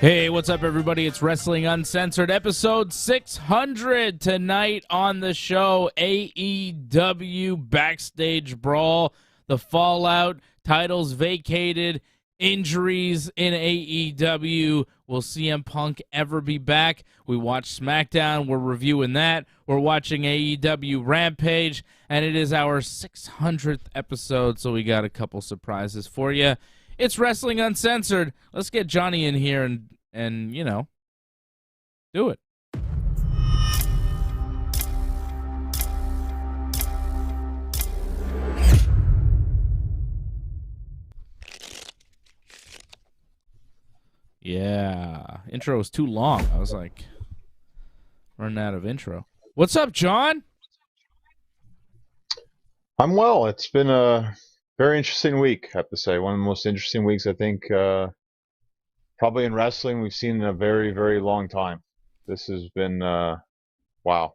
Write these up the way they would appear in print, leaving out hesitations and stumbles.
Hey, what's up, everybody? It's Wrestling Uncensored, episode 600 tonight on the show. AEW Backstage Brawl, the fallout, titles vacated, injuries in AEW. Will CM Punk ever be back? We watched SmackDown. We're reviewing that. We're watching AEW Rampage, and it is our 600th episode, so we got a couple surprises for you. It's Wrestling Uncensored. Let's get Johnny in here and you know, do it. Yeah. Intro was too long. I was like, running out of intro. What's up, John? I'm well. It's been a very interesting week, I have to say. One of the most interesting weeks, I think, probably in wrestling we've seen in a very, very long time. This has been, wow.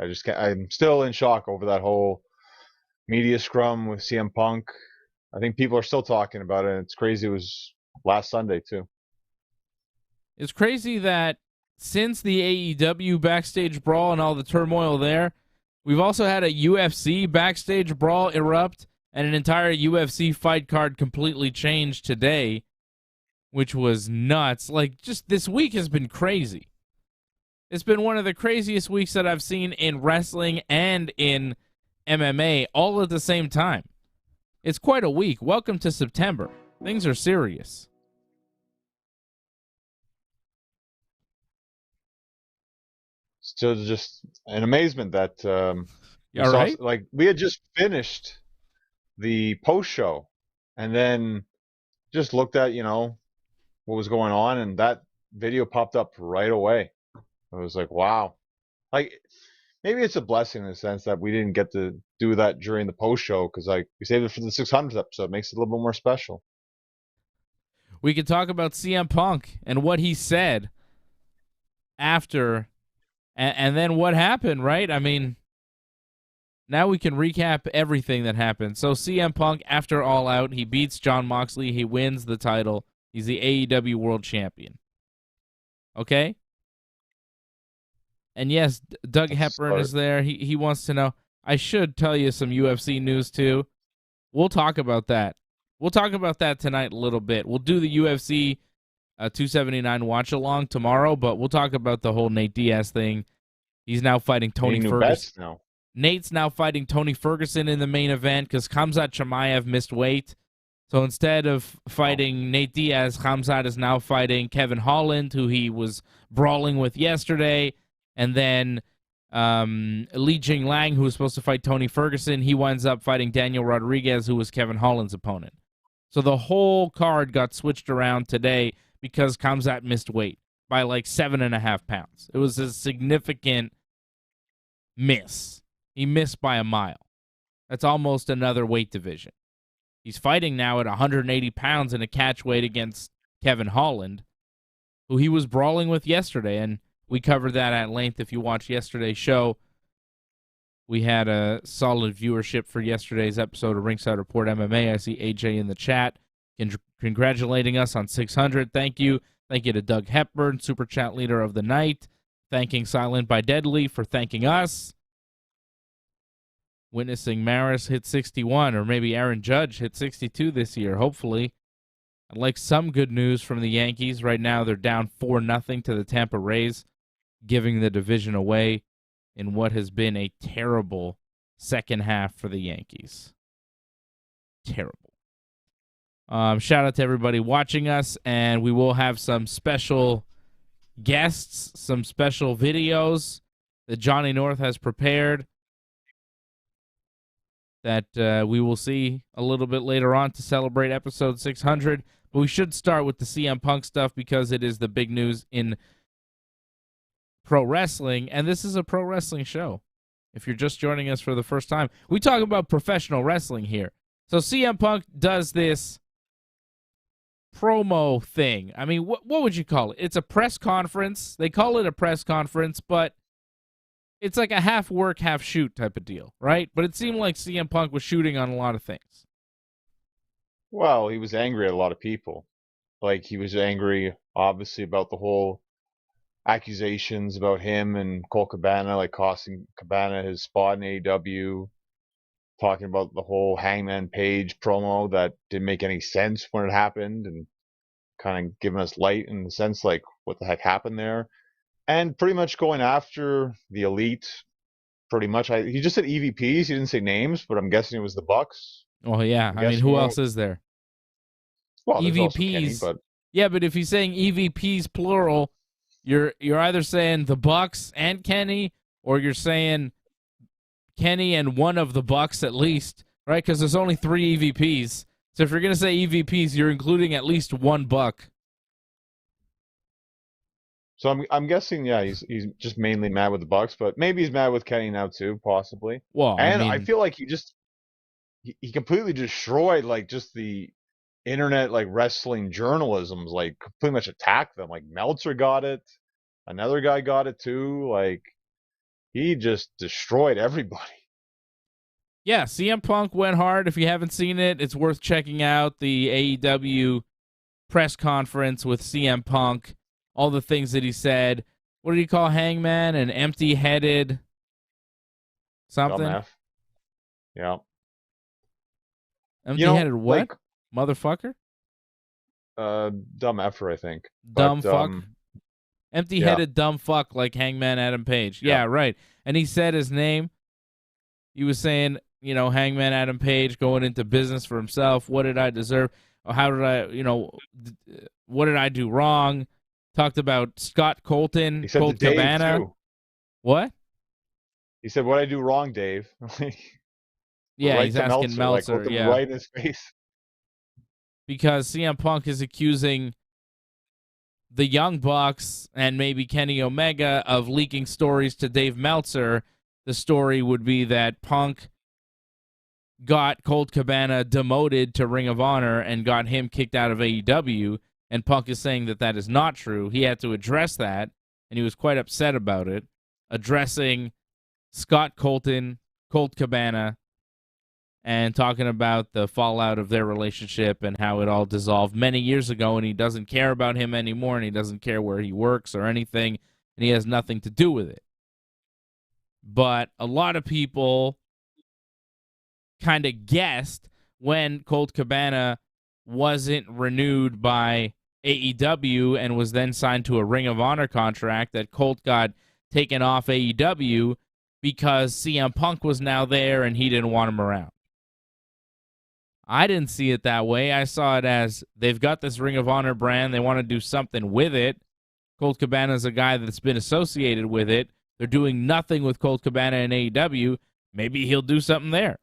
I'm still in shock over that whole media scrum with CM Punk. I think people are still talking about it. It's crazy. It was last Sunday, too. It's crazy that since the AEW Backstage Brawl and all the turmoil there, we've also had a UFC Backstage Brawl erupt and an entire UFC fight card completely changed today, which was nuts. Like, just this week has been crazy. It's been one of the craziest weeks that I've seen in wrestling and in MMA all at the same time. It's quite a week. Welcome to September. Things are serious. Still just an amazement that All right? like we had just finished the post show and then just looked at, what was going on, and that video popped up right away. I was like, wow. Like, maybe it's a blessing in the sense that we didn't get to do that during the post show because, like, we saved it for the 600th episode. It makes it a little bit more special. We could talk about CM Punk and what he said after, and then what happened, right? I mean, now we can recap everything that happened. So CM Punk, after All Out, he beats Jon Moxley. He wins the title. He's the AEW World Champion. Okay? And yes, Doug Hepburn is there. He wants to know. I should tell you some UFC news, too. We'll talk about that. We'll talk about that tonight a little bit. We'll do the UFC 279 watch-along tomorrow, but we'll talk about the whole Nate Diaz thing. He's now fighting Tony Ferguson. Now. Nate's now fighting Tony Ferguson in the main event because Khamzat Chimaev missed weight. So instead of fighting Nate Diaz, Khamzat is now fighting Kevin Holland, who he was brawling with yesterday. And then Li Jingliang, who was supposed to fight Tony Ferguson, he winds up fighting Daniel Rodriguez, who was Kevin Holland's opponent. So the whole card got switched around today because Khamzat missed weight by like 7.5 pounds. It was a significant miss. He missed by a mile. That's almost another weight division. He's fighting now at 180 pounds in a catch weight against Kevin Holland, who he was brawling with yesterday, and we covered that at length. If you watched yesterday's show, we had a solid viewership for yesterday's episode of Ringside Report MMA. I see AJ in the chat congratulating us on 600. Thank you. Thank you to Doug Hepburn, Super Chat Leader of the Night, thanking Silent by Deadly for thanking us. Witnessing Maris hit 61, or maybe Aaron Judge hit 62 this year, hopefully. I'd like some good news from the Yankees. Right now they're down 4-0 to the Tampa Rays, giving the division away in what has been a terrible second half for the Yankees. Terrible. Shout out to everybody watching us, and we will have some special guests, some special videos that Johnny North has prepared that we will see a little bit later on to celebrate episode 600. But we should start with the CM Punk stuff because it is the big news in pro wrestling, and this is a pro wrestling show. If you're just joining us for the first time, we talk about professional wrestling here. So CM Punk does this promo thing. I mean, what would you call it? It's a press conference. They call it a press conference, but it's like a half work, half shoot type of deal, right? But it seemed like CM Punk was shooting on a lot of things. Well, he was angry at a lot of people. Like he was angry, obviously, about the whole accusations about him and Cole Cabana, like costing Cabana his spot in AEW. Talking about the whole Hangman Page promo that didn't make any sense when it happened, and kind of giving us light in the sense like what the heck happened there, and pretty much going after the Elite. Pretty much, he just said EVPs. He didn't say names, but I'm guessing it was the Bucks. Oh yeah, I mean, who else is there? Well, there's also Kenny, but yeah, but if he's saying EVPs plural, you're either saying the Bucks and Kenny, or you're saying Kenny and one of the Bucks at least, right? Because there's only 3 EVPs. So if you're gonna say EVPs, you're including at least one Buck. So I'm guessing, yeah, he's just mainly mad with the Bucks, but maybe he's mad with Kenny now too, possibly. Well, and I I mean, feel like he completely destroyed like just the internet like wrestling journalism's like pretty much attacked them. Like Meltzer got it, another guy got it too. Like he just destroyed everybody. yeah, CM Punk went hard. If you haven't seen it, it's worth checking out the AEW press conference with CM Punk. All the things that he said. What did he call Hangman? An empty-headed something? Dumb F. Yeah. Empty-headed what? Like, motherfucker? Dumb effer, I think. Dumb but, fuck? Empty-headed dumb fuck like Hangman Adam Page. Yeah, right. And he said his name. He was saying, Hangman Adam Page going into business for himself. What did I deserve? How did I, what did I do wrong? Talked about Scott Colton, he said Colt to Dave Cabana. too. What? He said, "What did I do wrong, Dave?" Yeah, right he's asking Meltzer. like, yeah, right in his face. Because CM Punk is accusing the Young Bucks and maybe Kenny Omega of leaking stories to Dave Meltzer. The story would be that Punk got Colt Cabana demoted to Ring of Honor and got him kicked out of AEW. And Punk is saying that that is not true. He had to address that, and he was quite upset about it, addressing Scott Colton, Colt Cabana, and talking about the fallout of their relationship and how it all dissolved many years ago, and he doesn't care about him anymore, and he doesn't care where he works or anything, and he has nothing to do with it. But a lot of people kind of guessed when Colt Cabana wasn't renewed by AEW and was then signed to a Ring of Honor contract that Colt got taken off AEW because CM Punk was now there and he didn't want him around. I didn't see it that way. I saw it as they've got this Ring of Honor brand. They want to do something with it. Colt Cabana is a guy that's been associated with it. They're doing nothing with Colt Cabana in AEW. Maybe he'll do something there.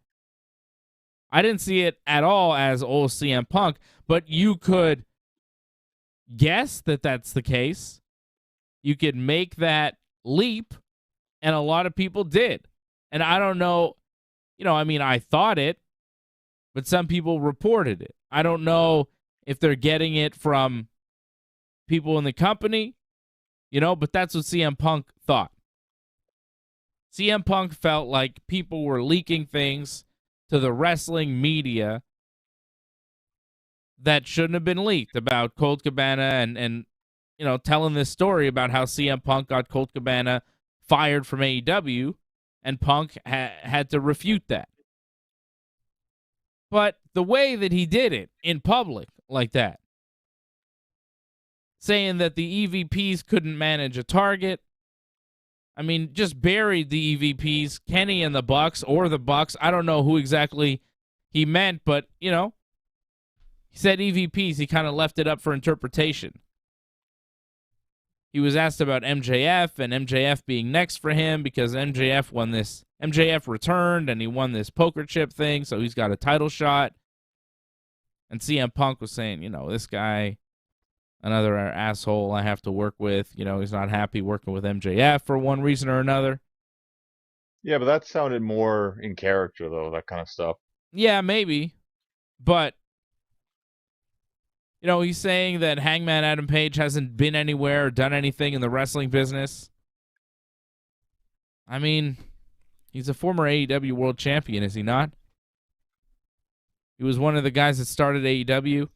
I didn't see it at all as old CM Punk, but you could guess that that's the case. You could make that leap, and a lot of people did. And I don't know, I thought it, but some people reported it. I don't know if they're getting it from people in the company, but that's what CM Punk thought. CM Punk felt like people were leaking things to the wrestling media that shouldn't have been leaked about Colt Cabana and telling this story about how CM Punk got Colt Cabana fired from AEW, and Punk had to refute that. But the way that he did it in public like that, saying that the EVPs couldn't manage a target, just buried the EVPs, Kenny and the Bucks, or the Bucks. I don't know who exactly he meant, but, he said EVPs. He kind of left it up for interpretation. He was asked about MJF and MJF being next for him because MJF returned and he won this poker chip thing, so he's got a title shot. And CM Punk was saying, this guy, another asshole I have to work with. He's not happy working with MJF for one reason or another. Yeah, but that sounded more in character, though, that kind of stuff. Yeah, maybe. But, he's saying that Hangman Adam Page hasn't been anywhere or done anything in the wrestling business. He's a former AEW World Champion, is he not? He was one of the guys that started AEW.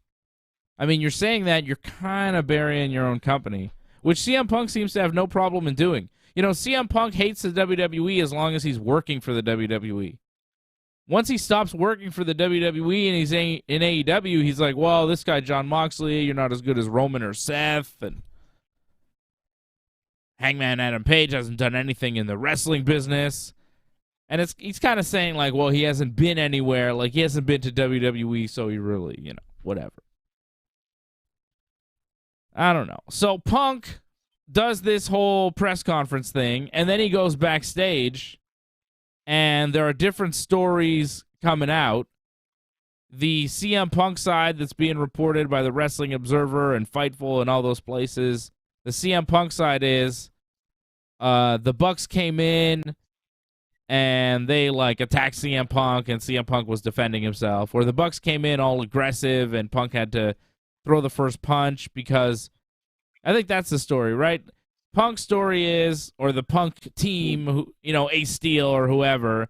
I mean, you're saying that you're kind of burying your own company, which CM Punk seems to have no problem in doing. You know, CM Punk hates the WWE as long as he's working for the WWE. Once he stops working for the WWE and he's in AEW, he's like, well, this guy John Moxley, you're not as good as Roman or Seth, and Hangman Adam Page hasn't done anything in the wrestling business. And he's kind of saying, like, well, he hasn't been anywhere. Like, he hasn't been to WWE, so he really, whatever. I don't know. So Punk does this whole press conference thing, and then he goes backstage, and there are different stories coming out. The CM Punk side that's being reported by the Wrestling Observer and Fightful and all those places, the CM Punk side is the Bucks came in and they attacked CM Punk, and CM Punk was defending himself. Or the Bucks came in all aggressive and Punk had to throw the first punch, because I think that's the story, right? Punk's story is, or the Punk team, who, Ace Steel or whoever,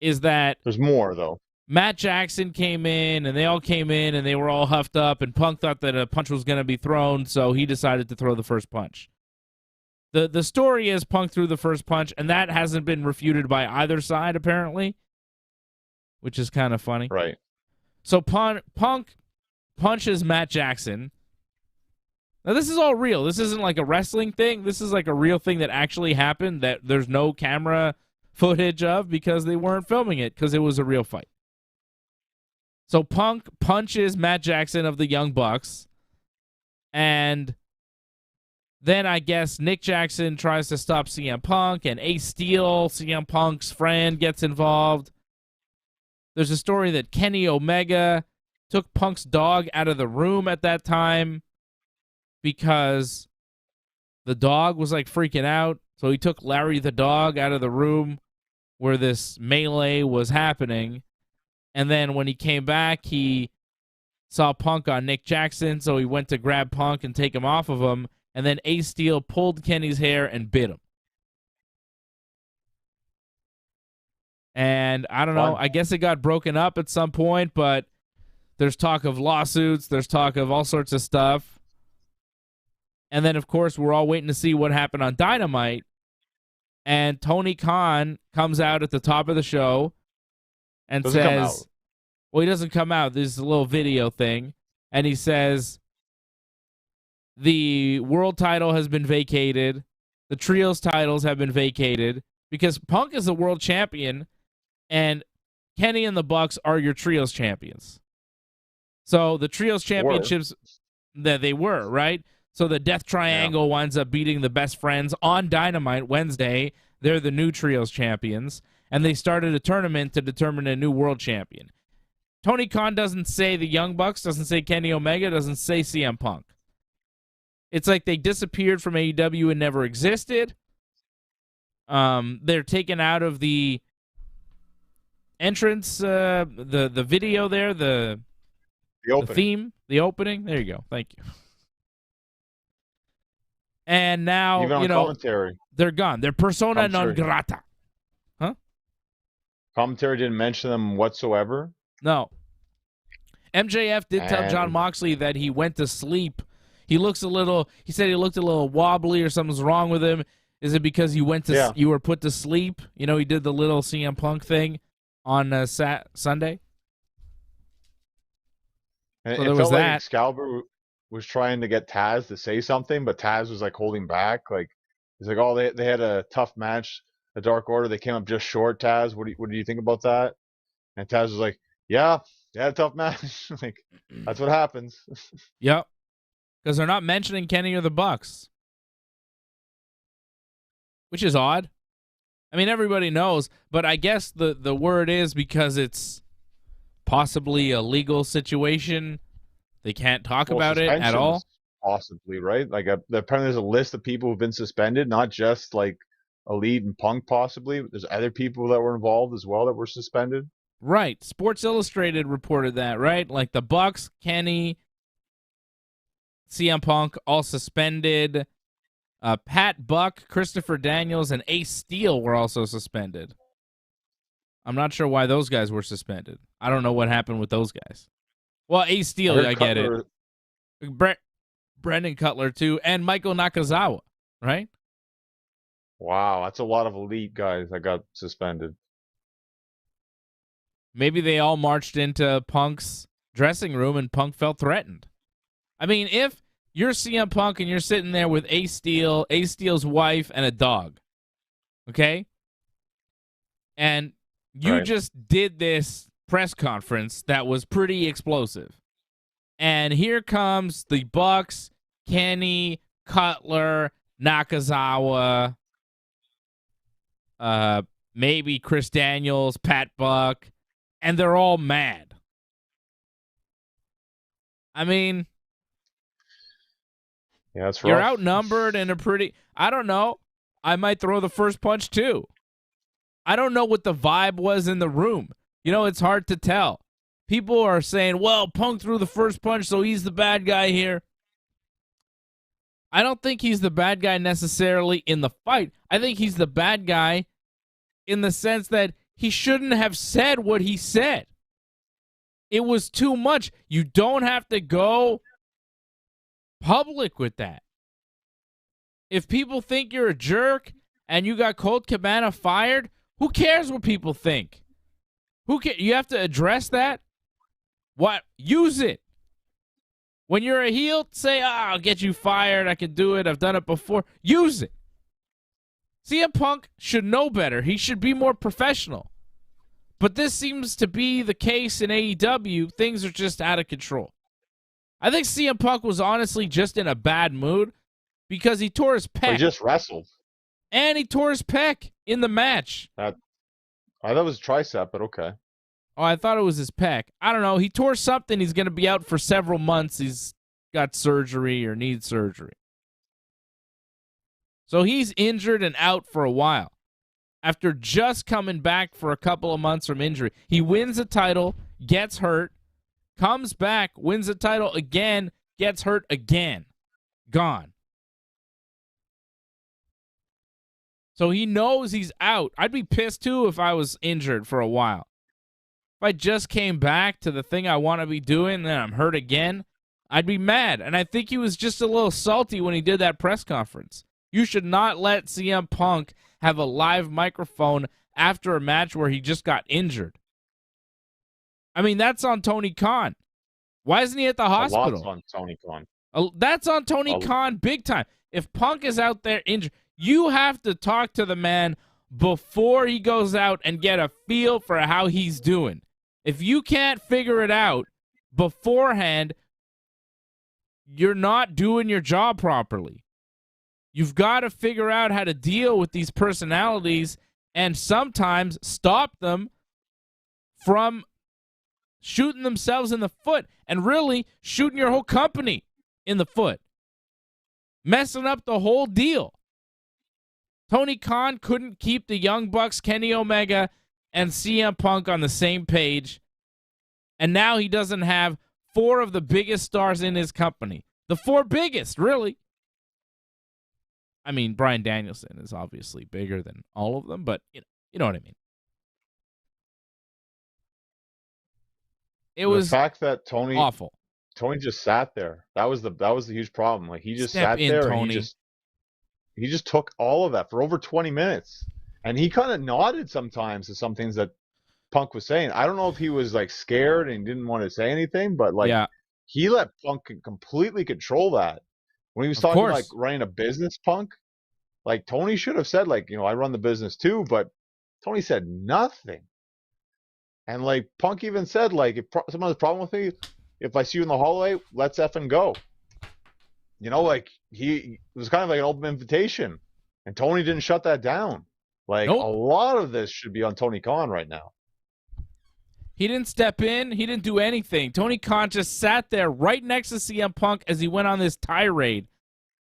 is that there's more though. Matt Jackson came in, and they all came in, and they were all huffed up, and Punk thought that a punch was going to be thrown, so he decided to throw the first punch. The story is Punk threw the first punch, and that hasn't been refuted by either side, apparently, which is kind of funny. Right. So Punk punches Matt Jackson. Now, this is all real. This isn't like a wrestling thing. This is like a real thing that actually happened that there's no camera footage of because they weren't filming it because it was a real fight. So Punk punches Matt Jackson of the Young Bucks, and then I guess Nick Jackson tries to stop CM Punk, and Ace Steel, CM Punk's friend, gets involved. There's a story that Kenny Omega took Punk's dog out of the room at that time because the dog was freaking out. So he took Larry the dog out of the room where this melee was happening. And then when he came back, he saw Punk on Nick Jackson, so he went to grab Punk and take him off of him. And then Ace Steel pulled Kenny's hair and bit him. And I don't know, I guess it got broken up at some point, but there's talk of lawsuits, there's talk of all sorts of stuff. And then, of course, we're all waiting to see what happened on Dynamite. And Tony Khan comes out at the top of the show and says, well, he doesn't come out. There's a little video thing. And he says, the world title has been vacated. The trios titles have been vacated because Punk is the world champion and Kenny and the Bucks are your trios champions. So the trios championships that they were, right? So the Death Triangle winds up beating the Best Friends on Dynamite Wednesday. They're the new trios champions. And they started a tournament to determine a new world champion. Tony Khan doesn't say the Young Bucks, doesn't say Kenny Omega, doesn't say CM Punk. It's like they disappeared from AEW and never existed. They're taken out of the entrance, the video there, the theme, the opening. There you go. Thank you. And now, even on commentary, they're gone. They're persona non grata. Huh? Commentary didn't mention them whatsoever. No. MJF did tell John Moxley that he went to sleep. He said he looked a little wobbly or something's wrong with him. Is it because you were put to sleep? He did the little CM Punk thing on Sunday. And so it there felt was that. Like Excalibur was trying to get Taz to say something, but Taz was holding back. He's like, oh, they had a tough match, a Dark Order. They came up just short, Taz. What do you think about that? And Taz was like, yeah, they had a tough match. That's what happens. Yep. Because they're not mentioning Kenny or the Bucks. Which is odd. I mean, everybody knows, but I guess the word is because it's possibly a legal situation. They can't talk about it at all. Possibly, right? Apparently there's a list of people who've been suspended, not just Elite and Punk possibly. There's other people that were involved as well that were suspended. Right. Sports Illustrated reported that, right? The Bucks, Kenny, CM Punk all suspended. Pat Buck, Christopher Daniels, and Ace Steel were also suspended. I'm not sure why those guys were suspended. I don't know what happened with those guys. Well, Ace Steel, I get it. Brendan Cutler too, and Michael Nakazawa, right? Wow, that's a lot of elite guys that got suspended. Maybe they all marched into Punk's dressing room and Punk felt threatened. I mean, if you're CM Punk and you're sitting there with Ace Steel's wife, and a dog, okay? And you just did this press conference that was pretty explosive. And here comes the Bucks, Kenny, Cutler, Nakazawa, maybe Chris Daniels, Pat Buck, and they're all mad. I mean, yeah, that's rough. You're outnumbered and I don't know. I might throw the first punch too. I don't know what the vibe was in the room. It's hard to tell. People are saying, well, Punk threw the first punch, so he's the bad guy here. I don't think he's the bad guy necessarily in the fight. I think he's the bad guy in the sense that he shouldn't have said what he said. It was too much. You don't have to go public with that. If people think you're a jerk and you got Colt Cabana fired, who cares what people think? You have to address that? What? Use it. When you're a heel, say, I'll get you fired. I can do it. I've done it before. Use it. CM Punk should know better. He should be more professional. But this seems to be the case in AEW. Things are just out of control. I think CM Punk was honestly just in a bad mood because he tore his pec. He just wrestled. And he tore his pec in the match. I thought it was a tricep, but okay. Oh, I thought it was his pec. I don't know. He tore something. He's going to be out for several months. He's got surgery or needs surgery. So he's injured and out for a while. After just coming back for a couple of months from injury, he wins a title, gets hurt, comes back, wins the title again, gets hurt again. Gone. So he knows he's out. I'd be pissed too if I was injured for a while. If I just came back to the thing I want to be doing and then I'm hurt again, I'd be mad. And I think he was just a little salty when he did that press conference. You should not let CM Punk have a live microphone after a match where he just got injured. I mean, that's on Tony Khan. Why isn't he at the hospital? A lot's on Tony Khan. That's on Tony Khan big time. If Punk is out there injured, you have to talk to the man before he goes out and get a feel for how he's doing. If you can't figure it out beforehand, you're not doing your job properly. You've got to figure out how to deal with these personalities and sometimes stop them from shooting themselves in the foot and really shooting your whole company in the foot. Messing up the whole deal. Tony Khan couldn't keep the Young Bucks, Kenny Omega, and CM Punk on the same page. And now he doesn't have four of the biggest stars in his company. The four biggest, really. I mean, Bryan Danielson is obviously bigger than all of them, but you know what I mean. It was the fact that Tony awful. Tony just sat there. That was the huge problem. Like he just Step sat in, there Tony. and he just took all of that for over 20 minutes. And he kind of nodded sometimes to some things that Punk was saying. I don't know if he was like scared and didn't want to say anything, but like he let Punk completely control that. When he was talking like running a business, Punk, like Tony should have said like, I run the business too, but Tony said nothing. And like Punk even said like, if someone has a problem with me, if I see you in the hallway, let's effing go. Like it was kind of like an open invitation, and Tony didn't shut that down. Like a lot of this should be on Tony Khan right now. He didn't step in. He didn't do anything. Tony Khan just sat there right next to CM Punk as he went on this tirade.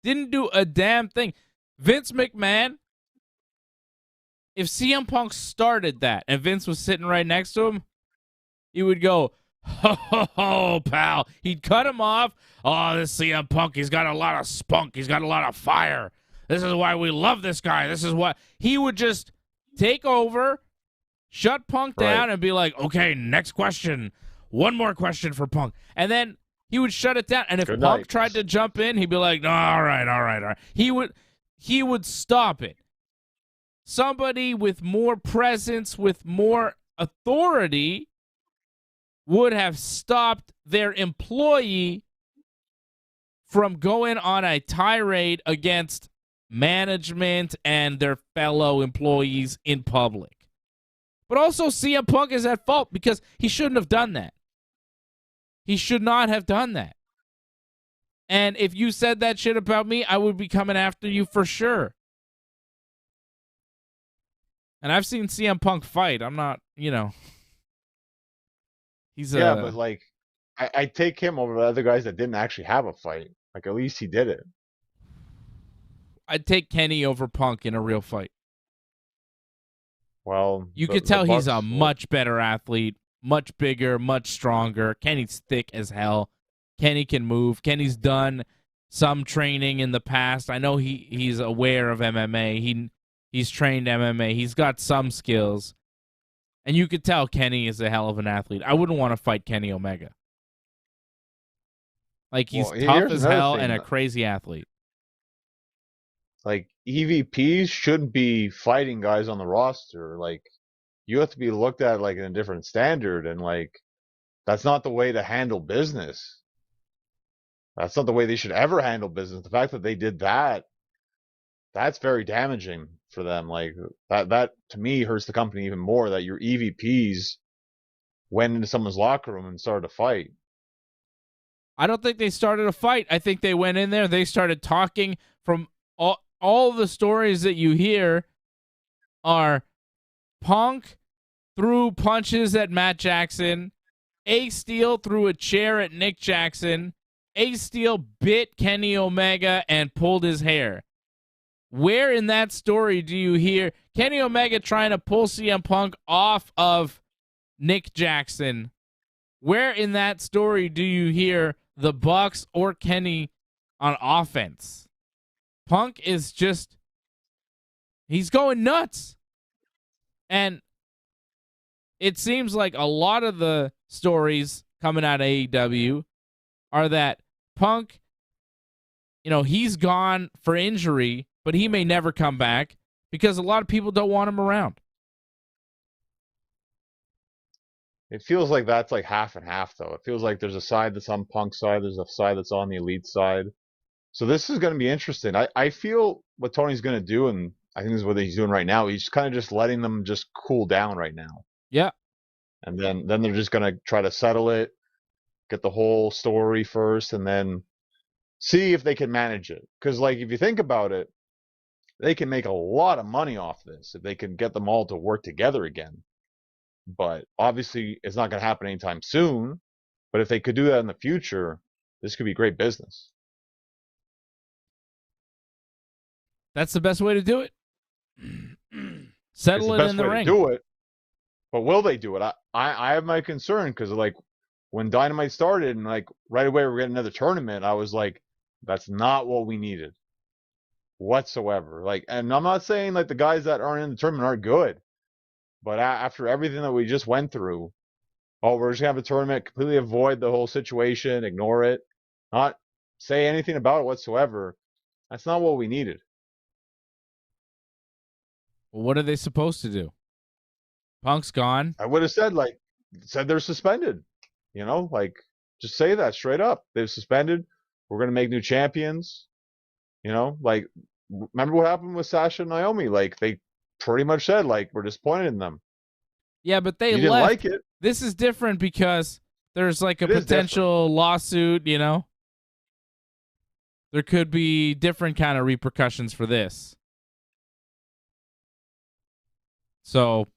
Didn't do a damn thing. Vince McMahon, if CM Punk started that and Vince was sitting right next to him, he would go, ho, ho, ho, pal. He'd cut him off. Oh, this CM Punk, he's got a lot of spunk. He's got a lot of fire. This is why we love this guy. This is what he would just take over, shut Punk down, and be like, okay, next question. One more question for Punk. And then He would shut it down. And if Good Punk night. tried to jump in, he'd be like, no, all right. He would stop it. Somebody with more presence, with more authority, would have stopped their employee from going on a tirade against management and their fellow employees in public. But also CM Punk is at fault because he shouldn't have done that. He should not have done that. And if you said that shit about me, I would be coming after you for sure. And I've seen CM Punk fight. I'm not, he's Yeah, but like, I take him over the other guys that didn't actually have a fight. Like, at least he did it. I'd take Kenny over Punk in a real fight. Well, You could tell he's a much better athlete, much bigger, much stronger. Kenny's thick as hell. Kenny can move. Kenny's done some training in the past. I know he's aware of MMA. He's trained MMA. He's got some skills. And you could tell Kenny is a hell of an athlete. I wouldn't want to fight Kenny Omega. Like, he's tough as hell and a crazy athlete. Like, EVPs shouldn't be fighting guys on the roster. Like, you have to be looked at like in a different standard, and like, that's not the way to handle business. That's not the way they should ever handle business. The fact that they did that, that's very damaging for them. Like, that to me hurts the company even more, that your EVPs went into someone's locker room and started a fight. I don't think they started a fight. I think they went in there, they started talking. From all the stories that you hear are Punk threw punches at Matt Jackson, Ace Steel threw a chair at Nick Jackson, Ace Steel bit Kenny Omega and pulled his hair. Where in that story do you hear Kenny Omega trying to pull CM Punk off of Nick Jackson? Where in that story do you hear the Bucks or Kenny on offense? Punk is just, he's going nuts. And it seems like a lot of the stories coming out of AEW are that Punk, he's gone for injury, but he may never come back because a lot of people don't want him around. It feels like that's like half and half, though. It feels like there's a side that's on Punk's side, there's a side that's on the Elite side. So this is going to be interesting. I feel what Tony's going to do, and I think this is what he's doing right now. He's kind of just letting them just cool down right now. Yeah. And then they're just going to try to settle it, get the whole story first, and then see if they can manage it. Because, like, if you think about it, they can make a lot of money off this if they can get them all to work together again. But obviously, it's not going to happen anytime soon. But if they could do that in the future, this could be great business. That's the best way to do it. Settle it in the ring. Do it, but will they do it? I have my concern because, like, when Dynamite started and like right away we're getting another tournament, I was like, that's not what we needed whatsoever. Like, and I'm not saying like the guys that aren't in the tournament aren't good, but after everything that we just went through, we're just gonna have a tournament, completely avoid the whole situation, ignore it, not say anything about it whatsoever. That's not what we needed. Well, what are they supposed to do? Punk's gone. I would have said they're suspended. Like, just say that straight up. They're suspended. We're gonna make new champions. Like, remember what happened with Sasha and Naomi? Like, they pretty much said like we're disappointed in them. Yeah, but they didn't left. Like it. This is different because there's like a potential lawsuit. There could be different kind of repercussions for this. So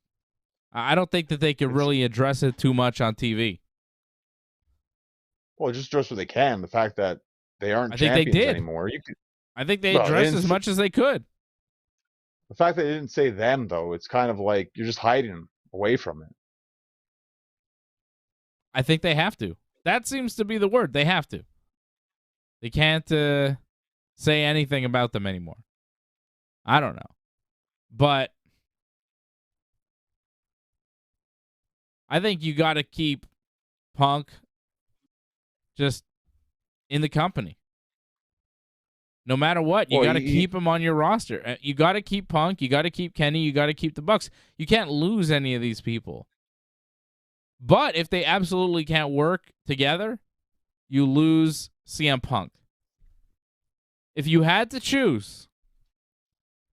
I don't think that they could really address it too much on TV. Well, just address what they can. The fact that they aren't champions anymore. I think they addressed as much as they could. The fact that they didn't say them, though, it's kind of like you're just hiding away from it. I think they have to. That seems to be the word. They have to. They can't say anything about them anymore. I don't know. But I think you got to keep Punk just in the company. No matter what, you got to keep him on your roster. You got to keep Punk. You got to keep Kenny. You got to keep the Bucks. You can't lose any of these people. But if they absolutely can't work together, you lose CM Punk. If you had to choose,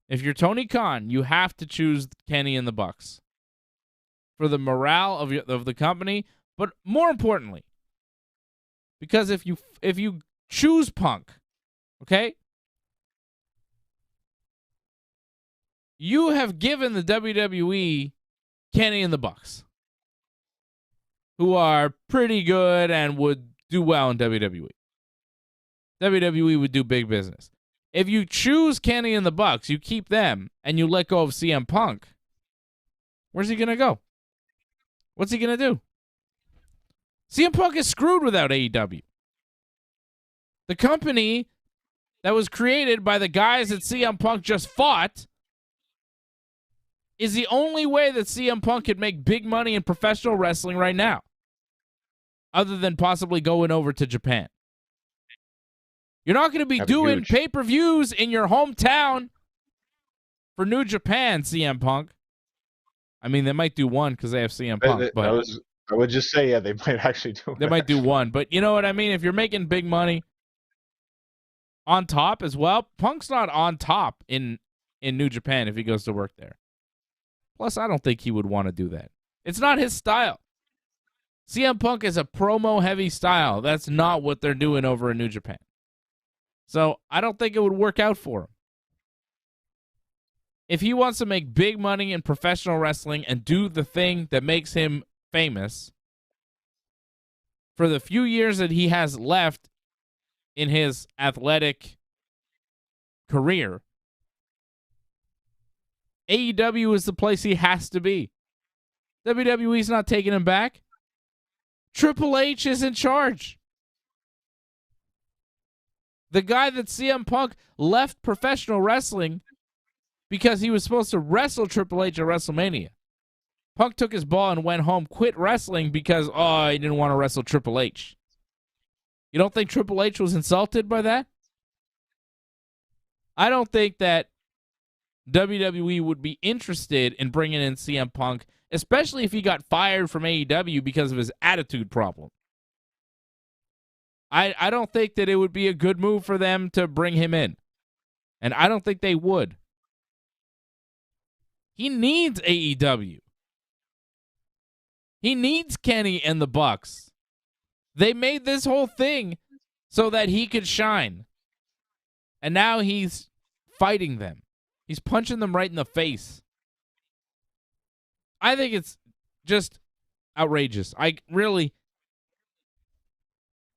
if you're Tony Khan, you have to choose Kenny and the Bucks for the morale of the company. But more importantly, because if you choose Punk, okay, you have given the WWE Kenny and the Bucks, who are pretty good and would do well in WWE. WWE would do big business. If you choose Kenny and the Bucks, you keep them, and you let go of CM Punk, where's he going to go? What's he going to do? CM Punk is screwed without AEW. The company that was created by the guys that CM Punk just fought is the only way that CM Punk could make big money in professional wrestling right now, other than possibly going over to Japan. You're not going to be doing pay-per-views in your hometown for New Japan, CM Punk. I mean, they might do one because they have CM Punk. But I would just say, yeah, they might actually do They might do one. But you know what I mean? If you're making big money on top as well, Punk's not on top in New Japan if he goes to work there. Plus, I don't think he would want to do that. It's not his style. CM Punk is a promo-heavy style. That's not what they're doing over in New Japan. So I don't think it would work out for him. If he wants to make big money in professional wrestling and do the thing that makes him famous, for the few years that he has left in his athletic career, AEW is the place he has to be. WWE's not taking him back. Triple H is in charge. The guy that CM Punk left professional wrestling because he was supposed to wrestle Triple H at WrestleMania. Punk took his ball and went home, quit wrestling because, he didn't want to wrestle Triple H. You don't think Triple H was insulted by that? I don't think that WWE would be interested in bringing in CM Punk, especially if he got fired from AEW because of his attitude problem. I don't think that it would be a good move for them to bring him in. And I don't think they would. He needs AEW. He needs Kenny and the Bucks. They made this whole thing so that he could shine. And now he's fighting them. He's punching them right in the face. I think it's just outrageous.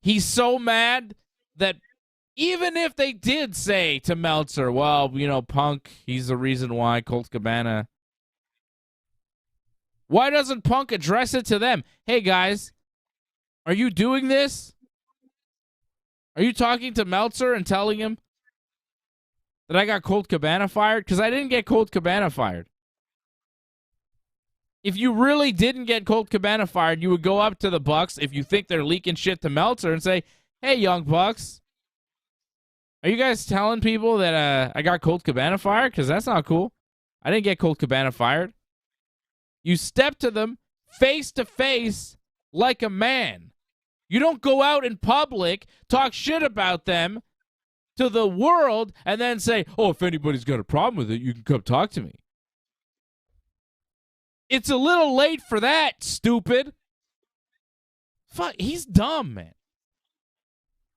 He's so mad that even if they did say to Meltzer, well, Punk, he's the reason why Colt Cabana. Why doesn't Punk address it to them? Hey, guys, are you doing this? Are you talking to Meltzer and telling him that I got Colt Cabana fired? Because I didn't get Colt Cabana fired. If you really didn't get Colt Cabana fired, you would go up to the Bucks if you think they're leaking shit to Meltzer and say, hey, young Bucks, are you guys telling people that I got Colt Cabana fired? Because that's not cool. I didn't get Colt Cabana fired. You step to them face to face like a man. You don't go out in public, talk shit about them to the world, and then say, if anybody's got a problem with it, you can come talk to me. It's a little late for that, stupid. Fuck, he's dumb, man.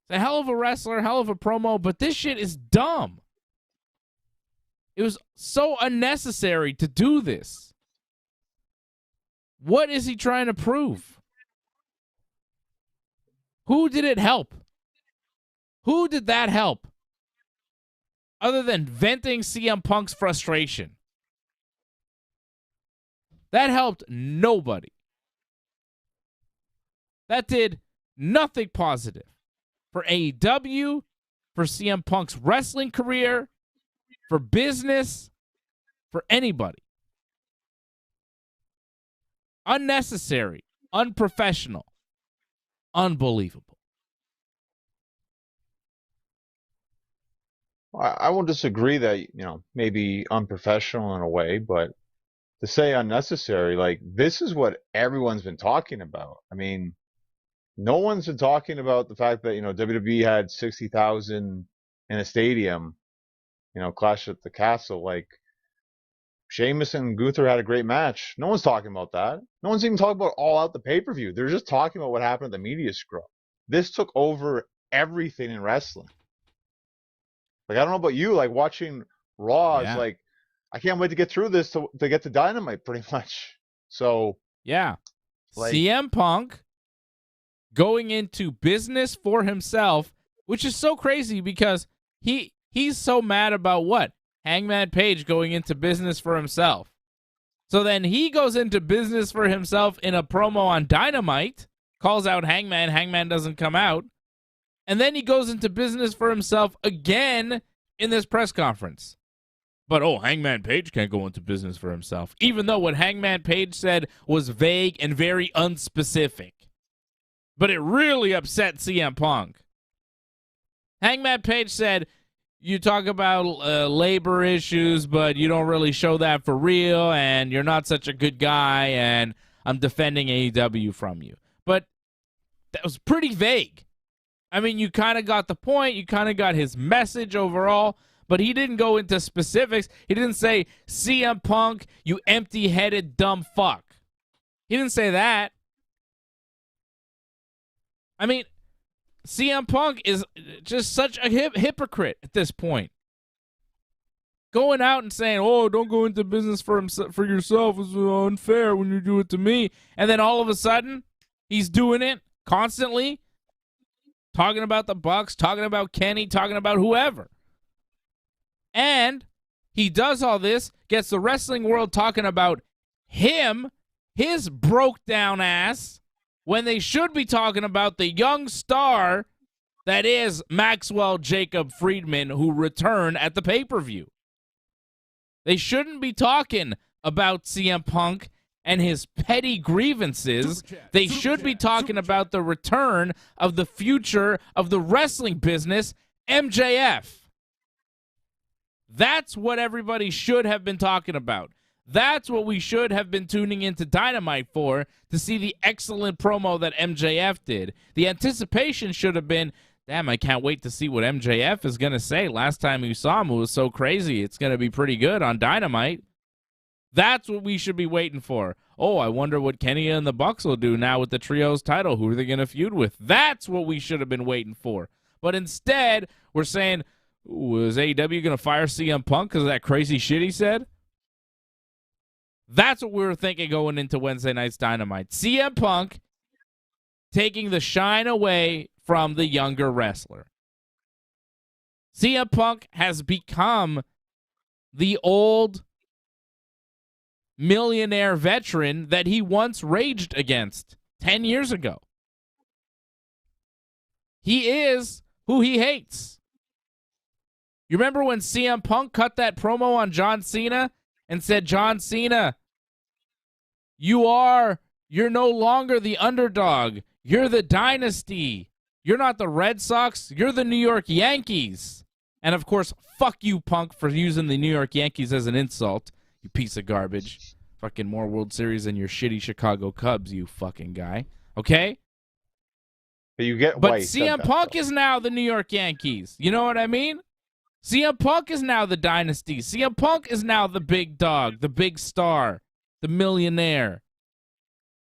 He's a hell of a wrestler, hell of a promo, but this shit is dumb. It was so unnecessary to do this. What is he trying to prove? Who did it help? Who did that help? Other than venting CM Punk's frustration. That helped nobody. That did nothing positive for AEW, for CM Punk's wrestling career, for business, for anybody. Unnecessary, unprofessional, unbelievable. I won't disagree that, maybe unprofessional in a way, but to say unnecessary, like this is what everyone's been talking about. I mean, no one's been talking about the fact that, WWE had 60,000 in a stadium, Clash at the Castle. Like, Sheamus and Gunther had a great match. No one's talking about that. No one's even talking about All Out the pay-per-view. They're just talking about what happened at the media scrum. This took over everything in wrestling. Like, I don't know about you, like watching Raw is Yeah. like, I can't wait to get through this to get to Dynamite pretty much. So, Yeah. like, CM Punk going into business for himself, which is so crazy because he's so mad about what? Hangman Page going into business for himself. So then he goes into business for himself in a promo on Dynamite, calls out Hangman, Hangman doesn't come out, and then he goes into business for himself again in this press conference. But, Hangman Page can't go into business for himself, even though what Hangman Page said was vague and very unspecific. But it really upset CM Punk. Hangman Page said, you talk about labor issues, but you don't really show that for real, and you're not such a good guy, and I'm defending AEW from you. But that was pretty vague. I mean, you kind of got the point. You kind of got his message overall, but he didn't go into specifics. He didn't say, CM Punk, you empty-headed dumb fuck. He didn't say that. I mean, CM Punk is just such a hypocrite at this point. Going out and saying, don't go into business for yourself is unfair when you do it to me. And then all of a sudden, he's doing it constantly, talking about the Bucks, talking about Kenny, talking about whoever. And he does all this, gets the wrestling world talking about him, his broke down ass, when they should be talking about the young star that is Maxwell Jacob Friedman, who returned at the pay-per-view. They shouldn't be talking about CM Punk and his petty grievances. They should be talking about the return of the future of the wrestling business, MJF. That's what everybody should have been talking about. That's what we should have been tuning into Dynamite for, to see the excellent promo that MJF did. The anticipation should have been, damn, I can't wait to see what MJF is going to say. Last time we saw him, it was so crazy. It's going to be pretty good on Dynamite. That's what we should be waiting for. I wonder what Kenny and the Bucks will do now with the Trios title. Who are they going to feud with? That's what we should have been waiting for. But instead, we're saying, is AEW going to fire CM Punk because of that crazy shit he said? That's what we were thinking going into Wednesday night's Dynamite. CM Punk taking the shine away from the younger wrestler. CM Punk has become the old millionaire veteran that he once raged against 10 years ago. He is who he hates. You remember when CM Punk cut that promo on John Cena and said, John Cena, you're no longer the underdog. You're the dynasty. You're not the Red Sox. You're the New York Yankees. And, of course, fuck you, Punk, for using the New York Yankees as an insult, you piece of garbage. Fucking more World Series than your shitty Chicago Cubs, you fucking guy. Okay? But you get But why he said CM that, Punk though. is now the New York Yankees. You know what I mean? CM Punk is now the dynasty. CM Punk is now the big dog, the big star, the millionaire.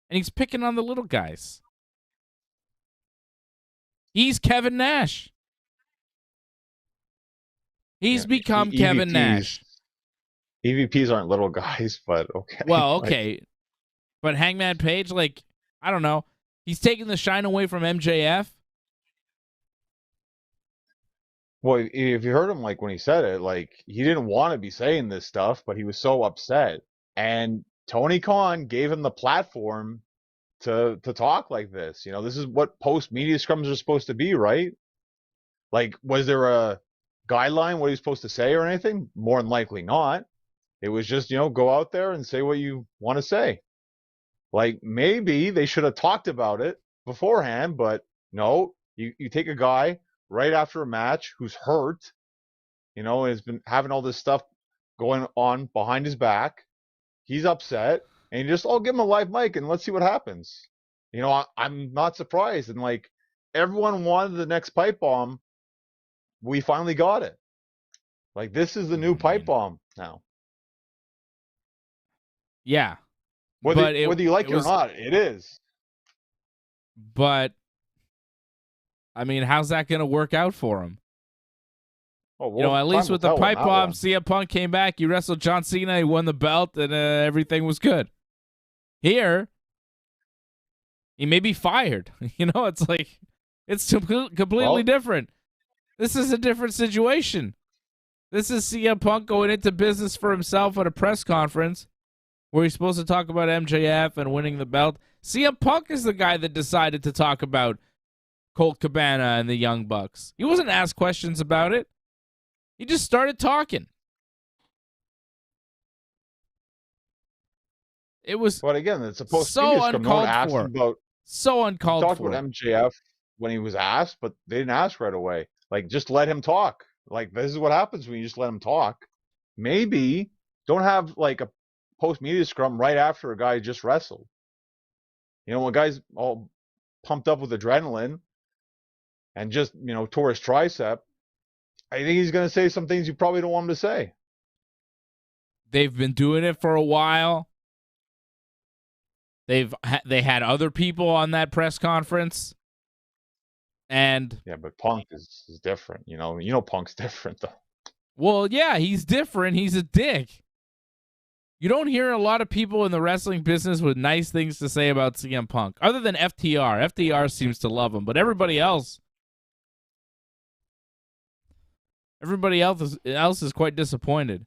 And he's picking on the little guys. He's Kevin Nash. He's become Kevin Nash. EVPs aren't little guys, but okay. Well, okay. But Hangman Page, I don't know. He's taking the shine away from MJF. Well, if you heard him, when he said it, he didn't want to be saying this stuff, but he was so upset. And Tony Khan gave him the platform to talk like this. This is what post-media scrums are supposed to be, right? Was there a guideline what he was supposed to say or anything? More than likely not. It was just, go out there and say what you want to say. Maybe they should have talked about it beforehand, but no, you take a guy right after a match who's hurt, Has been having all this stuff going on behind his back. He's upset, and you just, give him a live mic and let's see what happens. I'm not surprised. And like everyone wanted the next pipe bomb, we finally got it. Like this is the new pipe bomb now. Yeah, whether you like it or not, it is. But I mean, how's that going to work out for him? Oh, at least with the pipe bomb, CM Punk came back. He wrestled John Cena. He won the belt, and everything was good. Here, he may be fired. It's like it's completely different. This is a different situation. This is CM Punk going into business for himself at a press conference where he's supposed to talk about MJF and winning the belt. CM Punk is the guy that decided to talk about Colt Cabana and the Young Bucks. He wasn't asked questions about it. He just started talking. It was But again, it's supposed so to be uncalled for. So uncalled for. He talked about MJF when he was asked, but they didn't ask right away. Like, just let him talk. Like, this is what happens when you just let him talk. Maybe don't have like a post-media scrum right after a guy just wrestled. When a guy's all pumped up with adrenaline and just, tore his tricep, I think he's going to say some things you probably don't want him to say. They've been doing it for a while. They had other people on that press conference. And yeah, but Punk is different, Punk's different though. Well, yeah, he's different. He's a dick. You don't hear a lot of people in the wrestling business with nice things to say about CM Punk, other than FTR. FTR seems to love him, but everybody else is quite disappointed.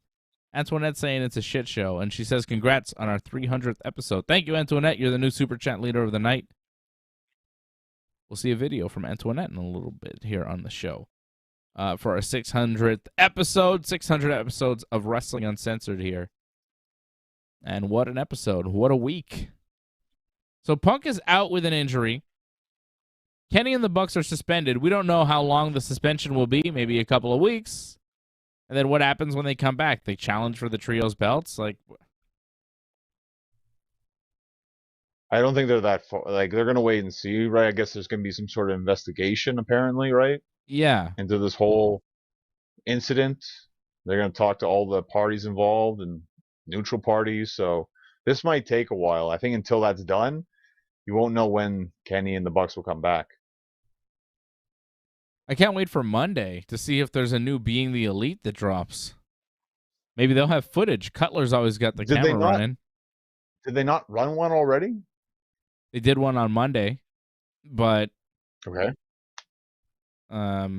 Antoinette's saying it's a shit show, and she says congrats on our 300th episode. Thank you, Antoinette. You're the new Super Chat leader of the night. We'll see a video from Antoinette in a little bit here on the show for our 600th episode. 600 episodes of Wrestling Uncensored here. And what an episode. What a week. So Punk is out with an injury. Kenny and the Bucks are suspended. We don't know how long the suspension will be. Maybe a couple of weeks. And then what happens when they come back? They challenge for the trios belts? Like, I don't think they're that far. Like, they're going to wait and see, right? I guess there's going to be some sort of investigation, apparently, right? Yeah. Into this whole incident. They're going to talk to all the parties involved and neutral parties. So this might take a while. I think until that's done, you won't know when Kenny and the Bucks will come back. I can't wait for Monday to see if there's a new Being the Elite that drops. Maybe they'll have footage. Cutler's always got the camera running. Did they not run one already? They did one on Monday, but okay. There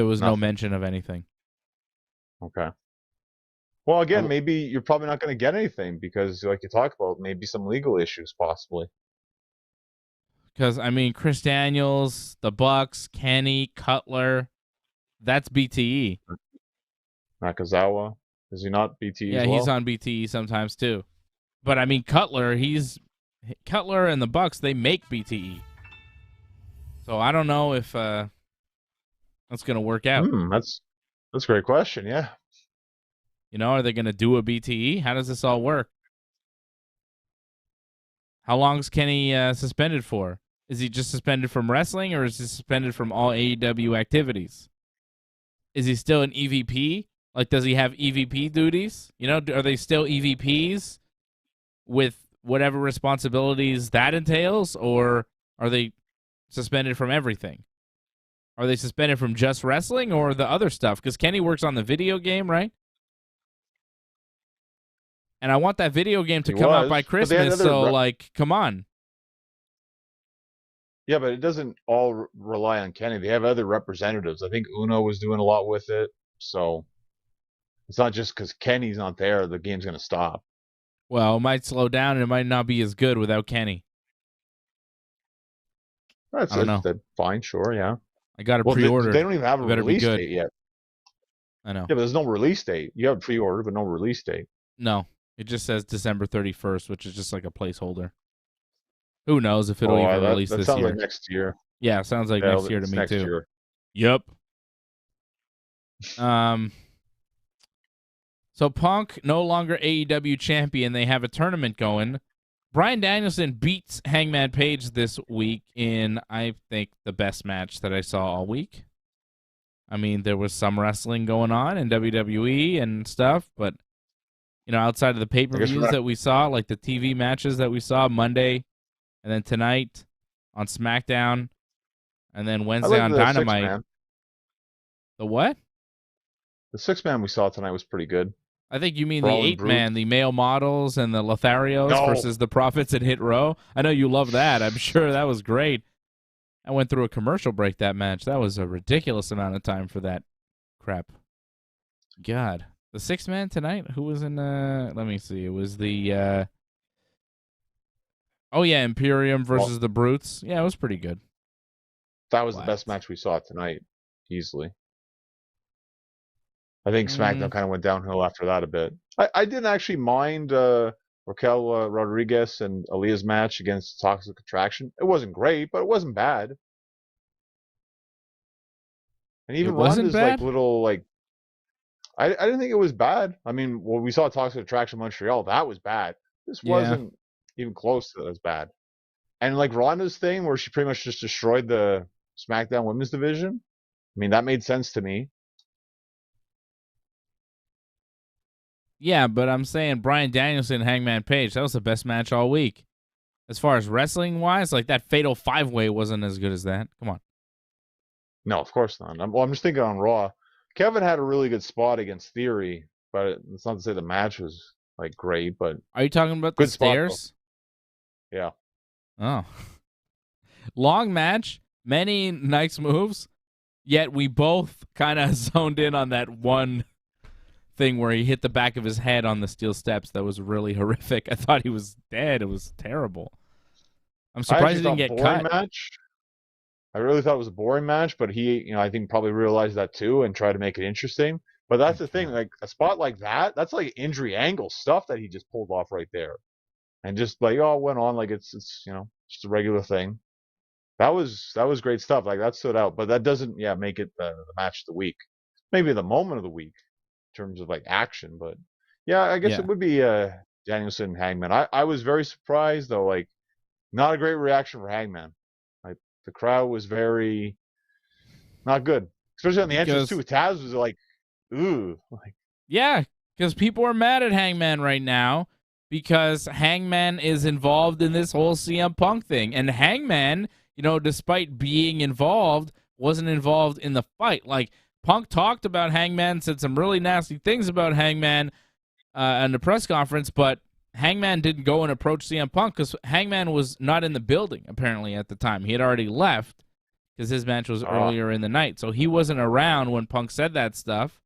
was no mention of anything. Okay. Well, again, maybe you're probably not going to get anything because, like you talked about, maybe some legal issues possibly. Because, I mean, Chris Daniels, the Bucks, Kenny, Cutler, that's BTE. Nakazawa, is he not BTE? Yeah, as well? He's on BTE sometimes too. But I mean, Cutler and the Bucks, they make BTE. So I don't know if that's gonna work out. That's a great question. Yeah. Are they gonna do a BTE? How does this all work? How long is Kenny suspended for? Is he just suspended from wrestling, or is he suspended from all AEW activities? Is he still an EVP? Like, does he have EVP duties? Are they still EVPs with whatever responsibilities that entails, or are they suspended from everything? Are they suspended from just wrestling or the other stuff? Because Kenny works on the video game, right? And I want that video game to come out by Christmas, so, come on. Yeah, but it doesn't all rely on Kenny. They have other representatives. I think Uno was doing a lot with it, so it's not just because Kenny's not there, the game's going to stop. Well, it might slow down, and it might not be as good without Kenny. I don't know. Fine, sure, yeah. I got a pre-order. They don't even have a release date yet. I know. Yeah, but there's no release date. You have a pre-order, but no release date. No, it just says December 31st, which is just like a placeholder. Who knows if it'll even release this year? That sounds like next year. Yeah, it sounds like next year to me too. Year. Yep. So Punk no longer AEW champion. They have a tournament going. Bryan Danielson beats Hangman Page this week in, I think, the best match that I saw all week. I mean, there was some wrestling going on in WWE and stuff, but, outside of the pay-per-views that we saw, like the TV matches that we saw Monday and then tonight on SmackDown and then Wednesday on Dynamite. The what? The 6-man we saw tonight was pretty good. I think you mean the 8-man, the male models and the Lotharios versus the Profits at Hit Row. I know you love that. I'm sure that was great. I went through a commercial break that match. That was a ridiculous amount of time for that crap. God. The 6-man tonight? Who was in let me see. It was the Imperium versus the Brutes. Yeah, it was pretty good. That was the best match we saw tonight, easily. I think SmackDown kind of went downhill after that a bit. I didn't actually mind Raquel Rodriguez and Aaliyah's match against Toxic Attraction. It wasn't great, but it wasn't bad. And even Ronda's little I didn't think it was bad. I mean, when we saw Toxic Attraction Montreal, that was bad. This wasn't even close to as bad. And Ronda's thing where she pretty much just destroyed the SmackDown Women's Division, I mean, that made sense to me. Yeah, but I'm saying Bryan Danielson, Hangman Page, that was the best match all week. As far as wrestling-wise, that Fatal 5-Way wasn't as good as that. Come on. No, of course not. I'm just thinking on Raw. Kevin had a really good spot against Theory, but it's not to say the match was, great, but... Are you talking about the stairs? Yeah. Oh. Long match, many nice moves, yet we both kind of zoned in on that one thing where he hit the back of his head on the steel steps. That was really horrific. I thought he was dead. It was terrible. I'm surprised he didn't get cut. Match. I really thought it was a boring match, but he, I think probably realized that too and tried to make it interesting. But that's the thing, a spot like that, that's injury angle stuff that he just pulled off right there. And just it went on it's just a regular thing. That was great stuff. That stood out, but that doesn't make it the match of the week. Maybe the moment of the week in terms of action, but I guess it would be Danielson and Hangman. I was very surprised though, not a great reaction for Hangman. The crowd was very not good, especially on the entrance too. Taz was ooh, yeah, because people are mad at Hangman right now because Hangman is involved in this whole CM Punk thing, and Hangman, despite being involved, wasn't involved in the fight. Punk talked about Hangman, said some really nasty things about Hangman in the press conference, but Hangman didn't go and approach CM Punk because Hangman was not in the building, apparently, at the time. He had already left because his match was earlier in the night. So he wasn't around when Punk said that stuff.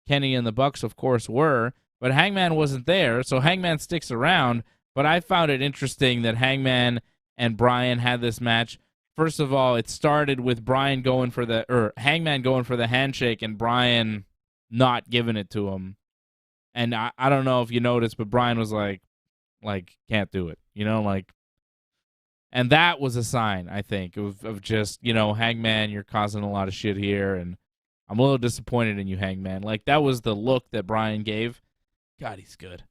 Kenny and the Bucks, of course, were, but Hangman wasn't there, so Hangman sticks around. But I found it interesting that Hangman and Bryan had this match. First of all, it started with Hangman going for the handshake and Bryan not giving it to him. And I don't know if you noticed, but Bryan was like, can't do it, and that was a sign, I think, of just, Hangman, you're causing a lot of shit here, and I'm a little disappointed in you, Hangman. That was the look that Bryan gave. God, he's good.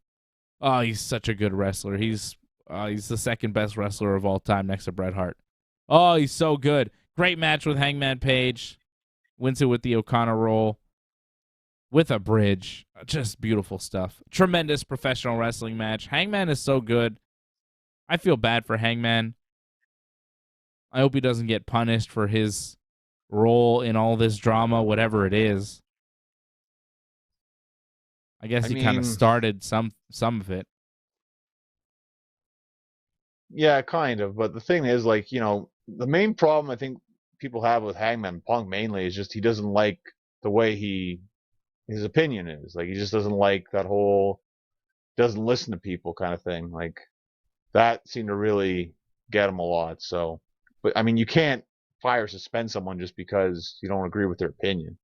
Oh, he's such a good wrestler. He's the second best wrestler of all time next to Bret Hart. Oh, he's so good. Great match with Hangman Page. Wins it with the O'Connor roll. With a bridge. Just beautiful stuff. Tremendous professional wrestling match. Hangman is so good. I feel bad for Hangman. I hope he doesn't get punished for his role in all this drama, whatever it is. I guess he kind of started some of it. Yeah, kind of. But the thing is, the main problem I think people have with Hangman Punk mainly is just he doesn't like the way his opinion is. He just doesn't like that whole doesn't listen to people kind of thing. That seemed to really get him a lot. So, but I mean, you can't fire or suspend someone just because you don't agree with their opinion.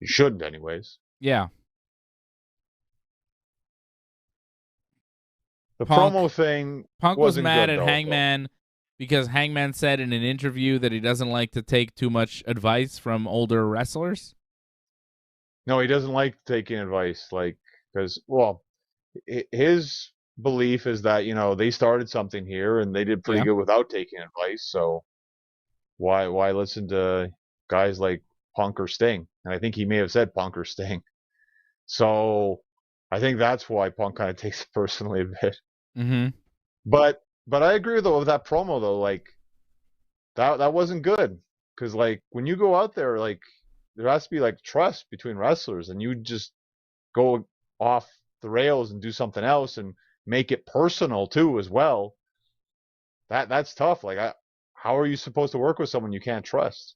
You shouldn't, anyways. Yeah. The promo thing. Punk was mad at Hangman Because Hangman said in an interview that he doesn't like to take too much advice from older wrestlers. No, he doesn't like taking advice, like, because, well, his belief is that, they started something here and they did pretty Yeah. good without taking advice. So why listen to guys like Punk or Sting? And I think he may have said Punk or Sting. So I think that's why Punk kind of takes it personally a bit. Mm-hmm. But I agree though with that promo though, like that wasn't good because like when you go out there, like there has to be like trust between wrestlers, and you just go off the rails and do something else and make it personal too as well. That's tough. Like how are you supposed to work with someone you can't trust?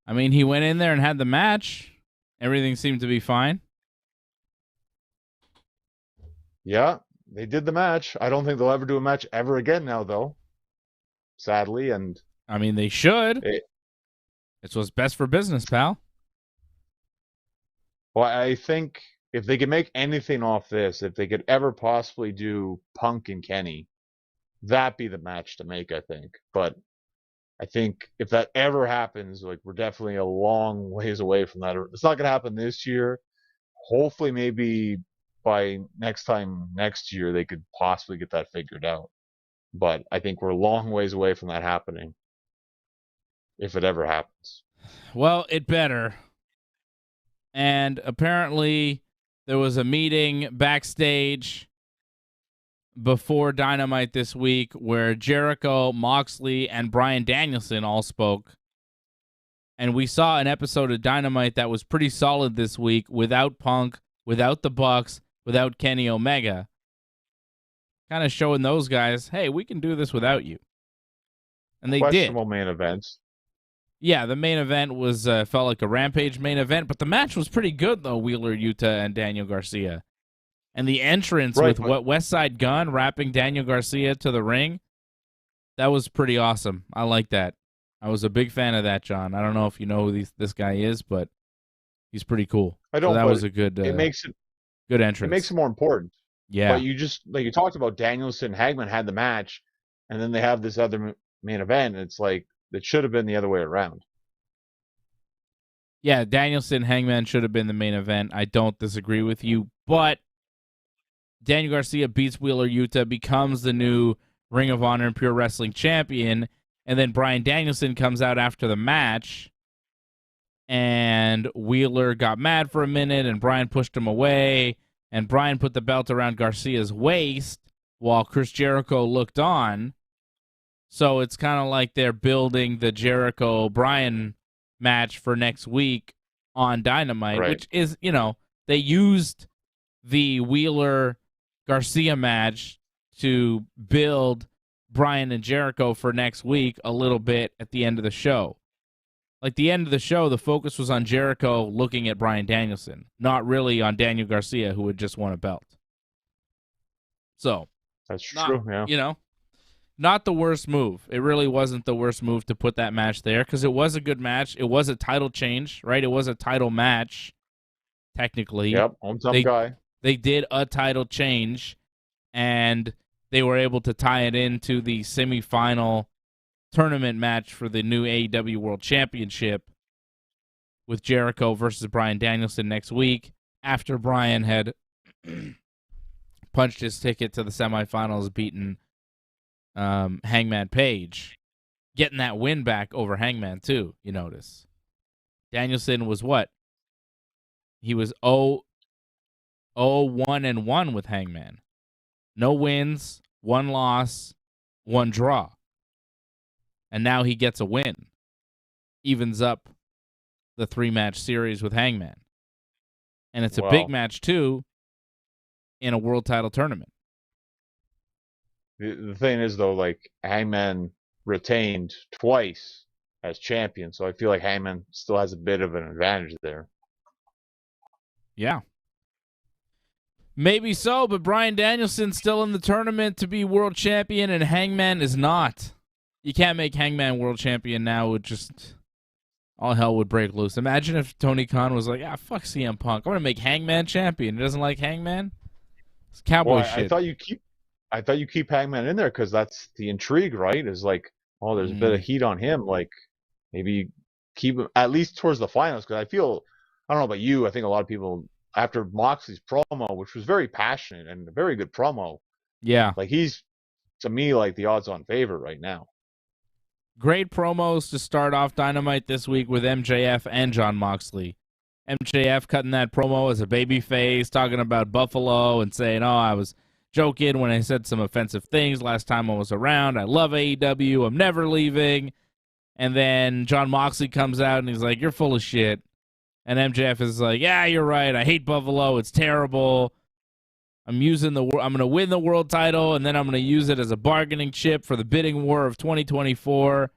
I mean, he went in there and had the match. Everything seemed to be fine. Yeah, they did the match. I don't think they'll ever do a match ever again now, though. Sadly, and I mean, they should. It's what's best for business, pal. Well, I think if they could make anything off this, if they could ever possibly do Punk and Kenny, that'd be the match to make, I think. But I think if that ever happens, like we're definitely a long ways away from that. It's not going to happen this year. Hopefully, maybe by next year, they could possibly get that figured out. But I think we're a long ways away from that happening, if it ever happens. Well, it better. And apparently there was a meeting backstage before Dynamite this week where Jericho, Moxley, and Bryan Danielson all spoke. And we saw an episode of Dynamite that was pretty solid this week without Punk, without the Bucks, without Kenny Omega. Kind of showing those guys, hey, we can do this without you. And they did. Questionable main events. Yeah, the main event was felt like a Rampage main event, but the match was pretty good, though, Wheeler Yuta and Daniel Garcia. And the entrance with West Side Gun wrapping Daniel Garcia to the ring, that was pretty awesome. I like that. I was a big fan of that, John. I don't know if you know who this guy is, but he's pretty cool. I don't. So that was a good. It makes it good entrance. It makes it more important. Yeah. But you just like you talked about Danielson, Hangman had the match, and then they have this other main event. And it's like it should have been the other way around. Yeah, Danielson, Hangman should have been the main event. I don't disagree with you, but Daniel Garcia beats Wheeler Yuta, becomes the new Ring of Honor and Pure Wrestling champion, and then Bryan Danielson comes out after the match, and Wheeler got mad for a minute, and Bryan pushed him away, and Bryan put the belt around Garcia's waist while Chris Jericho looked on. So it's kind of like they're building the Jericho-Bryan match for next week on Dynamite, right. Which is, they used the Wheeler-Garcia match to build Bryan and Jericho for next week a little bit at the end of the show. Like the end of the show, the focus was on Jericho looking at Bryan Danielson, not really on Daniel Garcia, who had just won a belt. So that's true, yeah. Not the worst move. It really wasn't the worst move to put that match there because it was a good match. It was a title change, right? It was a title match, technically. Yep, hometown guy. They did a title change, and they were able to tie it into the semifinal tournament match for the new AEW World Championship with Jericho versus Bryan Danielson next week after Bryan had punched his ticket to the semifinals, beaten Hangman Page, getting that win back over Hangman too. You notice Danielson was what? He was 0-1-1 with Hangman. No wins, 1 loss, 1 draw. And now he gets a win. Evens up the 3-match series with Hangman. And it's a big match too in a world title tournament. The thing is, though, like, Hangman retained twice as champion, so I feel like Hangman still has a bit of an advantage there. Yeah. Maybe so, but Bryan Danielson's still in the tournament to be world champion, and Hangman is not. You can't make Hangman world champion now. It would just... all hell would break loose. Imagine if Tony Khan was like, fuck CM Punk. I'm going to make Hangman champion. He doesn't like Hangman? It's cowboy shit. I thought you keep Hangman in there because that's the intrigue, right? Is like, oh, there's a bit of heat on him. Like maybe keep him at least towards the finals because I feel, I don't know about you, I think a lot of people after Moxley's promo, which was very passionate and a very good promo, Yeah. like he's to me like the odds-on favorite right now. Great promos to start off Dynamite this week with MJF and Jon Moxley. MJF cutting that promo as a babyface, talking about Buffalo and saying, oh, I was joking when I said some offensive things last time I was around. I love AEW. I'm never leaving. And then Jon Moxley comes out and he's like, you're full of shit. And MJF is like, yeah, you're right. I hate Buffalo. It's terrible. I'm going to win the world title, and then I'm going to use it as a bargaining chip for the bidding war of 2024.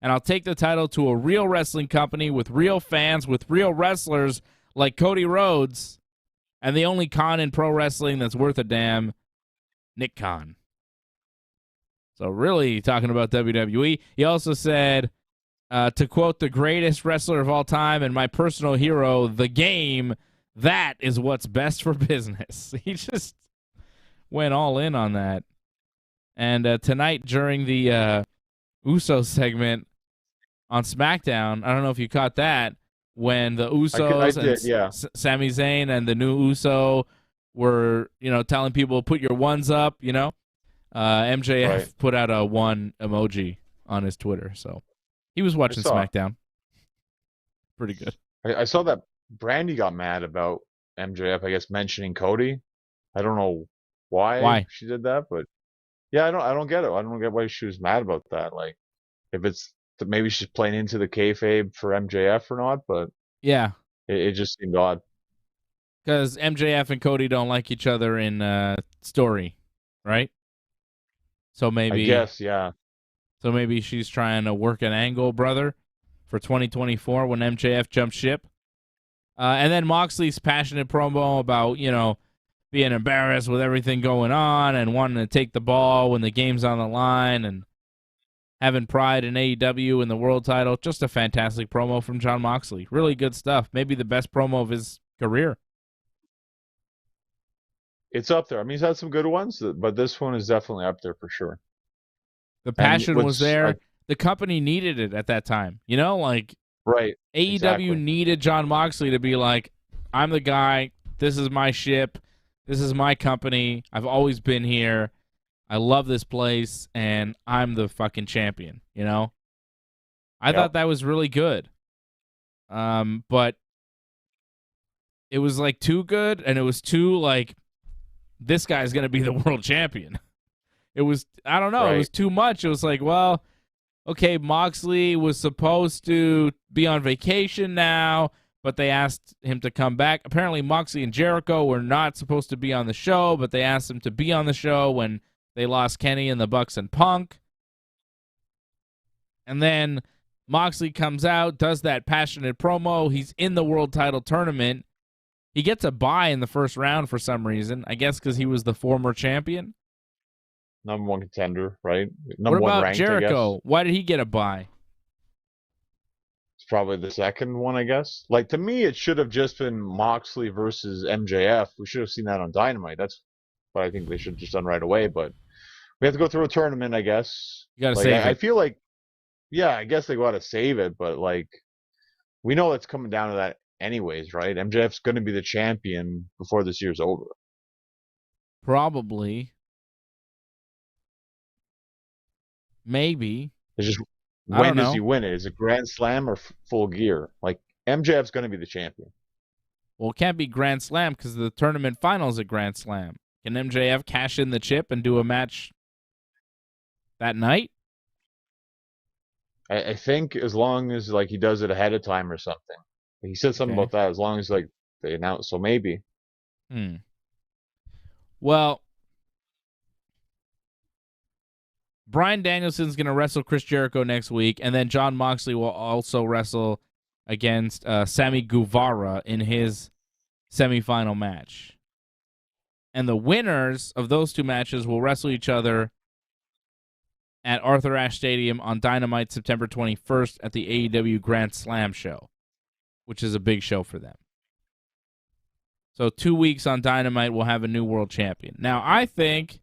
And I'll take the title to a real wrestling company with real fans, with real wrestlers like Cody Rhodes, and the only Khan in pro wrestling that's worth a damn, Nick Khan. So really talking about WWE. He also said, to quote the greatest wrestler of all time and my personal hero, The Game, that is what's best for business. He just went all in on that. And tonight during the Uso segment on SmackDown, I don't know if you caught that, when the Usos and Sami Zayn and the new Uso were, telling people, put your ones up, MJF put out a one emoji on his Twitter. So he was watching SmackDown. Pretty good. I saw that Brandy got mad about MJF, I guess, mentioning Cody. I don't know why she did that, but yeah, I don't get it. I don't get why she was mad about that. Like, if it's maybe she's playing into the kayfabe for MJF or not, but yeah, it just seemed odd. Because MJF and Cody don't like each other in story, right? So maybe I guess, yeah. So maybe she's trying to work an angle, brother, for 2024 when MJF jumps ship. And then Moxley's passionate promo about, being embarrassed with everything going on and wanting to take the ball when the game's on the line and having pride in AEW and the world title. Just a fantastic promo from Jon Moxley. Really good stuff. Maybe the best promo of his career. It's up there. I mean, he's had some good ones, but this one is definitely up there for sure. The passion was there. The company needed it at that time. Right. AEW needed Jon Moxley to be like, I'm the guy. This is my ship. This is my company. I've always been here. I love this place, and I'm the fucking champion, I thought that was really good. But it was, too good, and it was too, this guy's going to be the world champion. It was, I don't know, It was too much. It was like, well, okay, Moxley was supposed to be on vacation now, but they asked him to come back. Apparently, Moxley and Jericho were not supposed to be on the show, but they asked him to be on the show when they lost Kenny and the Bucks and Punk. And then Moxley comes out, does that passionate promo. He's in the world title tournament. He gets a bye in the first round for some reason. I guess because he was the former champion. Number one contender, right? What about ranked, Jericho? Why did he get a bye? It's probably the second one, I guess. To me, it should have just been Moxley versus MJF. We should have seen that on Dynamite. That's what I think they should have just done right away. But we have to go through a tournament, I guess. You got to save it. I feel like, I guess they got to save it. But, we know it's coming down to that anyways, right? MJF's going to be the champion before this year's over. Probably. Maybe. It's just, when does he win it? Is it Grand Slam or Full Gear? MJF's going to be the champion. Well, it can't be Grand Slam because the tournament finals at Grand Slam. Can MJF cash in the chip and do a match that night? I think as long as he does it ahead of time or something. He said something about that. As long as they announce, so maybe. Well, Bryan Danielson's going to wrestle Chris Jericho next week, and then Jon Moxley will also wrestle against Sammy Guevara in his semifinal match. And the winners of those two matches will wrestle each other at Arthur Ashe Stadium on Dynamite September 21st at the AEW Grand Slam show, which is a big show for them. So 2 weeks on Dynamite, we'll have a new world champion. Now, I think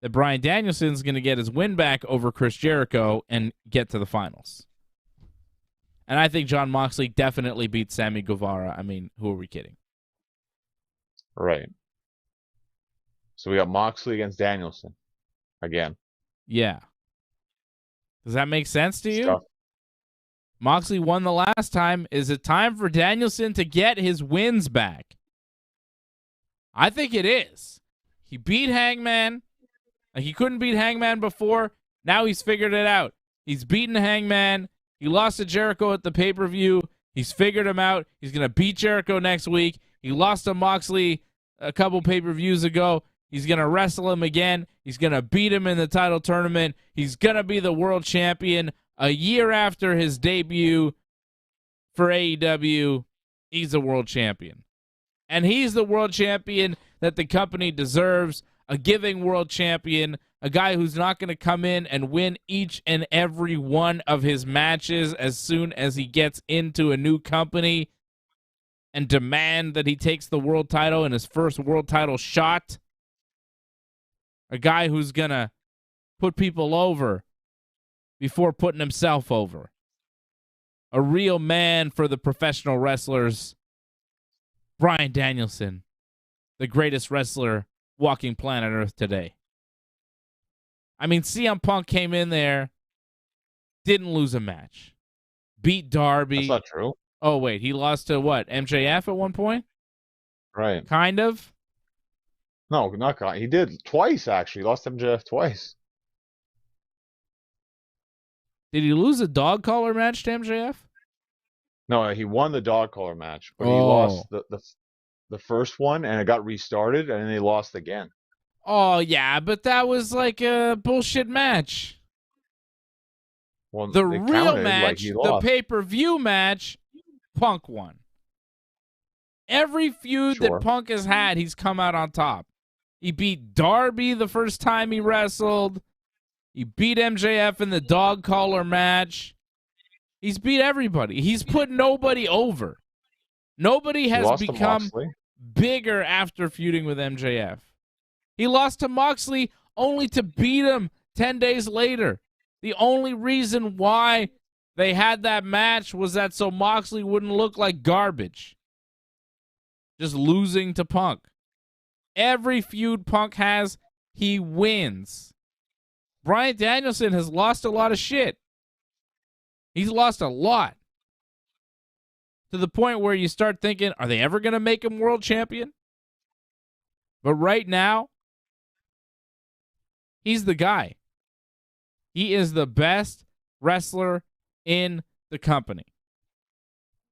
that Bryan Danielson's going to get his win back over Chris Jericho and get to the finals. And I think Jon Moxley definitely beats Sammy Guevara. I mean, who are we kidding? Right. So we got Moxley against Danielson again. Yeah. Does that make sense to you? Stuff. Moxley won the last time. Is it time for Danielson to get his wins back? I think it is. He beat Hangman. He couldn't beat Hangman before. Now he's figured it out. He's beaten Hangman. He lost to Jericho at the pay-per-view. He's figured him out. He's going to beat Jericho next week. He lost to Moxley a couple pay-per-views ago. He's going to wrestle him again. He's going to beat him in the title tournament. He's going to be the world champion a year after his debut for AEW. He's a world champion. And he's the world champion that the company deserves, a giving world champion, a guy who's not going to come in and win each and every one of his matches as soon as he gets into a new company and demand that he takes the world title in his first world title shot. A guy who's going to put people over before putting himself over. A real man for the professional wrestlers. Bryan Danielson, the greatest wrestler walking planet Earth today. I mean, CM Punk came in there, didn't lose a match. Beat Darby. That's not true. Oh, wait, he lost to what, MJF at one point? Right. Kind of? No, not kind. He did twice, actually. He lost to MJF twice. Did he lose a dog collar match to MJF? No, he won the dog collar match, but he lost the first one, and it got restarted, and then he lost again. Oh, yeah, but that was like a bullshit match. Well, the real match, like the pay-per-view match, Punk won. Every feud that Punk has had, he's come out on top. He beat Darby the first time he wrestled. He beat MJF in the dog collar match. He's beat everybody. He's put nobody over. Nobody has become bigger after feuding with MJF. He lost to Moxley only to beat him 10 days later. The only reason why they had that match was that so Moxley wouldn't look like garbage. Just losing to Punk. Every feud Punk has, he wins. Bryan Danielson has lost a lot of shit. He's lost a lot. To the point where you start thinking, are they ever going to make him world champion? But right now, he's the guy. He is the best wrestler in the company.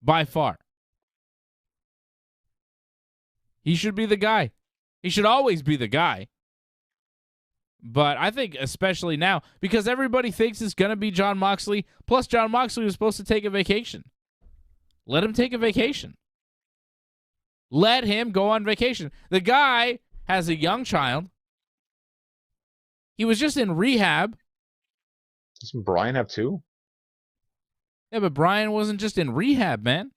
By far. He should be the guy. He should always be the guy. But I think especially now, because everybody thinks it's going to be Jon Moxley, plus Jon Moxley was supposed to take a vacation. Let him take a vacation. Let him go on vacation. The guy has a young child. He was just in rehab. Doesn't Bryan have two? Yeah, but Bryan wasn't just in rehab, man.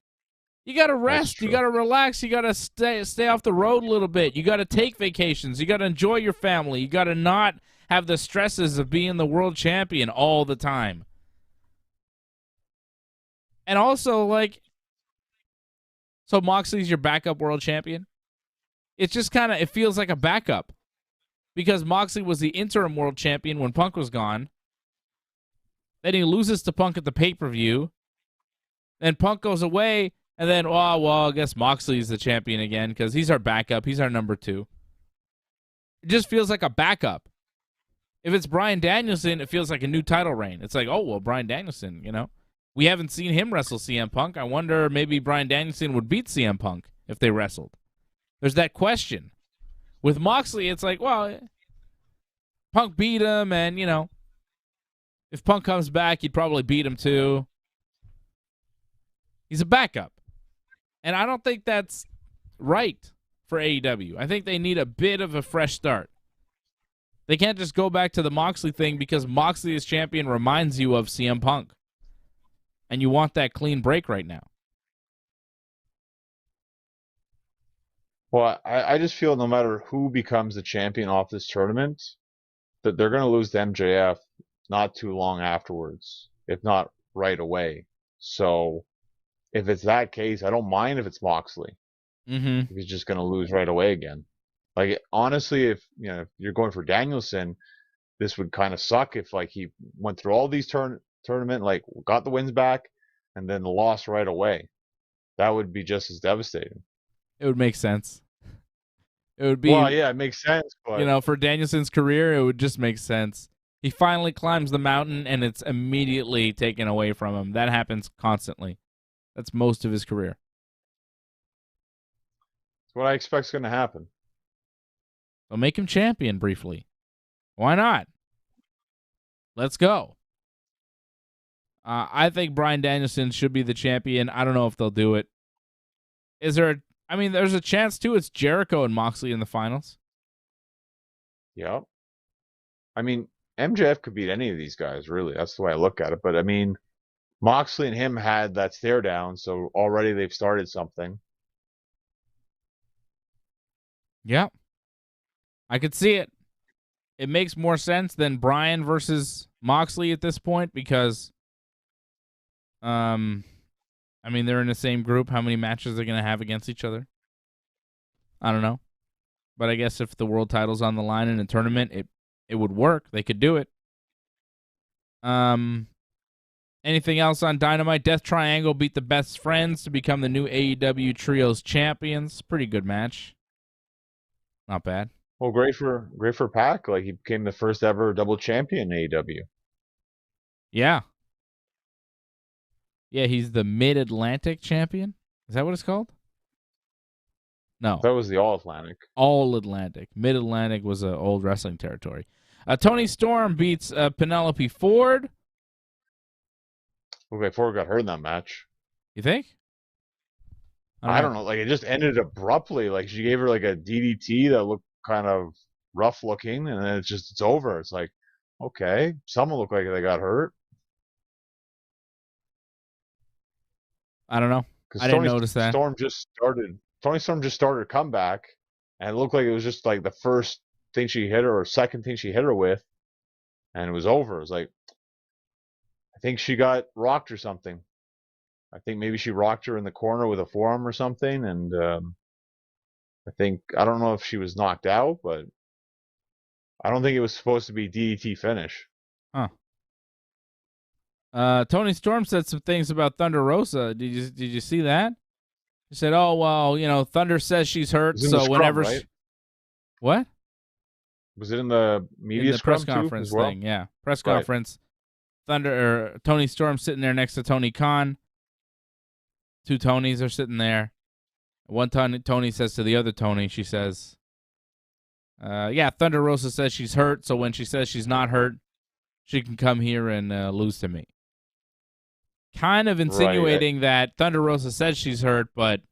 You got to rest. You got to relax. You got to stay off the road a little bit. You got to take vacations. You got to enjoy your family. You got to not have the stresses of being the world champion all the time. And also, like, so Moxley's your backup world champion? It's just kind of, it feels like a backup. Because Moxley was the interim world champion when Punk was gone. Then he loses to Punk at the pay-per-view. Then Punk goes away. And then, oh, well, I guess Moxley's the champion again because he's our backup. He's our number 2. It just feels like a backup. If it's Bryan Danielson, it feels like a new title reign. It's like, oh, well, Bryan Danielson, you know. We haven't seen him wrestle CM Punk. I wonder maybe Bryan Danielson would beat CM Punk if they wrestled. There's that question. With Moxley, it's like, well, Punk beat him, and, you know, if Punk comes back, he'd probably beat him too. He's a backup. And I don't think that's right for AEW. I think they need a bit of a fresh start. They can't just go back to the Moxley thing because Moxley as champion reminds you of CM Punk. And you want that clean break right now. Well, I just feel no matter who becomes the champion off this tournament, that they're going to lose to MJF not too long afterwards, if not right away. So if it's that case, I don't mind if it's Moxley. Mm-hmm. If he's just going to lose right away again. Like, honestly, if if you're going for Danielson, this would kind of suck if like he went through all these tournament, like got the wins back, and then lost right away. That would be just as devastating. It would make sense. It would be, Well, yeah, it makes sense, but for Danielson's career, it would just make sense. He finally climbs the mountain, and it's immediately taken away from him. That happens constantly. That's most of his career. it's what I expect is going to happen. So make him champion briefly. Why not? Let's go. I think Bryan Danielson should be the champion. I don't know if they'll do it. There's a chance, too. It's Jericho and Moxley in the finals. Yeah. I mean, MJF could beat any of these guys, really. That's the way I look at it. But, I mean, Moxley and him had that stare down, so already they've started something. Yeah. I could see it. It makes more sense than Bryan versus Moxley at this point because, they're in the same group. How many matches they're going to have against each other? I don't know. But I guess if the world title's on the line in a tournament, it would work. They could do it. Anything else on Dynamite? Death Triangle beat the Best Friends to become the new AEW Trios champions. Pretty good match. Not bad. Well, great for Pac. Like, he became the first ever double champion in AEW. Yeah. Yeah, he's the Mid-Atlantic champion. Is that what it's called? No. That was the All Atlantic. All Atlantic. Mid-Atlantic was an old wrestling territory. Tony Storm beats Penelope Ford. Okay, Ford got hurt in that match. You think? I don't know. Like, it just ended abruptly. Like, she gave her like a DDT that looked kind of rough looking, and then it's over. It's like, okay, someone looked like they got hurt. I don't know. I didn't notice that. Tony Storm just started a comeback, and it looked like it was just like the first thing she hit her or second thing she hit her with, and it was over. It was like, I think she got rocked or something. I think maybe she rocked her in the corner with a forearm or something, and I don't know if she was knocked out, but I don't think it was supposed to be DDT finish. Huh. Tony Storm said some things about Thunder Rosa. Did you see that? He said, "Oh well, Thunder says she's hurt, so scrum, whenever right? What? Was it in the media in the press scrum conference too, as well? thing? Yeah, press conference. Tony Storm sitting there next to Tony Khan. Two Tonys are sitting there. One Tony says to the other Tony, she says, "Yeah, Thunder Rosa says she's hurt, so when she says she's not hurt, she can come here and lose to me." Kind of insinuating that Thunder Rosa says she's hurt, but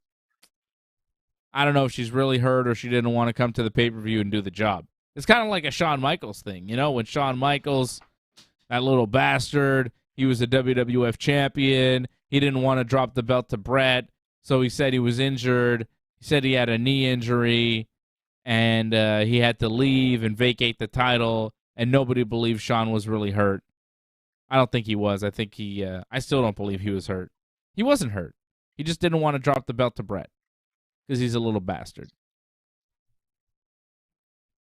I don't know if she's really hurt or she didn't want to come to the pay-per-view and do the job. It's kind of like a Shawn Michaels thing, when Shawn Michaels, that little bastard, he was a WWF champion. He didn't want to drop the belt to Brett, so he said he was injured. He said he had a knee injury, and he had to leave and vacate the title, and nobody believed Shawn was really hurt. I don't think he was. I think I still don't believe he was hurt. He wasn't hurt. He just didn't want to drop the belt to Brett because he's a little bastard.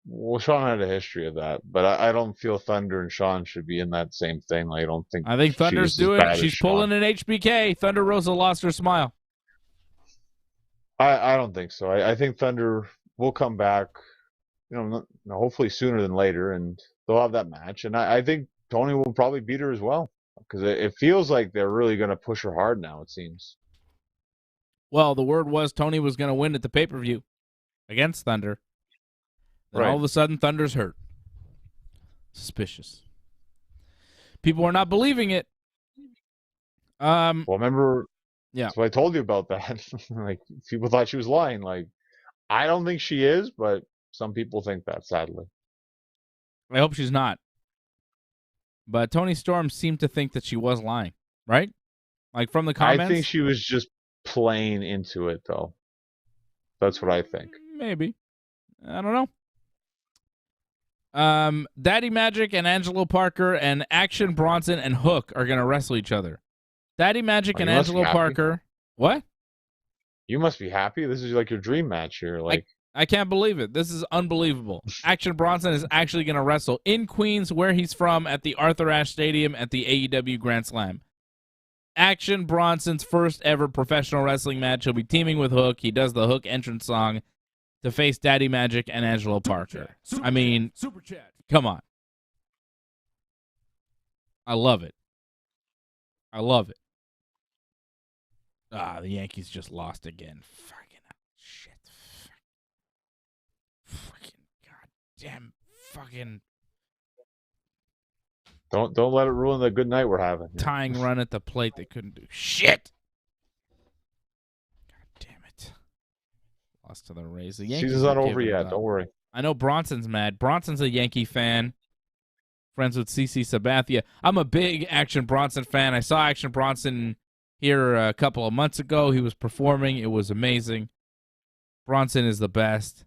Well, Shawn had a history of that, but I don't feel Thunder and Shawn should be in that same thing. I think Thunder's doing it. She's pulling an HBK. Thunder Rosa lost her smile. I don't think so. I think Thunder will come back, hopefully sooner than later, and they'll have that match. And I think Tony will probably beat her as well, because it feels like they're really going to push her hard now, it seems. Well, the word was Tony was going to win at the pay-per-view against Thunder. Then all of a sudden, Thunder's hurt. Suspicious. People are not believing it. Well, remember, yeah. So I told you about that. Like, people thought she was lying. Like, I don't think she is, but some people think that, sadly. I hope she's not. But Tony Storm seemed to think that she was lying, right? Like, from the comments? I think she was just playing into it, though. That's what I think. Maybe. I don't know. Daddy Magic and Angelo Parker and Action Bronson and Hook are going to wrestle each other. Daddy Magic and Angelo Parker. What? You must be happy. This is like your dream match here. Like I can't believe it. This is unbelievable. Action Bronson is actually going to wrestle in Queens, where he's from, at the Arthur Ashe Stadium at the AEW Grand Slam. Action Bronson's first ever professional wrestling match. He'll be teaming with Hook. He does the Hook entrance song to face Daddy Magic and Angelo Parker. Super chat. Come on. I love it. I love it. The Yankees just lost again. Fucking shit. Fucking goddamn fucking. Don't let it ruin the good night we're having. Tying run at the plate. They couldn't do shit. God damn it. Lost to the Rays. The Yankees season's not over yet. Don't worry. I know Bronson's mad. Bronson's a Yankee fan. Friends with CC Sabathia. I'm a big Action Bronson fan. I saw Action Bronson here a couple of months ago. He was performing. It was amazing. Bronson is the best.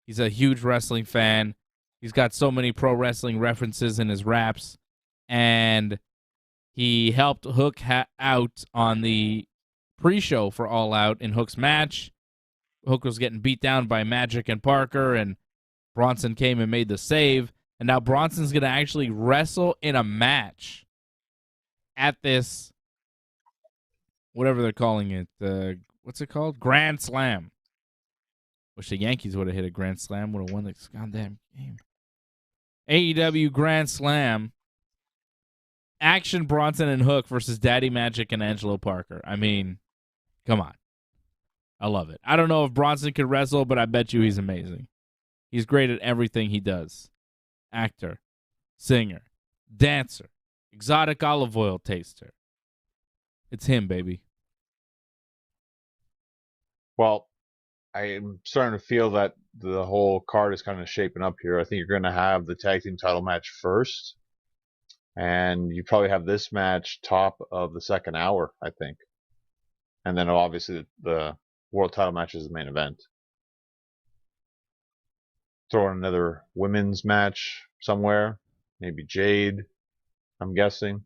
He's a huge wrestling fan. He's got so many pro wrestling references in his raps. And he helped Hook out on the pre-show for All Out in Hook's match. Hook was getting beat down by Magic and Parker, and Bronson came and made the save. And now Bronson's going to actually wrestle in a match at this, whatever they're calling it. What's it called? Grand Slam. Wish the Yankees would have hit a Grand Slam. Would have won this goddamn game. AEW Grand Slam. Action Bronson and Hook versus Daddy Magic and Angelo Parker. I mean, come on. I love it. I don't know if Bronson could wrestle, but I bet you he's amazing. He's great at everything he does. Actor, singer, dancer, exotic olive oil taster. It's him, baby. Well, I'm starting to feel that the whole card is kind of shaping up here. I think you're going to have the tag team title match first. And you probably have this match top of the second hour, I think. And then obviously the world title match is the main event. Throw in another women's match somewhere. Maybe Jade, I'm guessing.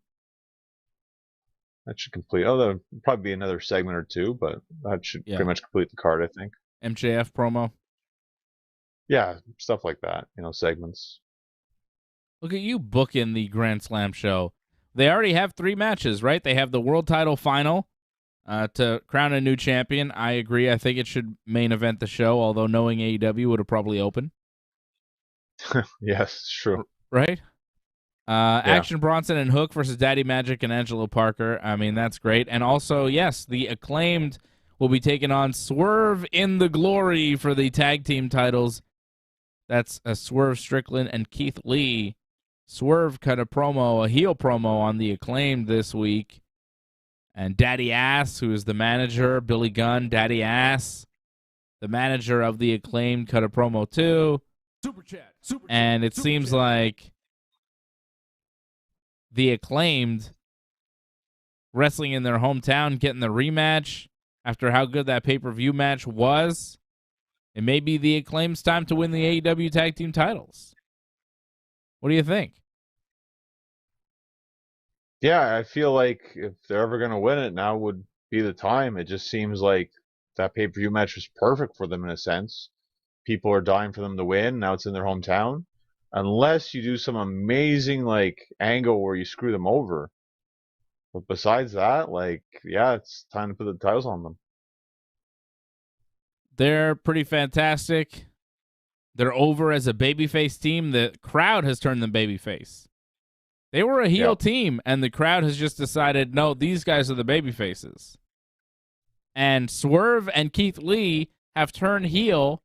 That should complete. Oh, there'll probably be another segment or two, but that should pretty much complete the card, I think. MJF promo. Yeah, stuff like that. Segments. Look at you booking the Grand Slam show. They already have 3 matches, right? They have the world title final to crown a new champion. I agree. I think it should main event the show, although knowing AEW would have probably opened. Yes, true. Right? Action Bronson and Hook versus Daddy Magic and Angelo Parker. I mean, that's great. And also, yes, the Acclaimed will be taking on Swerve in the Glory for the tag team titles. That's Swerve Strickland and Keith Lee. Swerve cut a heel promo on the Acclaimed this week. And Daddy Ass, who is the manager, Billy Gunn, Daddy Ass, the manager of the Acclaimed, cut a promo too. Super chat. And it seems like the Acclaimed wrestling in their hometown, getting the rematch after how good that pay-per-view match was. It may be the Acclaimed's time to win the AEW tag team titles. What do you think? Yeah, I feel like if they're ever going to win it, now would be the time. It just seems like that pay-per-view match was perfect for them in a sense. People are dying for them to win. Now it's in their hometown. Unless you do some amazing angle where you screw them over. But besides that, it's time to put the titles on them. They're pretty fantastic. They're over as a babyface team. The crowd has turned them babyface. They were a heel team, and the crowd has just decided, no, these guys are the babyfaces. And Swerve and Keith Lee have turned heel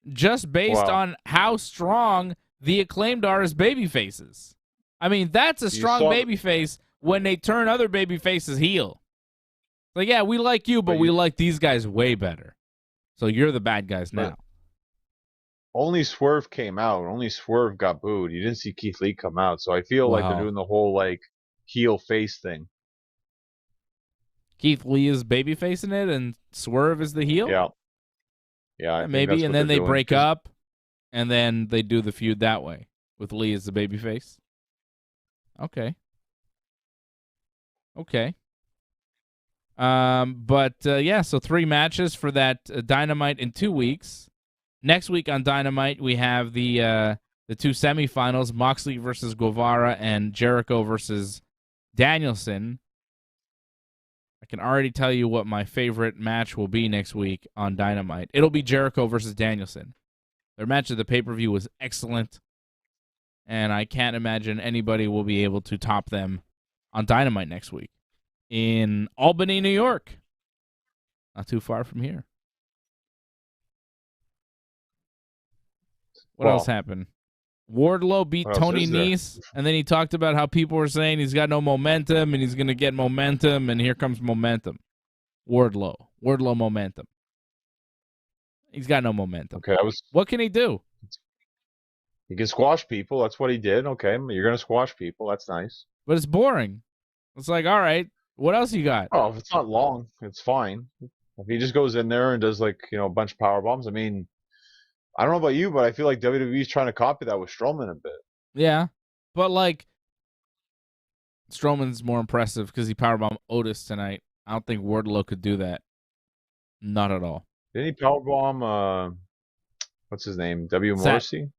just based on how strong the Acclaimed are as babyfaces. I mean, that's a strong babyface when they turn other babyfaces heel. Like, yeah, we like you, but we like these guys way better. So you're the bad guys now. Only Swerve came out. Only Swerve got booed. You didn't see Keith Lee come out. So I feel like they're doing the whole heel face thing. Keith Lee is babyfacing it, and Swerve is the heel. Yeah. Maybe, and then they break up, and then they do the feud that way. with Lee as the babyface. Okay. So 3 matches for that Dynamite in 2 weeks. Next week on Dynamite, we have the 2 semifinals, Moxley versus Guevara and Jericho versus Danielson. I can already tell you what my favorite match will be next week on Dynamite. It'll be Jericho versus Danielson. Their match of the pay-per-view was excellent, and I can't imagine anybody will be able to top them on Dynamite next week in Albany, New York. Not too far from here. What else happened? Wardlow beat Tony Nese, and then he talked about how people were saying he's got no momentum and he's going to get momentum, and here comes momentum. Wardlow momentum. He's got no momentum. Okay, what can he do? He can squash people. That's what he did. Okay, you're going to squash people. That's nice. But it's boring. It's like, all right, what else you got? Oh, if it's not long, it's fine. If he just goes in there and does, like, a bunch of power bombs, I mean, I don't know about you, but I feel like WWE's trying to copy that with Strowman a bit. Yeah, but, like, Strowman's more impressive because he powerbombed Otis tonight. I don't think Wardlow could do that. Not at all. Didn't he powerbomb, what's his name, Morrissey?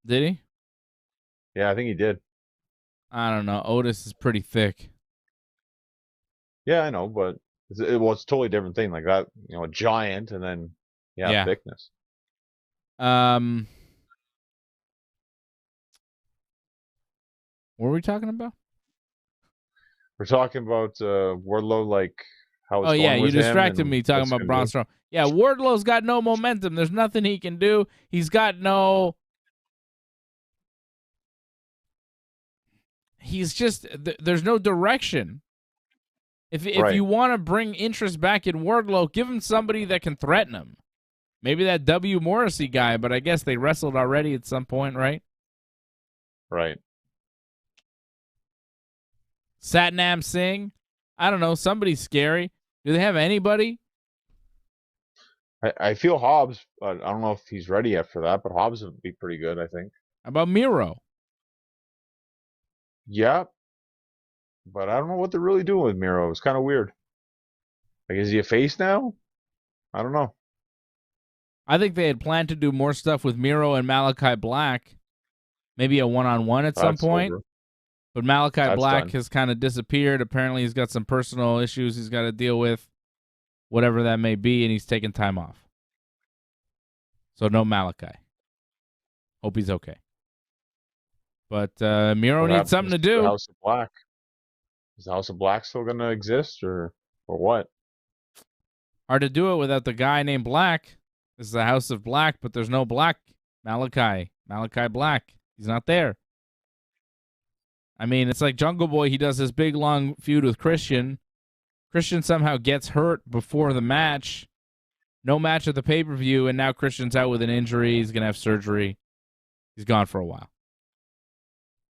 Did he? Yeah, I think he did. I don't know. Otis is pretty thick. Yeah, I know, but it's a totally different thing. Like that, a giant, and then, thickness. What were we talking about? We're talking about Wardlow, like how it's going with you distracted me talking about Braun Strowman. Yeah, Wardlow's got no momentum. There's nothing he can do. He's got no. He's just there's no direction. If you want to bring interest back in Wardlow, give him somebody that can threaten him. Maybe that Morrissey guy, but I guess they wrestled already at some point, right? Right. Satnam Singh? I don't know. Somebody's scary. Do they have anybody? I feel Hobbs, but I don't know if he's ready yet for that, but Hobbs would be pretty good, I think. How about Miro? Yeah. But I don't know what they're really doing with Miro. It's kind of weird. Like, is he a face now? I don't know. I think they had planned to do more stuff with Miro and Malachi Black. Maybe a one-on-one at some point. Over. But Malachi Black has kind of disappeared. Apparently he's got some personal issues he's got to deal with, whatever that may be, and he's taking time off. So no Malachi. Hope he's okay. But Miro needs something to do. House of Black. Is the House of Black still going to exist, or what? Hard to do it without the guy named Black. This is the House of Black, but there's no Black. Malachi Black. He's not there. I mean, it's like Jungle Boy. He does this big, long feud with Christian. Christian somehow gets hurt before the match. No match at the pay-per-view, and now Christian's out with an injury. He's going to have surgery. He's gone for a while.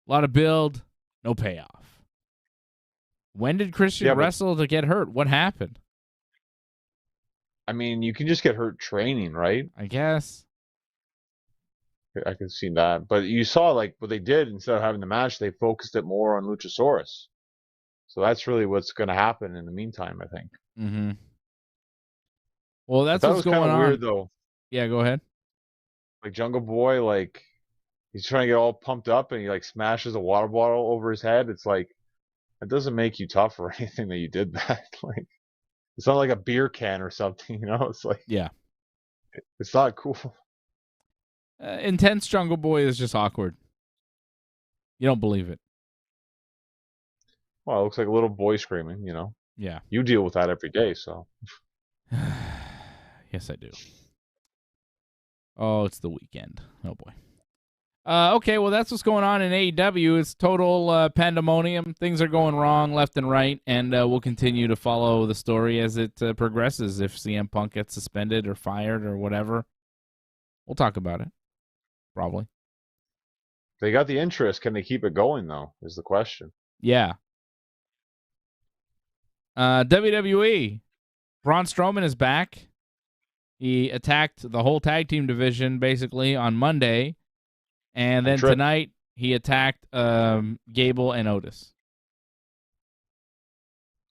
A lot of build, no payoff. When did Christian wrestle to get hurt? What happened? I mean, you can just get hurt training, right? I guess. I can see that. But you saw, like, what they did. Instead of having the match, they focused it more on Luchasaurus. So that's really what's going to happen in the meantime, I think. Mm-hmm. Well, that's what's going on. That was kind of weird, though. Yeah, go ahead. Like, Jungle Boy, like, he's trying to get all pumped up, and he, like, smashes a water bottle over his head. It's like, it doesn't make you tough or anything that you did that. Like, it's not like a beer can or something, It's like, yeah, it's not cool. Intense Jungle Boy is just awkward. You don't believe it. Well, it looks like a little boy screaming, Yeah. You deal with that every day, so. Yes, I do. Oh, it's the weekend. Oh, boy. Okay, well, that's what's going on in AEW. It's total pandemonium. Things are going wrong left and right, and we'll continue to follow the story as it progresses. If CM Punk gets suspended or fired or whatever, we'll talk about it. Probably. They got the interest. Can they keep it going, though, is the question. Yeah. WWE. Braun Strowman is back. He attacked the whole tag team division, basically, on Monday. And then tonight, he attacked Gable and Otis.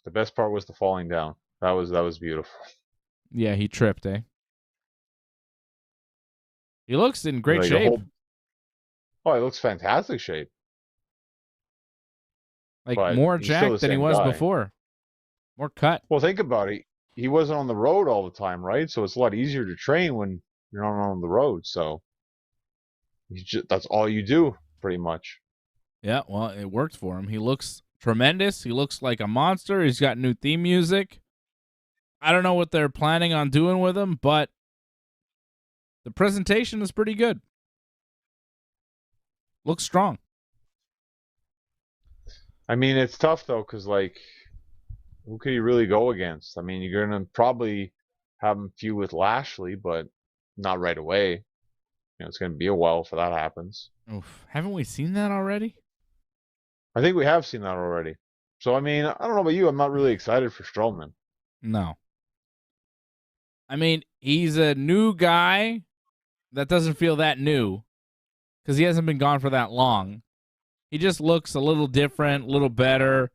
The best part was the falling down. That was beautiful. Yeah, he tripped, eh? He looks in great shape. Oh, he looks fantastic shape. Like, but more jacked than he was before. More cut. Well, think about it. He wasn't on the road all the time, right? So it's a lot easier to train when you're not on the road. So that's all you do, pretty much. Yeah, well, it worked for him. He looks tremendous. He looks like a monster. He's got new theme music. I don't know what they're planning on doing with him, but the presentation is pretty good. Looks strong. I mean, it's tough, though, because, like, who could he really go against? I mean, you're going to probably have him feud with Lashley, but not right away. You know, it's going to be a while before that happens. Oof. Haven't we seen that already? I think we have seen that already. So, I mean, I don't know about you. I'm not really excited for Strowman. No. I mean, he's a new guy that doesn't feel that new because he hasn't been gone for that long. He just looks a little different, a little better.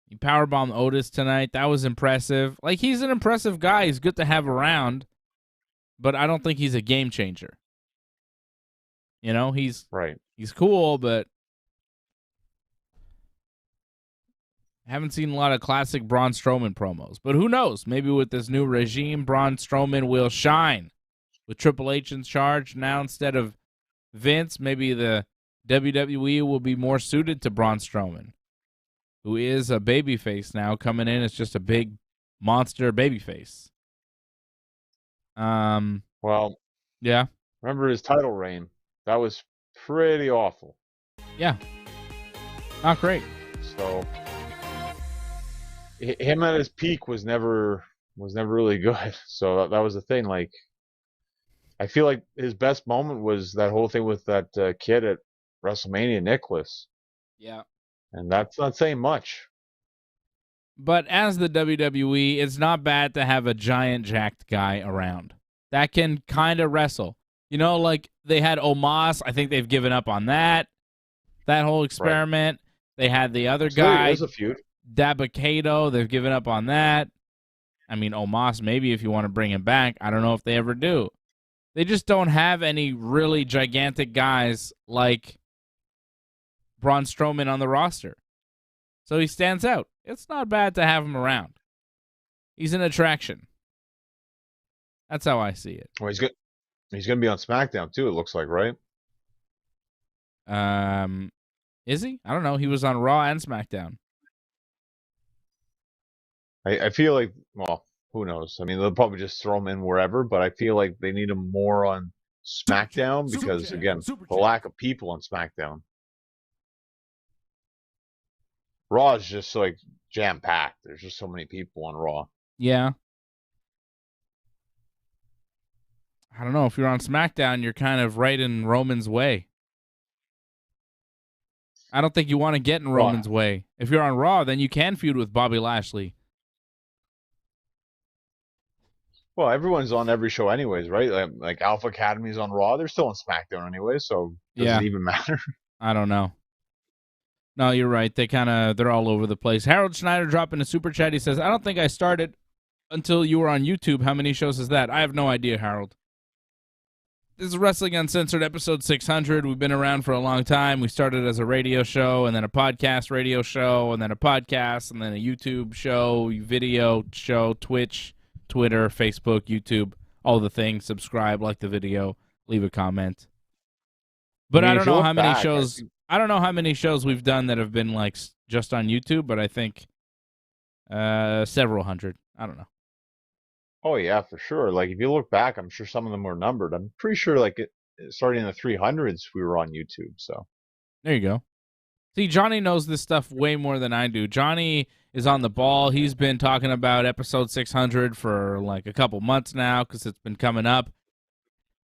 He powerbombed Otis tonight. That was impressive. Like, he's an impressive guy. He's good to have around, but I don't think he's a game changer. You know, he's cool, but I haven't seen a lot of classic Braun Strowman promos. But who knows? Maybe with this new regime, Braun Strowman will shine. With Triple H in charge now instead of Vince, maybe the WWE will be more suited to Braun Strowman, who is a babyface now, coming in as just a big monster babyface. Well, yeah. Remember his title reign? That was pretty awful. Yeah. Not great. So him at his peak was never really good. So that was the thing. Like, I feel like his best moment was that whole thing with that kid at WrestleMania, Nicholas. Yeah. And that's not saying much. But as the WWE, it's not bad to have a giant jacked guy around that can kind of wrestle. You know, like they had Omos. I think they've given up on that whole experiment. Right. They had the other guy, there's a feud. Dabba-Kato. They've given up on that. I mean, Omos, maybe if you want to bring him back. I don't know if they ever do. They just don't have any really gigantic guys like Braun Strowman on the roster. So he stands out. It's not bad to have him around. He's an attraction. That's how I see it. Well, he's good. He's going to be on SmackDown too, it looks like, right? Is he? I don't know. He was on Raw and SmackDown. I feel like, well, who knows? I mean, they'll probably just throw him in wherever, but I feel like they need him more on SmackDown because, again, the lack of people on SmackDown. Raw is just like jam-packed. There's just so many people on Raw. Yeah. I don't know. If you're on SmackDown, you're kind of right in Roman's way. I don't think you want to get in Roman's way. If you're on Raw, then you can feud with Bobby Lashley. Well, everyone's on every show anyways, right? Like Alpha Academy's on Raw. They're still on SmackDown anyway, so does it even matter? I don't know. No, you're right. They're all over the place. Harold Schneider dropping a super chat. He says, I don't think I started until you were on YouTube. How many shows is that? I have no idea, Harold. This is Wrestling Uncensored, episode 600. We've been around for a long time. We started as a radio show, and then a podcast radio show, and then a podcast, and then a YouTube show, video show, Twitch, Twitter, Facebook, YouTube, all the things. Subscribe, like the video, leave a comment. But I don't know how many shows. I don't know how many shows we've done that have been like just on YouTube, but I think several hundred. I don't know. Oh yeah, for sure. Like if you look back, I'm sure some of them were numbered. I'm pretty sure like starting in the 300s, we were on YouTube. So there you go. See, Johnny knows this stuff way more than I do. Johnny is on the ball. He's been talking about episode 600 for like a couple months now because it's been coming up.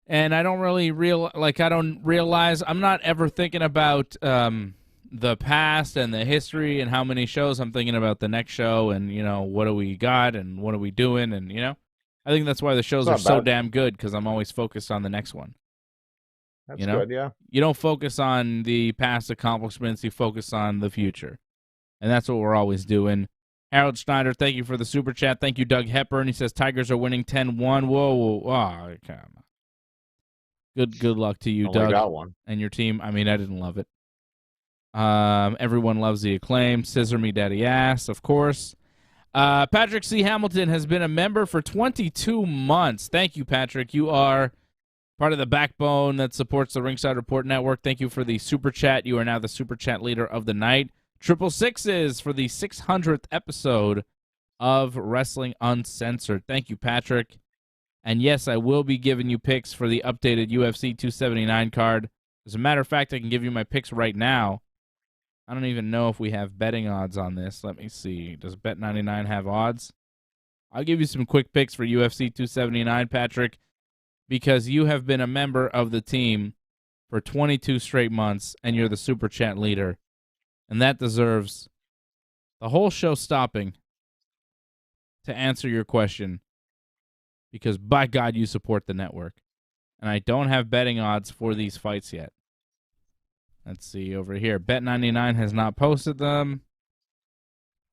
And I don't really realize, I'm not ever thinking about the past and the history and how many shows. I'm thinking about the next show and, you know, what do we got and what are we doing? And, you know, I think that's why the shows are so damn good because I'm always focused on the next one. That's good, yeah. You don't focus on the past accomplishments, you focus on the future. And that's what we're always doing. Harold Schneider, thank you for the super chat. Thank you, Doug Hepburn. He says Tigers are winning 10-1. Whoa. Oh, come on. Good luck to you, Only Doug, got one. and your team. I mean, I didn't love it. Everyone loves the acclaim. Scissor me daddy ass, of course. Patrick C. Hamilton has been a member for 22 months. Thank you, Patrick. You are part of the backbone that supports the Ringside Report Network. Thank you for the super chat. You are now the super chat leader of the night. 666 for the 600th episode of Wrestling Uncensored. Thank you, Patrick. And yes, I will be giving you picks for the updated UFC 279 card. As a matter of fact, I can give you my picks right now. I don't even know if we have betting odds on this. Let me see. Does Bet99 have odds? I'll give you some quick picks for UFC 279, Patrick, because you have been a member of the team for 22 straight months, and you're the super chat leader. And that deserves the whole show stopping to answer your question, because by God, you support the network. And I don't have betting odds for these fights yet. Let's see over here. Bet99 has not posted them.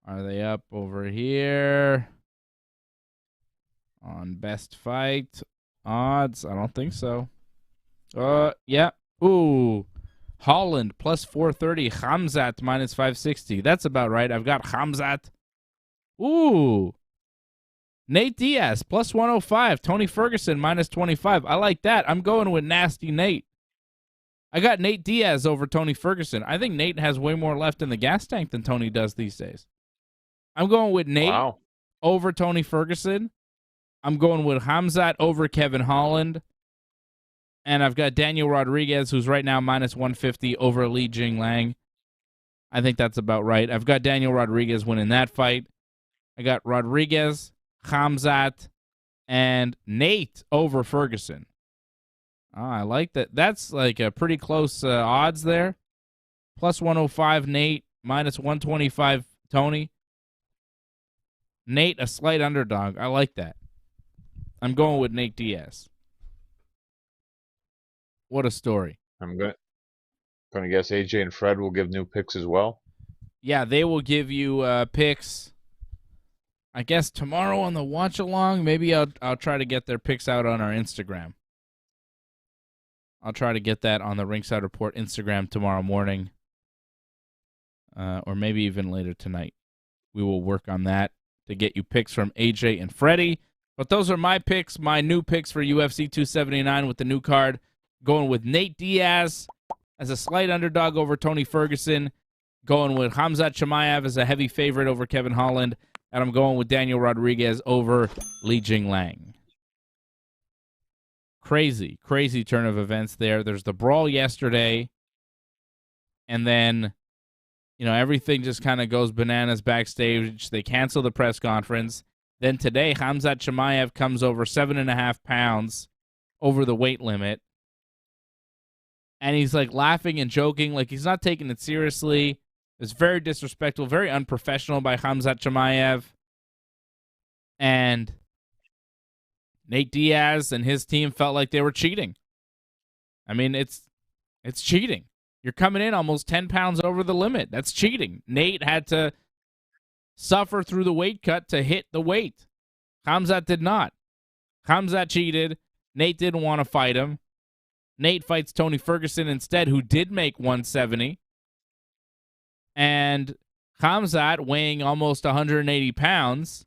Are they up over here? On best fight odds? I don't think so. Yeah. Ooh. Holland plus 430. Khamzat minus 560. That's about right. I've got Khamzat. Ooh. Nate Diaz plus 105. Tony Ferguson minus 25. I like that. I'm going with Nasty Nate. I got Nate Diaz over Tony Ferguson. I think Nate has way more left in the gas tank than Tony does these days. I'm going with Nate over Tony Ferguson. I'm going with Khamzat over Kevin Holland. And I've got Daniel Rodriguez, who's right now minus 150 over Li Jingliang. I think that's about right. I've got Daniel Rodriguez winning that fight. I got Rodriguez, Khamzat, and Nate over Ferguson. Oh, I like that. That's like a pretty close odds there. Plus 105 Nate, minus 125 Tony. Nate, a slight underdog. I like that. I'm going with Nate Diaz. What a story. I'm going to guess AJ and Fred will give new picks as well. Yeah, they will give you picks. I guess tomorrow on the watch along. Maybe I'll try to get their picks out on our Instagram. I'll try to get that on the Ringside Report Instagram tomorrow morning. Or maybe even later tonight. We will work on that to get you picks from AJ and Freddie. But those are my picks, my new picks for UFC 279 with the new card. Going with Nate Diaz as a slight underdog over Tony Ferguson. Going with Khamzat Chimaev as a heavy favorite over Kevin Holland. And I'm going with Daniel Rodriguez over Li Jingliang. Crazy, crazy turn of events there. There's the brawl yesterday. And then, everything just kind of goes bananas backstage. They cancel the press conference. Then today, Khamzat Chimaev comes over 7.5 pounds over the weight limit. And he's like laughing and joking, like he's not taking it seriously. It's very disrespectful, very unprofessional by Khamzat Chimaev. And Nate Diaz and his team felt like they were cheating. I mean, it's cheating. You're coming in almost 10 pounds over the limit. That's cheating. Nate had to suffer through the weight cut to hit the weight. Khamzat did not. Khamzat cheated. Nate didn't want to fight him. Nate fights Tony Ferguson instead, who did make 170. And Khamzat, weighing almost 180 pounds,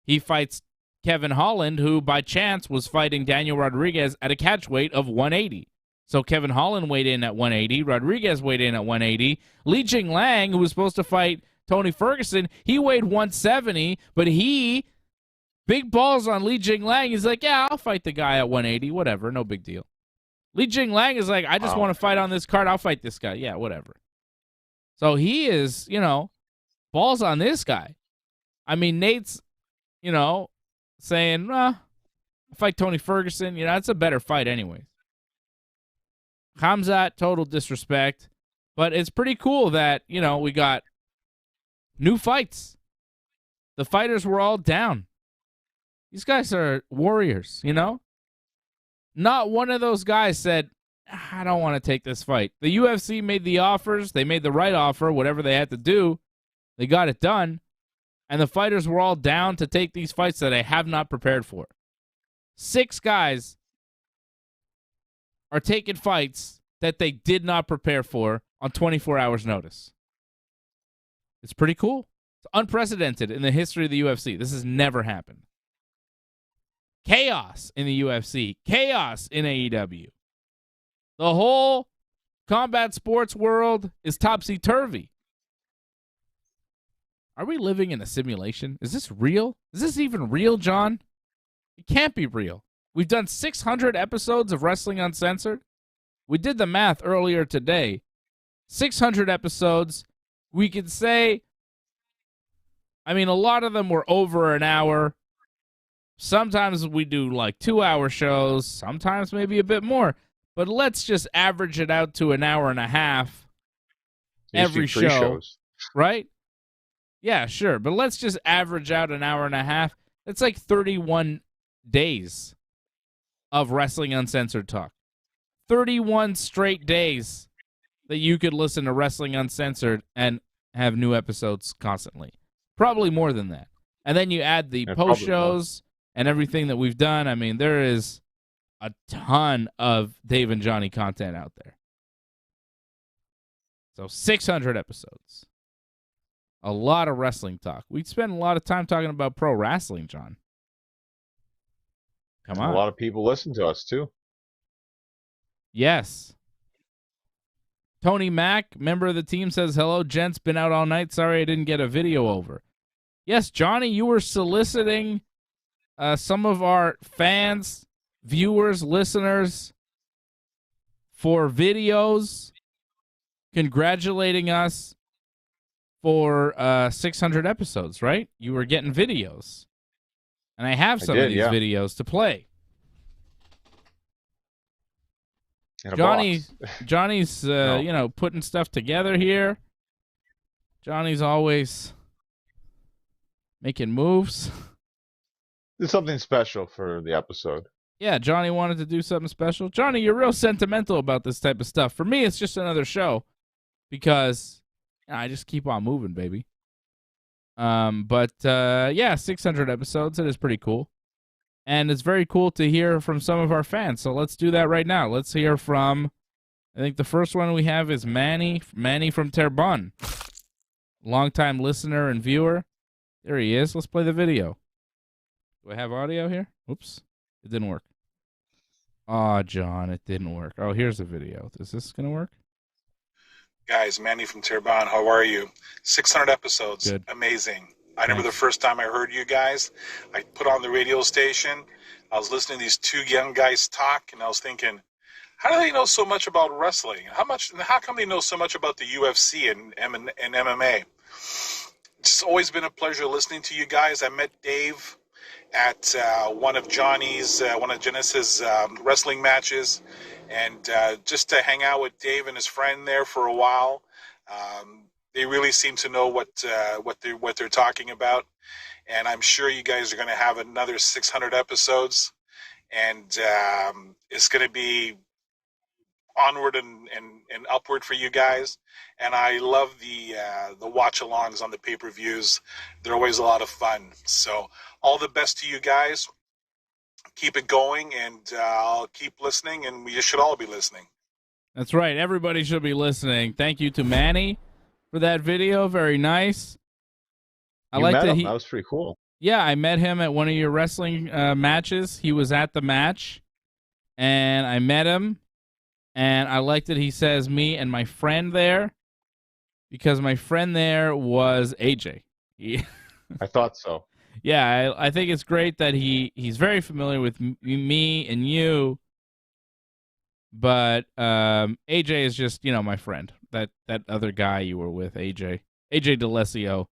he fights Kevin Holland, who by chance was fighting Daniel Rodriguez at a catch weight of 180. So Kevin Holland weighed in at 180. Rodriguez weighed in at 180. Li Jingliang, who was supposed to fight Tony Ferguson, he weighed 170, but big balls on Li Jingliang. He's like, yeah, I'll fight the guy at 180. Whatever, no big deal. Li Jingliang is like, I just want to fight on this card. I'll fight this guy. Yeah, whatever. So he is, balls on this guy. I mean, Nate's, saying, I'll fight Tony Ferguson. It's a better fight anyways. Khamzat, total disrespect. But it's pretty cool that, we got new fights. The fighters were all down. These guys are warriors, Not one of those guys said, I don't want to take this fight. The UFC made the offers. They made the right offer, whatever they had to do. They got it done. And the fighters were all down to take these fights that I have not prepared for. 6 guys are taking fights that they did not prepare for on 24 hours notice. It's pretty cool. It's unprecedented in the history of the UFC. This has never happened. Chaos in the UFC. Chaos in AEW. The whole combat sports world is topsy-turvy. Are we living in a simulation? Is this real? Is this even real, John? It can't be real. We've done 600 episodes of Wrestling Uncensored. We did the math earlier today. 600 episodes. We could say, I mean, a lot of them were over an hour. Sometimes we do like 2-hour shows. Sometimes maybe a bit more. But let's just average it out to an hour and a half every show. Shows. Right? Yeah, sure. But let's just average out an hour and a half. That's like 31 days of Wrestling Uncensored talk. 31 straight days that you could listen to Wrestling Uncensored and have new episodes constantly. Probably more than that. And then you add the post shows and everything that we've done. I mean, there is a ton of Dave and Johnny content out there. So 600 episodes. A lot of wrestling talk. We spend a lot of time talking about pro wrestling, John. Come on. A lot of people listen to us, too. Yes. Tony Mack, member of the team, says, hello, gents, been out all night. Sorry I didn't get a video over. Yes, Johnny, you were soliciting some of our fans, viewers, listeners for videos congratulating us for 600 episodes, right? You were getting videos. And I have some of these videos to play. Johnny's putting stuff together here. Johnny's always making moves. It's something special for the episode. Yeah, Johnny wanted to do something special. Johnny, you're real sentimental about this type of stuff. For me, it's just another show because I just keep on moving, baby. But 600 episodes. It is pretty cool. And it's very cool to hear from some of our fans. So let's do that right now. Let's hear from, I think the first one we have is Manny from Terrebonne. Longtime listener and viewer. There he is. Let's play the video. Do I have audio here? Oops. It didn't work. Oh, John, it didn't work. Oh, here's the video. Is this going to work? Guys, Manny from Terrebonne, how are you? 600 episodes. Good. Amazing. I remember the first time I heard you guys, I put on the radio station. I was listening to these 2 young guys talk, and I was thinking, how do they know so much about wrestling? How come they know so much about the UFC and MMA? It's always been a pleasure listening to you guys. I met Dave at one of Genesis' wrestling matches, and just to hang out with Dave and his friend there for a while. They really seem to know what they're talking about, and I'm sure you guys are going to have another 600 episodes, and it's going to be onward and upward for you guys. And I love the watch-alongs on the pay-per-views. They're always a lot of fun. So all the best to you guys. Keep it going, and I'll keep listening, and we should all be listening. That's right. Everybody should be listening. Thank you to Manny for that video. Very nice. I like that. That was pretty cool. Yeah, I met him at one of your wrestling matches. He was at the match, and I met him, and I liked that he says me and my friend there, because my friend there was AJ. I thought so. Yeah, I think it's great that he's very familiar with me and you, but AJ is just, my friend. That other guy you were with, AJ DeLessio,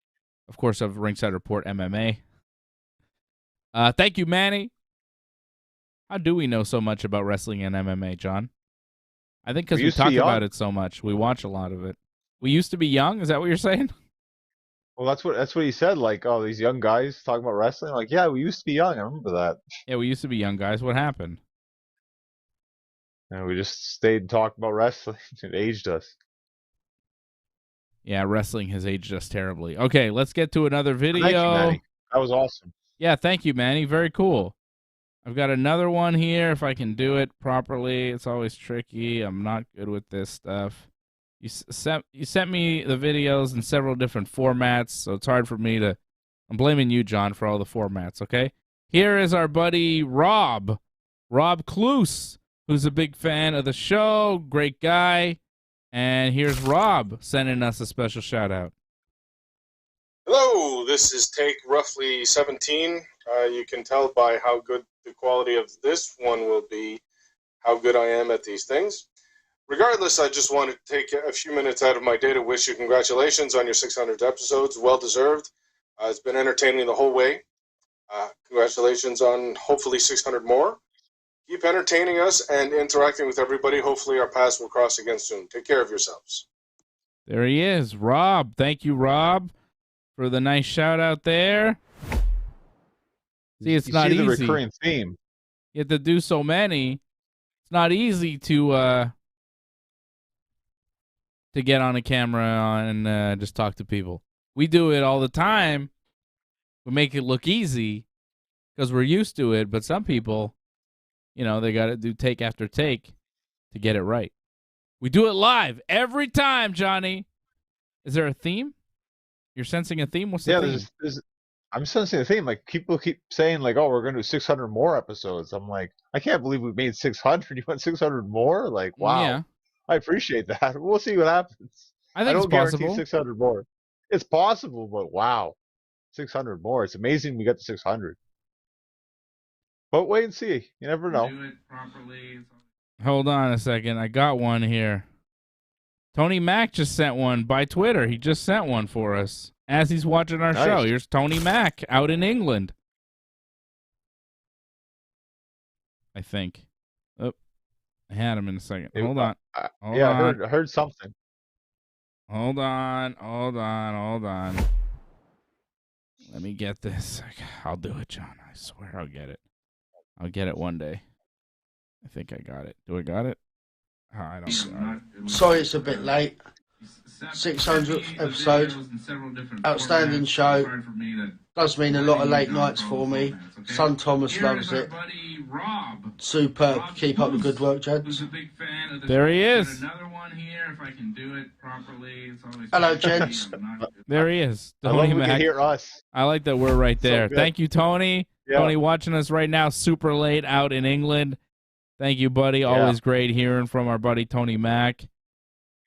of course, of Ringside Report MMA. Thank you, Manny. How do we know so much about wrestling and MMA, John? I think because we talk about it so much. We watch a lot of it. We used to be young? Is that what you're saying? Well, that's what he said. Like, oh, these young guys talking about wrestling. Like, yeah, we used to be young. I remember that. Yeah, we used to be young guys. What happened? And we just stayed and talked about wrestling. It aged us. Yeah, wrestling has aged us terribly. Okay, let's get to another video. Thank you, Manny. That was awesome. Yeah, thank you, Manny. Very cool. I've got another one here. If I can do it properly, it's always tricky. I'm not good with this stuff. You sent me the videos in several different formats, so it's hard for me to. I'm blaming you, John, for all the formats. Okay, here is our buddy Rob Cluse, who's a big fan of the show. Great guy. And here's Rob sending us a special shout out. Hello, this is take roughly 17. You can tell by how good the quality of this one will be, how good I am at these things. Regardless, I just wanted to take a few minutes out of my day to wish you congratulations on your 600 episodes. Well deserved. It's been entertaining the whole way. Congratulations on hopefully 600 more. Keep entertaining us and interacting with everybody. Hopefully our paths will cross again soon. Take care of yourselves. There he is, Rob. Thank you, Rob, for the nice shout out there. See, it's not easy. The recurring theme. You have to do so many. It's not easy to get on a camera and just talk to people. We do it all the time. We make it look easy because we're used to it. But some people, they got to do take after take to get it right. We do it live every time, Johnny. Is there a theme? You're sensing a theme? What's the theme? I'm sensing a theme. Like, people keep saying, like, oh, we're going to do 600 more episodes. I'm like, I can't believe we made 600. You want 600 more? Like, wow. Yeah. I appreciate that. We'll see what happens. I think it's possible. Guarantee 600 more. It's possible, but wow. 600 more. It's amazing we got to 600. But wait and see. You never know. Do it properly. Hold on a second. I got one here. Tony Mack just sent one by Twitter. He just sent one for us as he's watching our show. Here's Tony Mack out in England. I think. Oh, I had him in a second. Hold on. I heard something. Hold on. Let me get this. I'll do it, John. I swear I'll get it. I'll get it one day. I think I got it. Do I got it? Oh, I don't got it. Sorry it's a bit late. 600th episode. Outstanding show. Does mean a lot of late nights for me. Son Thomas loves it. Superb. Keep up the good work, gents. There he is. Hello, gents. There he is. Tony Mack. Can hear us. I like that we're right there. Thank you, Tony. Yeah. Tony watching us right now, super late out in England. Thank you, buddy. Always great hearing from our buddy Tony Mack.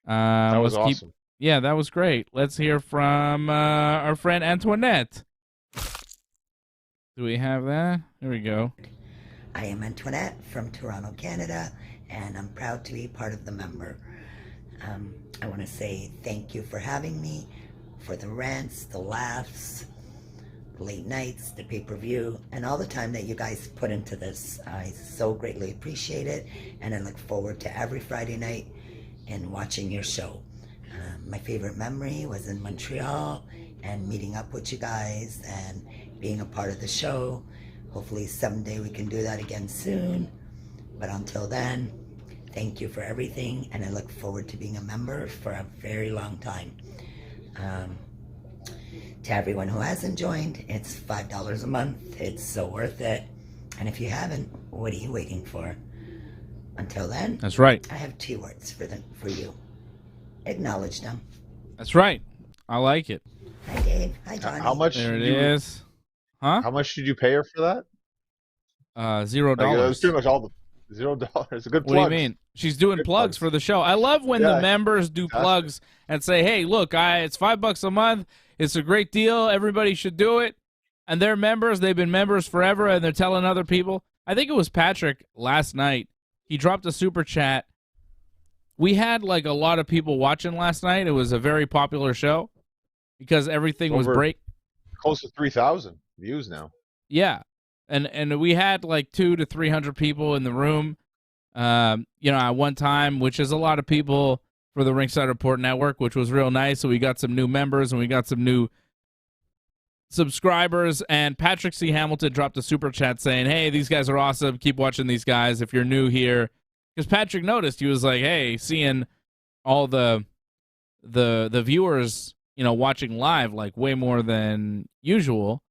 That was awesome. Yeah, that was great. Let's hear from our friend Antoinette. Do we have that? Here we go. I am Antoinette from Toronto, Canada, and I'm proud to be part of the member. I want to say thank you for having me, for the rants, the laughs, the late nights, the pay-per-view, and all the time that you guys put into this. I so greatly appreciate it, and I look forward to every Friday night and watching your show. My favorite memory was in Montreal and meeting up with you guys and being a part of the show. Hopefully someday we can do that again soon. But until then, thank you for everything, and I look forward to being a member for a very long time. To everyone who hasn't joined, it's $5 a month. It's so worth it. And if you haven't, what are you waiting for? Until then, that's right. I have 2 words for you. Acknowledge them. That's right. I like it. Hi, Dave. Hi, Johnny. How much? There it is. Huh? How much did you pay her for that? $0. That's pretty much all the $0. It's a good plug. What do you mean? She's doing plugs for the show. I love when the members do plugs and say, "Hey, look, it's $5 a month. It's a great deal. Everybody should do it." And they're members. They've been members forever, and they're telling other people. I think it was Patrick last night. He dropped a super chat. We had like a lot of people watching last night. It was a very popular show because everything was close to 3,000 views now. Yeah, and we had like 200 to 300 people in the room. At one time, which is a lot of people for the Ringside Report Network, which was real nice. So we got some new members and we got some new subscribers. And Patrick C. Hamilton dropped a super chat saying, "Hey, these guys are awesome. Keep watching these guys. If you're new here, because Patrick noticed. He was like, "Hey, seeing all the viewers, watching live like way more than usual."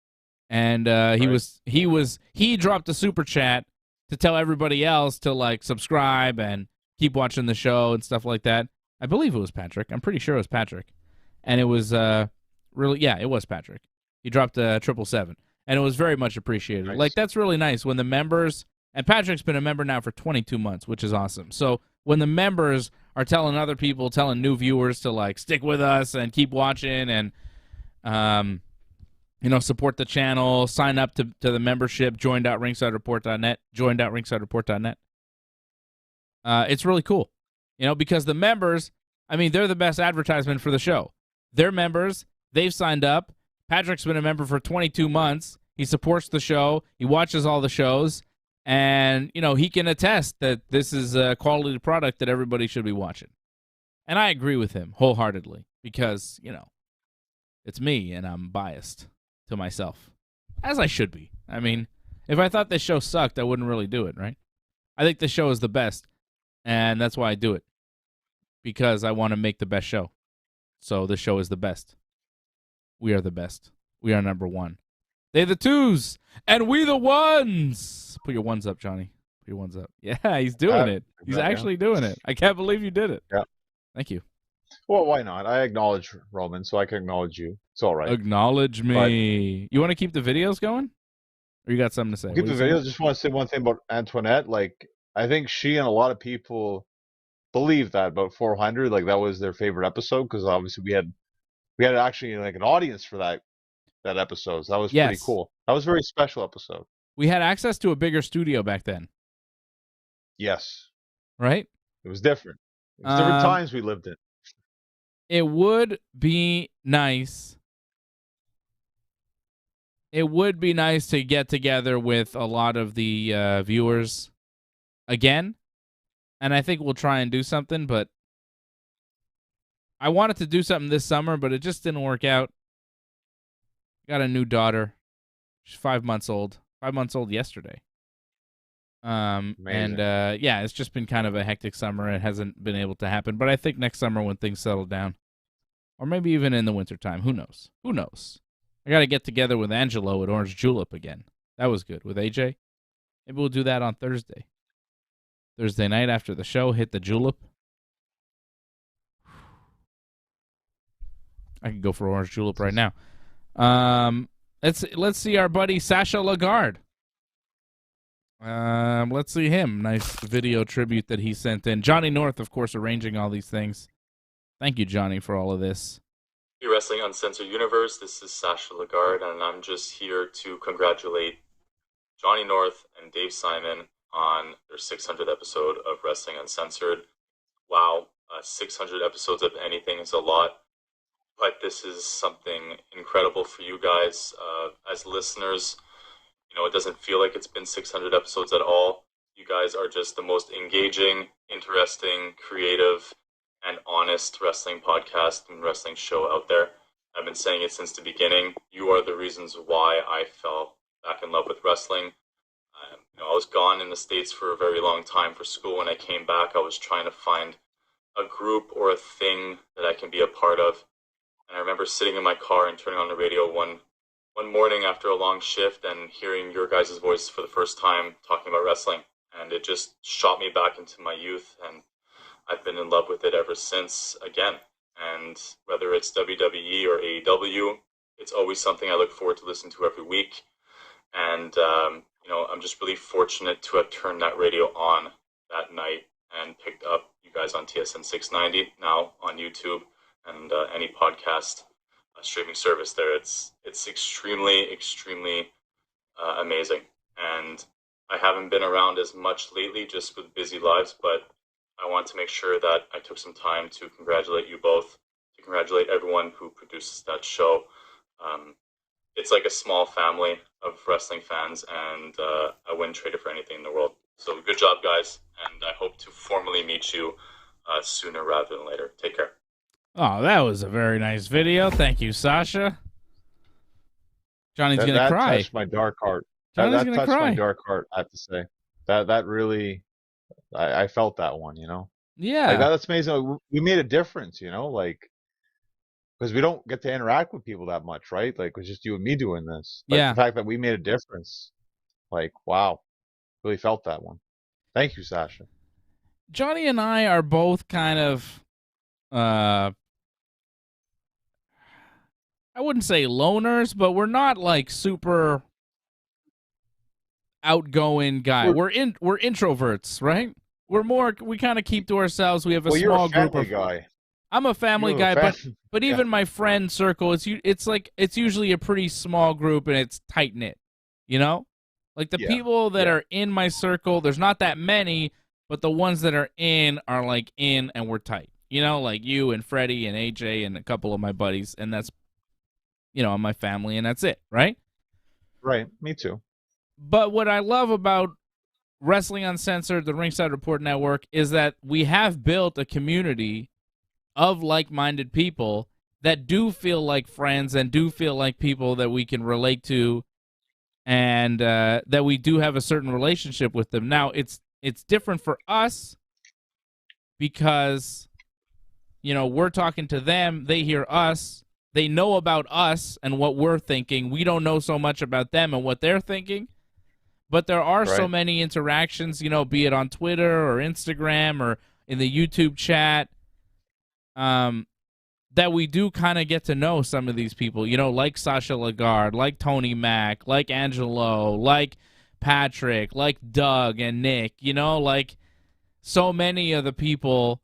And he dropped a super chat to tell everybody else to like subscribe and keep watching the show and stuff like that. I believe it was Patrick. I'm pretty sure it was Patrick. And it was it was Patrick. He dropped a 777, and it was very much appreciated. Nice. Like, that's really nice when the members, and Patrick's been a member now for 22 months, which is awesome. So when the members are telling other people, telling new viewers to like stick with us and keep watching and support the channel, sign up to the membership, join.ringsidereport.net, join.ringsidereport.net. It's really cool, because the members, they're the best advertisement for the show. They're members. They've signed up. Patrick's been a member for 22 months. He supports the show. He watches all the shows. And, he can attest that this is a quality product that everybody should be watching. And I agree with him wholeheartedly because, it's me and I'm biased to myself, as I should be. If I thought this show sucked, I wouldn't really do it, right? I think this show is the best, and that's why I do it, because I want to make the best show. So this show is the best. We are the best. We are number one. They the twos, and we the ones. Put your ones up, Johnny. Put your ones up. Yeah, he's doing it. He's actually doing it. I can't believe you did it. Yeah. Thank you. Well, why not? I acknowledge Roman, so I can acknowledge you. It's all right. Acknowledge me. You want to keep the videos going? Or you got something to say? Keep the videos. Just want to say one thing about Antoinette. Like, I think she and a lot of people believe that about 400. Like, that was their favorite episode because obviously we had actually like an audience for that episode. So that was pretty cool. That was a very special episode. We had access to a bigger studio back then. Yes. Right? It was different. It was different times we lived in. It would be nice. It would be nice to get together with a lot of the viewers again. And I think we'll try and do something, but I wanted to do something this summer, but it just didn't work out. Got a new daughter. She's 5 months old. 5 months old yesterday. It's just been kind of a hectic summer. It hasn't been able to happen, but I think next summer when things settle down, or maybe even in the wintertime, who knows? Who knows? I got to get together with Angelo at Orange Julep again. That was good. With AJ. Maybe we'll do that on Thursday. Thursday night after the show, hit the Julep. I can go for Orange Julep right now. Let's see our buddy Sasha Lagarde. Let's see him. Nice video tribute that he sent in. Johnny North, of course, arranging all these things. Thank you, Johnny, for all of this. Wrestling Uncensored Universe. This is Sasha Lagarde, and I'm just here to congratulate Johnny North and Dave Simon on their 600th episode of Wrestling Uncensored. Wow, 600 episodes of anything is a lot, but this is something incredible for you guys as listeners. It doesn't feel like it's been 600 episodes at all. You guys are just the most engaging, interesting, creative, and honest wrestling podcast and wrestling show out there. I've been saying it since the beginning. You are the reasons why I fell back in love with wrestling. I was gone in the States for a very long time for school. When I came back, I was trying to find a group or a thing that I can be a part of. And I remember sitting in my car and turning on the radio one morning after a long shift and hearing your guys' voice for the first time talking about wrestling. And it just shot me back into my youth, and I've been in love with it ever since again. And whether it's WWE or AEW, it's always something I look forward to listening to every week. And, I'm just really fortunate to have turned that radio on that night and picked up you guys on TSN 690, now on YouTube and any podcast streaming service there. It's extremely, extremely amazing. And I haven't been around as much lately just with busy lives, but I want to make sure that I took some time to congratulate you both, to congratulate everyone who produces that show. It's like a small family of wrestling fans, and I wouldn't trade it for anything in the world. So good job, guys, and I hope to formally meet you sooner rather than later. Take care. Oh, that was a very nice video. Thank you, Sasha. Johnny's going to cry. That touched my dark heart. Johnny's that gonna touched cry. my dark heart, I have to say. That really, I felt that one, you know. Yeah. Like that's amazing. We made a difference, you know, like because we don't get to interact with people that much, right? Like it's just you and me doing this. But Yeah. the fact that we made a difference, like wow, really felt that one. Thank you, Sasha. Johnny and I are both kind of, I wouldn't say loners, but we're not like super outgoing guy. We're introverts, right? We kind of keep to ourselves. We have a small group of guy. I'm a family guy, but even my friend circle, it's usually a pretty small group and it's tight knit, you know? Like the people that are in my circle, there's not that many, but the ones that are in are like in and we're tight. You know, like you and Freddie and AJ and a couple of my buddies, and that's, you know, my family, and that's it, right? Right, me too. But what I love about Wrestling Uncensored, the Ringside Report Network, is that we have built a community of like-minded people that do feel like friends and do feel like people that we can relate to, and that we do have a certain relationship with them. Now, it's different for us because, you know, we're talking to them, they hear us, they know about us and what we're thinking. We don't know so much about them and what they're thinking. But there are so many interactions, you know, be it on Twitter or Instagram or in the YouTube chat, that we do kind of get to know some of these people, you know, like Sasha Lagarde, like Tony Mack, like Angelo, like Patrick, like Doug and Nick, you know, like so many of the people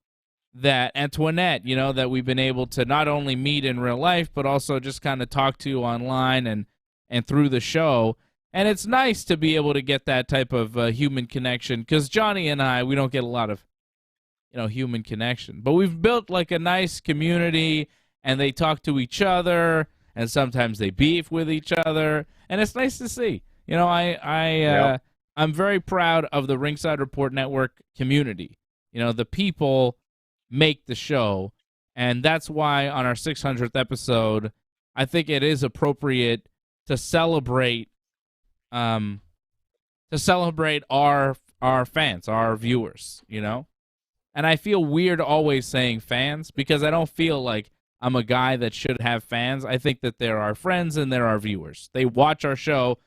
that Antoinette, you know, that we've been able to not only meet in real life, but also just kind of talk to online and through the show. And it's nice to be able to get that type of human connection, because Johnny and I, we don't get a lot of, you know, human connection. But we've built like a nice community, and they talk to each other, and sometimes they beef with each other, and it's nice to see. You know, I'm very proud of the Ringside Report Network community. You know, the people make the show, and that's why on our 600th episode, I think it is appropriate to celebrate our fans, our viewers, you know? And I feel weird always saying fans because I don't feel like I'm a guy that should have fans. I think that there are friends and there are viewers. They watch our show,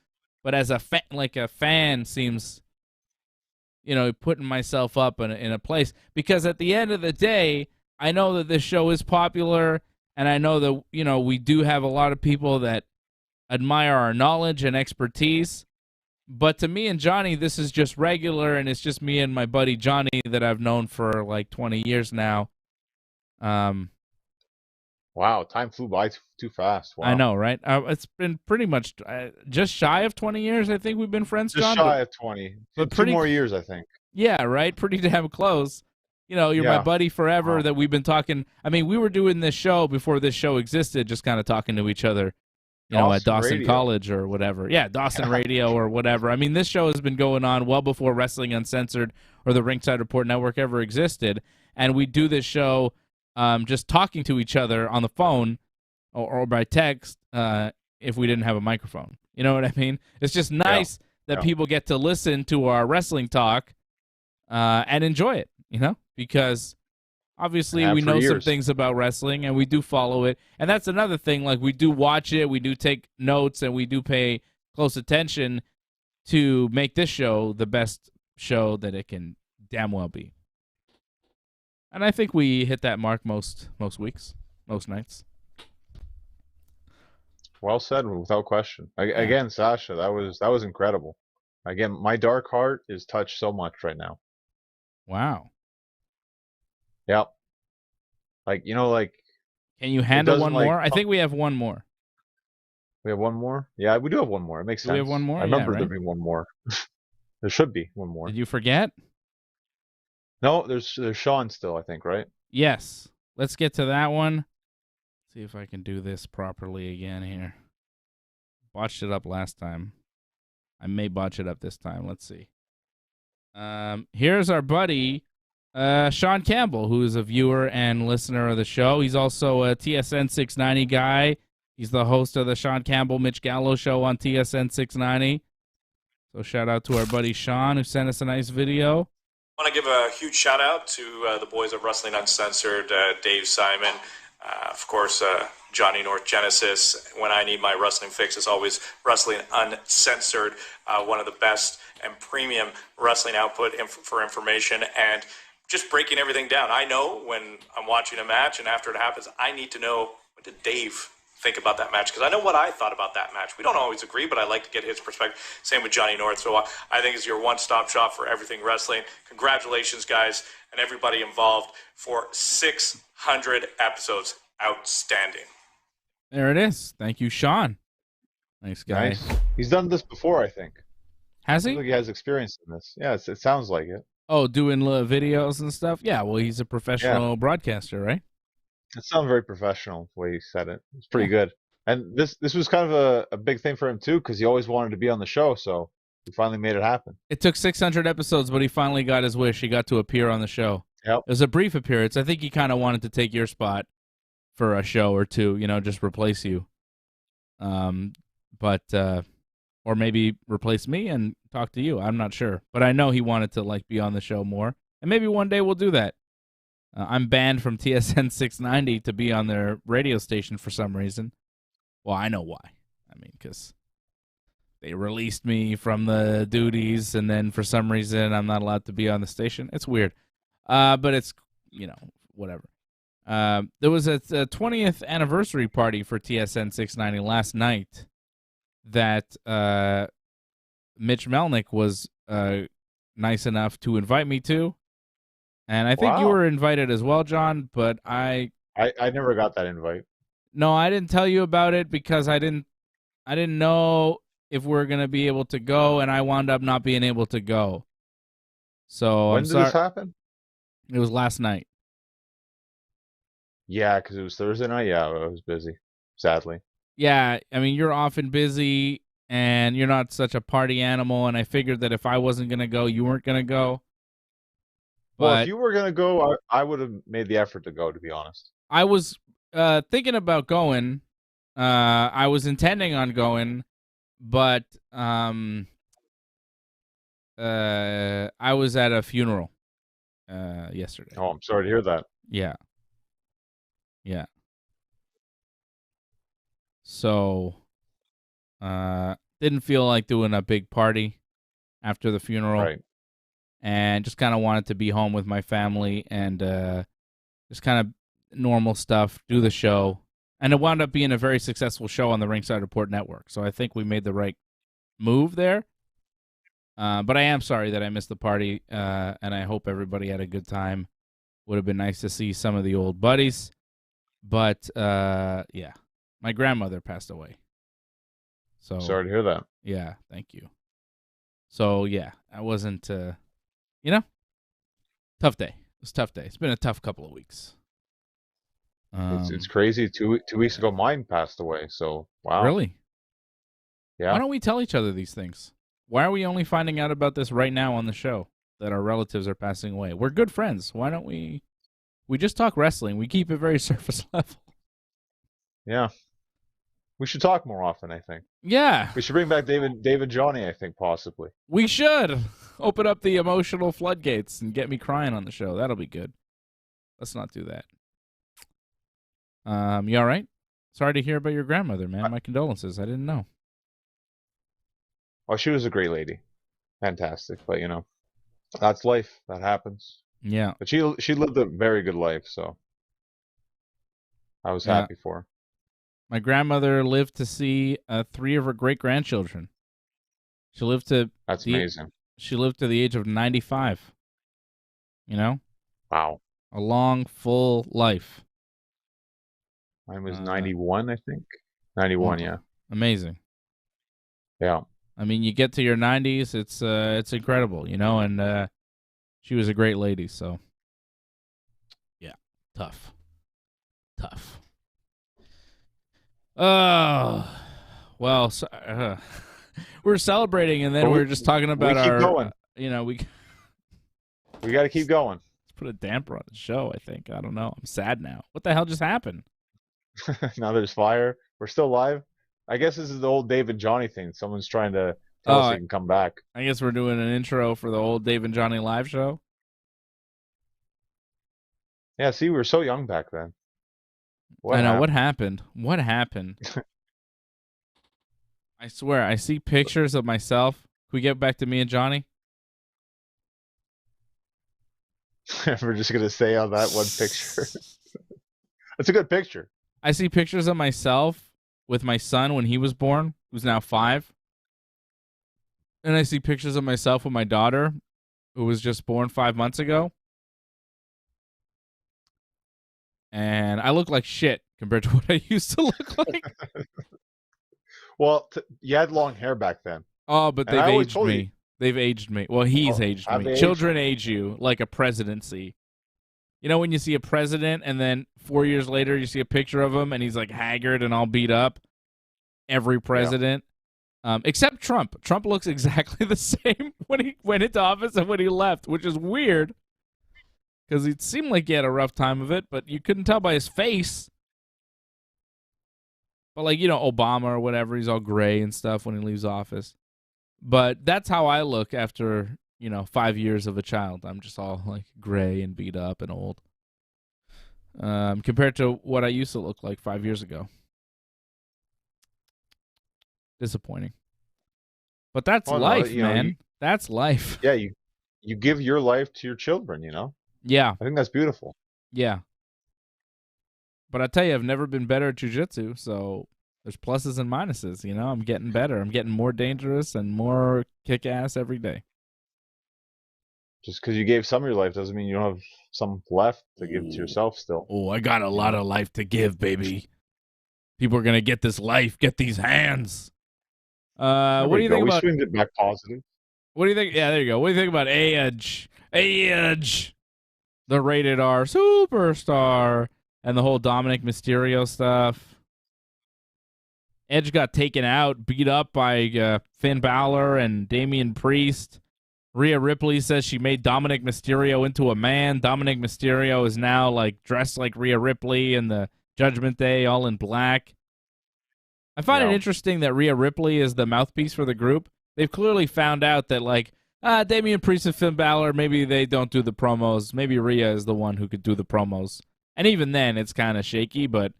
but as a fan seems, you know, putting myself up in a place, because at the end of the day, I know that this show is popular, and I know that, you know, we do have a lot of people that admire our knowledge and expertise, but to me and Johnny, this is just regular, and it's just me and my buddy Johnny that I've known for like 20 years now. Wow, time flew by too fast. Wow. I know, right? It's been pretty much just shy of 20 years, I think we've been friends, John. Just shy of 20. But 2 more years, I think. Yeah, right? Pretty damn close. You know, you're my buddy forever that we've been talking. I mean, we were doing this show before this show existed, just kind of talking to each other. You know, at Dawson Radio. College or whatever. Yeah, Dawson Radio or whatever. I mean, this show has been going on well before Wrestling Uncensored or the Ringside Report Network ever existed. And we do this show just talking to each other on the phone or by text if we didn't have a microphone. You know what I mean? It's just nice that people get to listen to our wrestling talk and enjoy it, you know? Because obviously, we know some things about wrestling, and we do follow it. And that's another thing. Like, we do watch it, we do take notes, and we do pay close attention to make this show the best show that it can damn well be. And I think we hit that mark most weeks, most nights. Well said, without question. Again, Sasha, that was incredible. Again, my dark heart is touched so much right now. Wow. Yep. Like, you know, like... Can you handle one more? I think we have one more. We have one more? Yeah, we do have one more. It makes sense. We have one more? I remember there being one more. There should be one more. Did you forget? No, there's Sean still, I think, right? Yes. Let's get to that one. See if I can do this properly again here. Botched it up last time. I may botch it up this time. Let's see. Here's our buddy... Sean Campbell, who is a viewer and listener of the show. He's also a TSN 690 guy. He's the host of the Sean Campbell Mitch Gallo show on TSN 690. So shout out to our buddy Sean, who sent us a nice video. I want to give a huge shout out to the boys of Wrestling Uncensored, Dave Simon, of course, Johnny North Genesis. When I need my wrestling fix, it's always Wrestling Uncensored, one of the best and premium wrestling output for information and just breaking everything down. I know when I'm watching a match and after it happens, I need to know, what did Dave think about that match? Because I know what I thought about that match. We don't always agree, but I like to get his perspective. Same with Johnny North. So I think it's your one-stop shop for everything wrestling. Congratulations, guys, and everybody involved for 600 episodes. Outstanding. There it is. Thank you, Sean. Nice guy. Nice. He's done this before, I think. Has he? I think he has experience in this. Yeah, it sounds like it. Oh, doing videos and stuff? Yeah, well, he's a professional broadcaster, right? It sounded very professional the way he said it. It's pretty good. And this was kind of a big thing for him, too, because he always wanted to be on the show, so he finally made it happen. It took 600 episodes, but he finally got his wish. He got to appear on the show. Yep. It was a brief appearance. I think he kind of wanted to take your spot for a show or two, just replace you. Or maybe replace me and talk to you. I'm not sure. But I know he wanted to be on the show more. And maybe one day we'll do that. I'm banned from TSN 690 to be on their radio station for some reason. Well, I know why. Because they released me from the duties, and then for some reason I'm not allowed to be on the station. It's weird. But it's, whatever. There was a 20th anniversary party for TSN 690 last night that Mitch Melnick was nice enough to invite me to. And I think you were invited as well, John, but I never got that invite. No, I didn't tell you about it because I didn't know if we were going to be able to go, and I wound up not being able to go. So when did this happen? It was last night. Yeah, because it was Thursday night. Yeah, I was busy, sadly. Yeah, you're often busy, and you're not such a party animal, and I figured that if I wasn't going to go, you weren't going to go. Well, if you were going to go, I would have made the effort to go, to be honest. I was thinking about going. I was intending on going, but I was at a funeral yesterday. Oh, I'm sorry to hear that. Yeah. Yeah. So, didn't feel like doing a big party after the funeral. Right. And just kind of wanted to be home with my family and just kind of normal stuff, do the show. And it wound up being a very successful show on the Ringside Report Network. So I think we made the right move there. But I am sorry that I missed the party, and I hope everybody had a good time. Would have been nice to see some of the old buddies. But, yeah, my grandmother passed away. So sorry to hear that. Yeah, thank you. So, yeah, I wasn't, tough day. It was a tough day. It's been a tough couple of weeks. It's crazy. Two weeks ago, mine passed away. So, wow. Really? Yeah. Why don't we tell each other these things? Why are we only finding out about this right now on the show, that our relatives are passing away? We're good friends. Why don't we just talk wrestling. We keep it very surface level. Yeah. We should talk more often, I think. Yeah. We should bring back David Johnny, I think, possibly. We should. Open up the emotional floodgates and get me crying on the show. That'll be good. Let's not do that. You all right? Sorry to hear about your grandmother, man. My condolences. I didn't know. Oh, she was a great lady. Fantastic. But, that's life. That happens. Yeah. But she lived a very good life, so I was happy for her. My grandmother lived to see 3 of her great-grandchildren. She lived to... That's amazing. She lived to the age of 95. Wow. A long, full life. Mine was 91, I think. 91, yeah. Amazing. Yeah. You get to your 90s, it's incredible, and she was a great lady, so yeah, tough. Oh, well, we're celebrating, and then we're just talking about we keep going. We got to keep going. Let's put a damper on the show, I think. I don't know. I'm sad now. What the hell just happened? Now there's fire. We're still live. I guess this is the old Dave and Johnny thing. Someone's trying to tell us he can come back. I guess we're doing an intro for the old Dave and Johnny live show. Yeah, see, we were so young back then. I know. What happened? What happened? I swear, I see pictures of myself. Can we get back to me and Johnny? We're just going to stay on that one picture. It's a good picture. I see pictures of myself with my son when he was born, who's now 5. And I see pictures of myself with my daughter, who was just born 5 months ago. And I look like shit compared to what I used to look like. Well, you had long hair back then. Oh, but they've aged me. They've aged me. Well, he's aged me. Children age you like a presidency. You know when you see a president and then 4 years later you see a picture of him and he's like haggard and all beat up? Every president. Yeah. Except Trump. Trump looks exactly the same when he went into office and when he left, which is weird. Because it seemed like he had a rough time of it, but you couldn't tell by his face. But like, Obama or whatever, he's all gray and stuff when he leaves office. But that's how I look after, 5 years of a child. I'm just all like gray and beat up and old. Compared to what I used to look like 5 years ago. Disappointing. But that's life, man. That's life. Yeah, you give your life to your children, Yeah. I think that's beautiful. Yeah. But I tell you, I've never been better at jiu-jitsu, so there's pluses and minuses, I'm getting better. I'm getting more dangerous and more kick-ass every day. Just because you gave some of your life doesn't mean you don't have some left to give to yourself still. Oh, I got a lot of life to give, baby. People are going to get this life, get these hands. What do you think about... We swinged it back positive. What do you think? Yeah, there you go. What do you think about Edge? Edge! The rated R superstar. And the whole Dominic Mysterio stuff. Edge got taken out, beat up by Finn Balor and Damian Priest. Rhea Ripley says she made Dominic Mysterio into a man. Dominic Mysterio is now like dressed like Rhea Ripley in the Judgment Day, all in black. I find it interesting that Rhea Ripley is the mouthpiece for the group. They've clearly found out that like Damian Priest and Finn Balor, maybe they don't do the promos. Maybe Rhea is the one who could do the promos. And even then, it's kind of shaky, but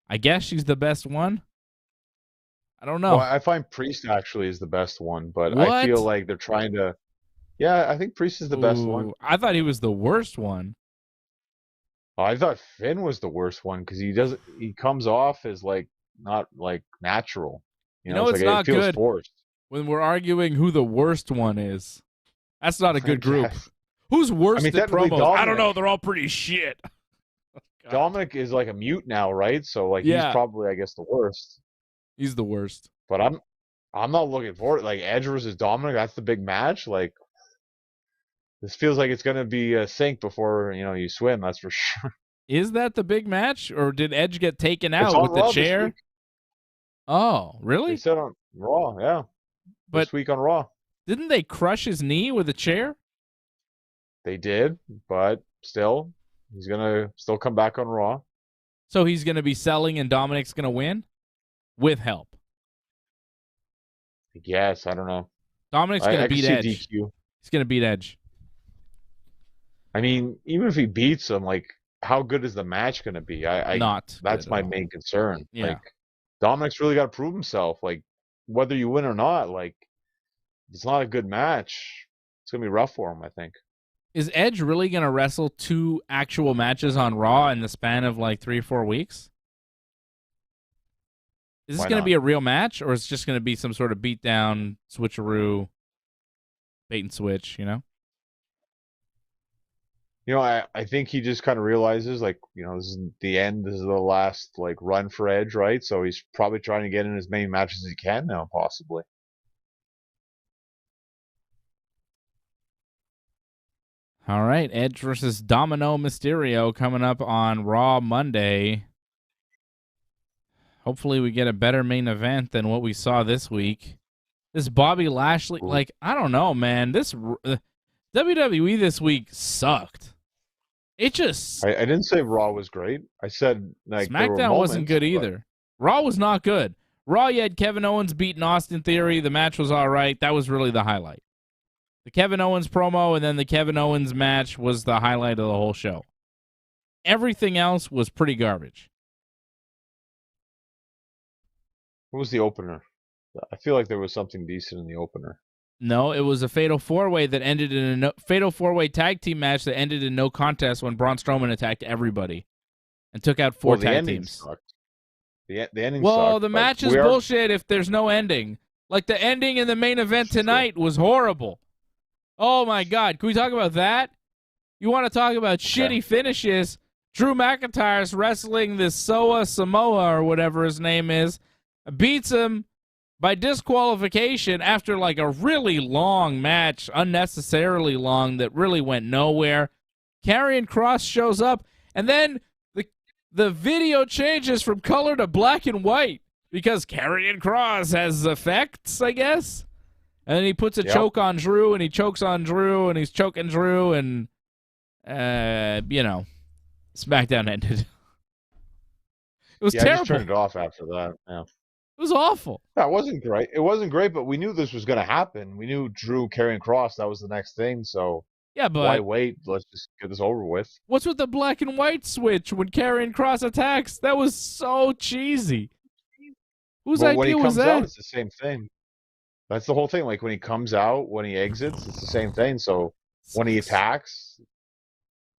I guess she's the best one. I don't know. Well, I find Priest actually is the best one, but What? I feel like they're trying to... Yeah, I think Priest is the best one. I thought he was the worst one. Oh, I thought Finn was the worst one because he comes off as like not like natural. It's like, not it feels good forced. when we're arguing who the worst one is. That's not a good group. Yes. Who's worst at promos? Dominic, I don't know. They're all pretty shit. Dominic is like a mute now, right? So like he's probably, I guess, the worst. He's the worst. But I'm not looking forward. Like Edge versus Dominic, that's the big match. Like this feels like it's gonna be a sink before you swim. That's for sure. Is that the big match, or did Edge get taken out with the chair? Oh, really? They said on Raw, yeah. But this week on Raw, didn't they crush his knee with a chair? They did, but still, he's gonna still come back on Raw. So he's gonna be selling, and Dominic's gonna win with help. Yes, I don't know. Dominic's gonna beat Edge. DQ. He's gonna beat Edge. I mean, even if he beats him, like, how good is the match gonna be? That's my main concern. Yeah. Like, Dominic's really got to prove himself. Like, whether you win or not, like, it's not a good match. It's gonna be rough for him, I think. Is Edge really gonna wrestle 2 actual matches on Raw in the span of like 3 or 4 weeks? Is this going to be a real match, or is it just going to be some sort of beatdown, switcheroo, bait and switch, I think he just kind of realizes, like, this is the end. This is the last, like, run for Edge, right? So he's probably trying to get in as many matches as he can now, possibly. All right, Edge versus Domino Mysterio coming up on Raw Monday. Hopefully we get a better main event than what we saw this week. This Bobby Lashley, like, I don't know, man. This WWE this week sucked. It just... I didn't say Raw was great. I said, like, SmackDown wasn't good either. Raw was not good. Raw, you had Kevin Owens beating Austin Theory. The match was all right. That was really the highlight. The Kevin Owens promo and then the Kevin Owens match was the highlight of the whole show. Everything else was pretty garbage. What was the opener? I feel like there was something decent in the opener. No, it was a fatal four-way that ended in a fatal four-way tag team match that ended in no contest when Braun Strowman attacked everybody and took out four tag teams. Sucked. The ending well, sucked, the match is bullshit if there's no ending. Like the ending in the main event tonight was horrible. Oh my God, can we talk about that? You want to talk about shitty finishes? Drew McIntyre's wrestling this Soa Samoa or whatever his name is, beats him by disqualification after like a really long match, unnecessarily long, that really went nowhere. Karrion Kross shows up, and then the video changes from color to black and white because Karrion Kross has effects, I guess. And then he puts a choke on Drew, and he chokes on Drew, and he's choking Drew, and SmackDown ended. It was terrible. I just turned it off after that. Yeah. It was awful. That wasn't great. It wasn't great, but we knew this was going to happen. We knew Drew Karrion Kross, that was the next thing. So yeah, but why wait? Let's just get this over with. What's with the black and white switch when Karrion Kross attacks? That was so cheesy. Whose idea was that? When he comes out, it's the same thing. That's the whole thing. Like when he comes out, when he exits, it's the same thing. So when he attacks,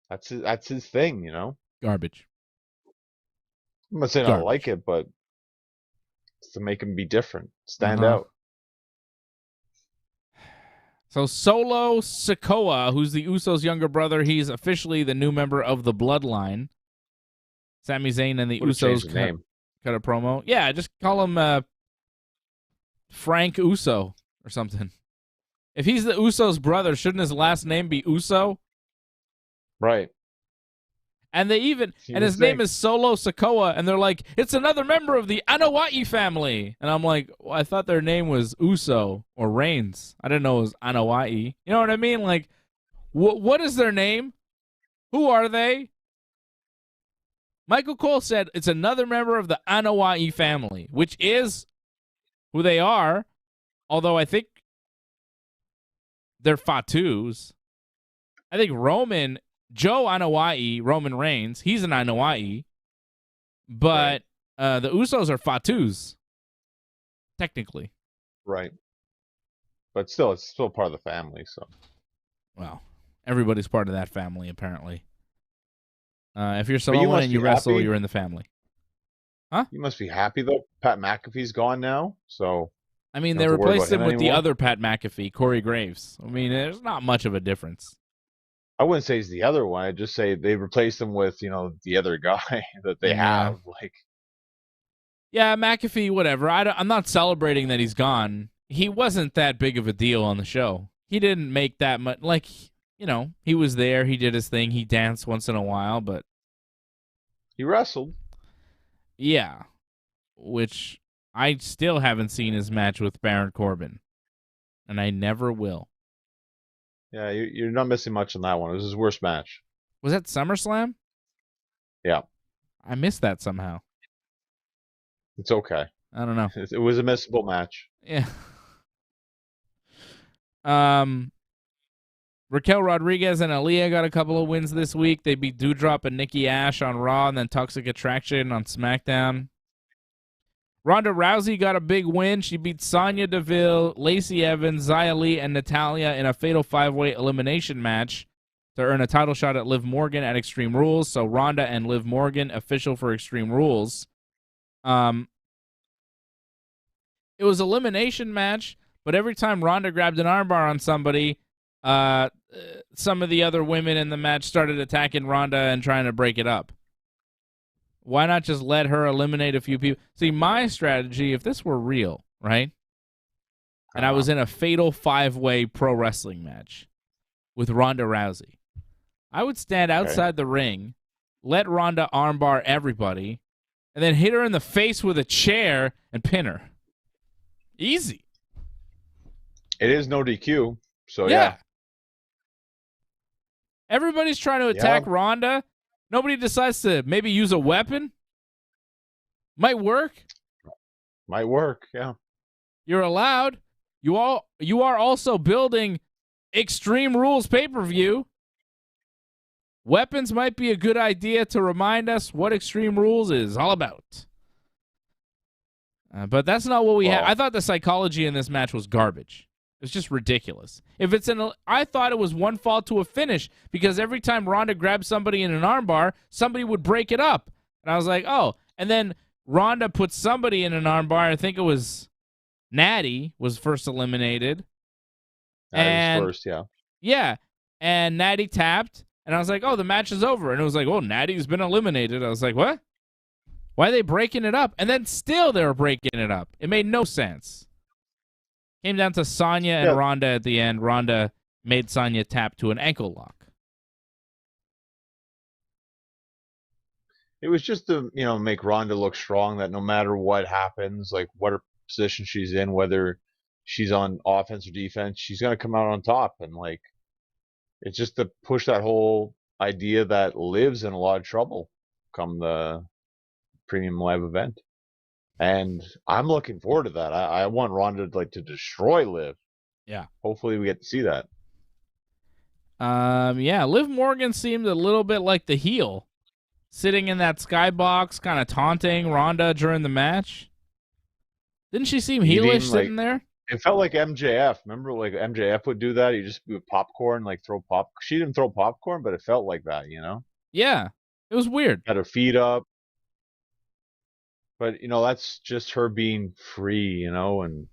that's his thing, Garbage. I'm not saying I like it, but it's to make him be different, stand out. So Solo Sikoa, who's the Usos' younger brother, he's officially the new member of the Bloodline. Sami Zayn and the Usos cut a promo. Yeah, just call him Frank Uso or something. If he's the Usos' brother, shouldn't his last name be Uso? Right. And his name is Solo Sikoa, and they're like, it's another member of the Anoa'i family. And I'm like, well, I thought their name was Uso or Reigns. I didn't know it was Anoa'i. You know what I mean? Like, what is their name? Who are they? Michael Cole said it's another member of the Anoa'i family, which is who they are, although I think they're Fatus. I think Joe Anoa'i, Roman Reigns, he's an Anoa'i, but the Usos are Fatus, technically. Right. But still, it's still part of the family, so. Well, everybody's part of that family, apparently. If you're Samoan and you wrestle, you're in the family. Huh? You must be happy, though. Pat McAfee's gone now, so. I mean, they replaced him with the other Pat McAfee, Corey Graves. I mean, there's not much of a difference. I wouldn't say he's the other one. I'd just say they replaced him with, the other guy that they have. Yeah, McAfee, whatever. I'm not celebrating that he's gone. He wasn't that big of a deal on the show. He didn't make that much. Like, he was there. He did his thing. He danced once in a while, but. He wrestled. Yeah. Which I still haven't seen his match with Baron Corbin. And I never will. Yeah, you're not missing much on that one. It was his worst match. Was that SummerSlam? Yeah. I missed that somehow. It's okay. I don't know. It was a missable match. Yeah. Raquel Rodriguez and Aaliyah got a couple of wins this week. They beat Doudrop and Nikki Ash on Raw and then Toxic Attraction on SmackDown. Ronda Rousey got a big win. She beat Sonya Deville, Lacey Evans, Xia Li, and Natalya in a fatal five-way elimination match to earn a title shot at Liv Morgan at Extreme Rules. So Ronda and Liv Morgan official for Extreme Rules. It was an elimination match, but every time Ronda grabbed an armbar on somebody, some of the other women in the match started attacking Ronda and trying to break it up. Why not just let her eliminate a few people? See, my strategy, if this were real, right, and I was in a fatal five-way pro wrestling match with Ronda Rousey, I would stand outside the ring, let Ronda armbar everybody, and then hit her in the face with a chair and pin her. Easy. It is no DQ, so yeah. Everybody's trying to attack Ronda. Nobody decides to maybe use a weapon. Might work. Might work, yeah. You're allowed. You are also building Extreme Rules pay-per-view. weapons might be a good idea to remind us what Extreme Rules is all about. But that's not what we had. I thought the psychology in this match was garbage. It was just ridiculous. I thought it was one fall to a finish because every time Ronda grabbed somebody in an armbar, somebody would break it up. And I was like, oh. And then Ronda put somebody in an armbar. I think it was Natty was first eliminated. Natty was first, yeah. Yeah. And Natty tapped. And I was like, oh, the match is over. And it was like, oh, Natty's been eliminated. I was like, what? Why are they breaking it up? And then still they were breaking it up. It made no sense. Came down to Sonya and Ronda at the end. Ronda made Sonya tap to an ankle lock. It was just to, make Ronda look strong, that no matter what happens, like what position she's in, whether she's on offense or defense, she's going to come out on top. And, it's just to push that whole idea that Liv's in a lot of trouble come the Premium Live event. And I'm looking forward to that. I want Ronda to destroy Liv. Yeah. Hopefully we get to see that. Yeah, Liv Morgan seemed a little bit like the heel, sitting in that skybox, kind of taunting Ronda during the match. Didn't she seem heelish sitting there? It felt like MJF. Remember, MJF would do that? He just do popcorn, throw pop. She didn't throw popcorn, but it felt like that, Yeah, it was weird. Had her feet up. But, that's just her being free, and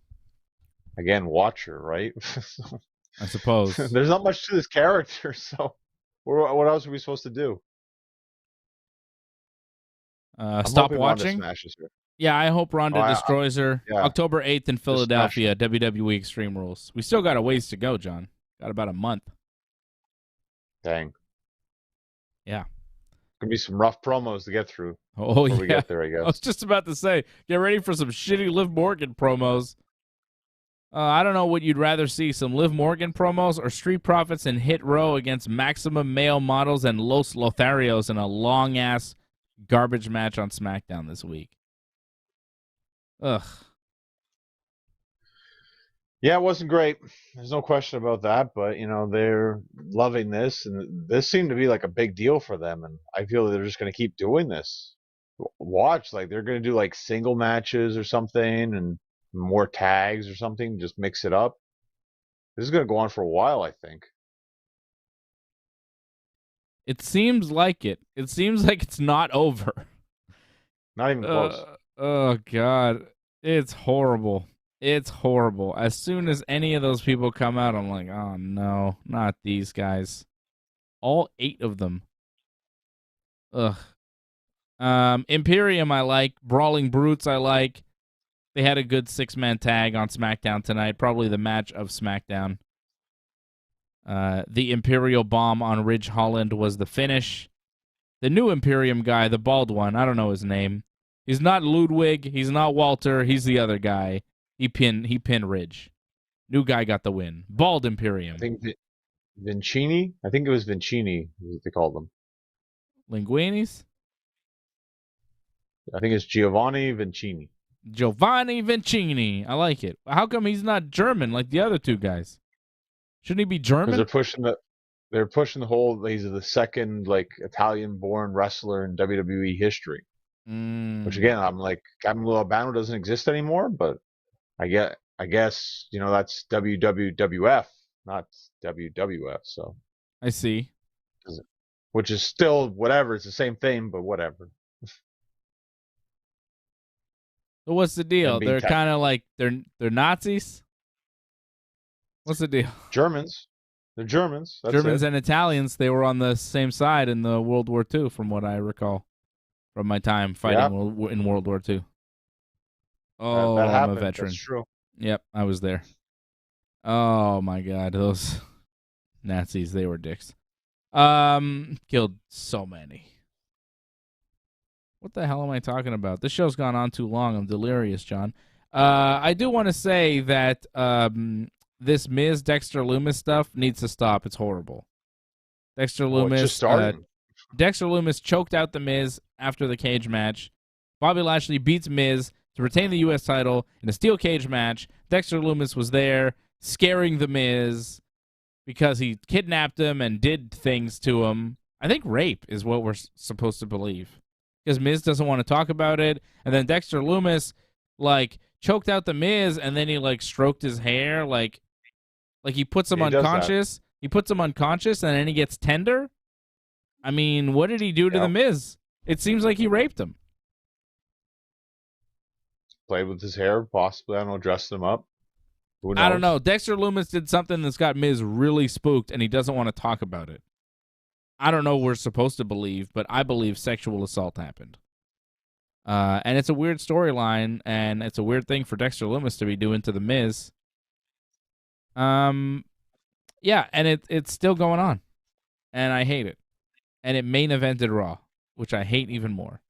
again, watch her, right? I suppose. There's not much to this character, so what else are we supposed to do? Stop watching? Yeah, I hope Ronda destroys her. Yeah. October 8th in Philadelphia, WWE Extreme Rules. We still got a ways to go, John. Got about a month. Dang. Yeah. Gonna be some rough promos to get through. Oh, yeah. We get there, I guess. I was just about to say, get ready for some shitty Liv Morgan promos. I don't know what you'd rather see, some Liv Morgan promos or Street Profits and Hit Row against Maximum Male Models and Los Lotharios in a long-ass garbage match on SmackDown this week. Ugh. Yeah, it wasn't great. There's no question about that, but, they're loving this, and this seemed to be a big deal for them, and I feel they're just going to keep doing this. Watch, they're going to do, single matches or something, and more tags or something, just mix it up. This is going to go on for a while, I think. It seems like it. It seems like it's not over. Not even close. Oh, God. It's horrible. It's horrible. As soon as any of those people come out, I'm like, oh, no, not these guys. All 8 of them. Ugh. Imperium I like. Brawling Brutes I like. They had a good 6-man tag on SmackDown tonight. Probably the match of SmackDown. The Imperial Bomb on Ridge Holland was the finish. The new Imperium guy, the bald one, I don't know his name. He's not Ludwig. He's not Walter. He's the other guy. He pinned Ridge. New guy got the win. Bald Imperium. I think Vincini? I think it was Vincini, what they called them. Linguinis? I think it's Giovanni Vincini. Giovanni Vincini. I like it. How come he's not German like the other 2 guys? Shouldn't he be German? Because they're pushing the whole, he's the second, Italian-born wrestler in WWE history. Which, again, I'm Camilo Albano doesn't exist anymore, but I guess, that's WWF, not WWF, so. I see. Which is still whatever. It's the same thing, but whatever. So what's the deal? They're kind of they're Nazis? What's the deal? Germans. They're Germans. That's Germans and Italians, they were on the same side in the World War II, from what I recall. From my time fighting in World War II. Oh, I'm a veteran. That's true. Yep, I was there. Oh, my God. Those Nazis, they were dicks. Killed so many. What the hell am I talking about? This show's gone on too long. I'm delirious, John. I do want to say that this Miz Dexter Lumis stuff needs to stop. It's horrible. Dexter Lumis choked out the Miz after the cage match. Bobby Lashley beats Miz to retain the U.S. title in a steel cage match. Dexter Lumis was there scaring the Miz because he kidnapped him and did things to him. I think rape is what we're supposed to believe. Because Miz doesn't want to talk about it. And then Dexter Lumis, like, choked out the Miz, and then he, like, stroked his hair. Like he puts him unconscious. He puts him unconscious, and then he gets tender. I mean, what did he do to the Miz? It seems like he raped him. Played with his hair, possibly. I don't know, dressed him up. Who knows? I don't know. Dexter Lumis did something that's got Miz really spooked, and he doesn't want to talk about it. I don't know what we're supposed to believe, but I believe sexual assault happened. And it's a weird storyline, and it's a weird thing for Dexter Lumis to be doing to the Miz. Yeah, and it's still going on, and I hate it. And it main evented Raw, which I hate even more.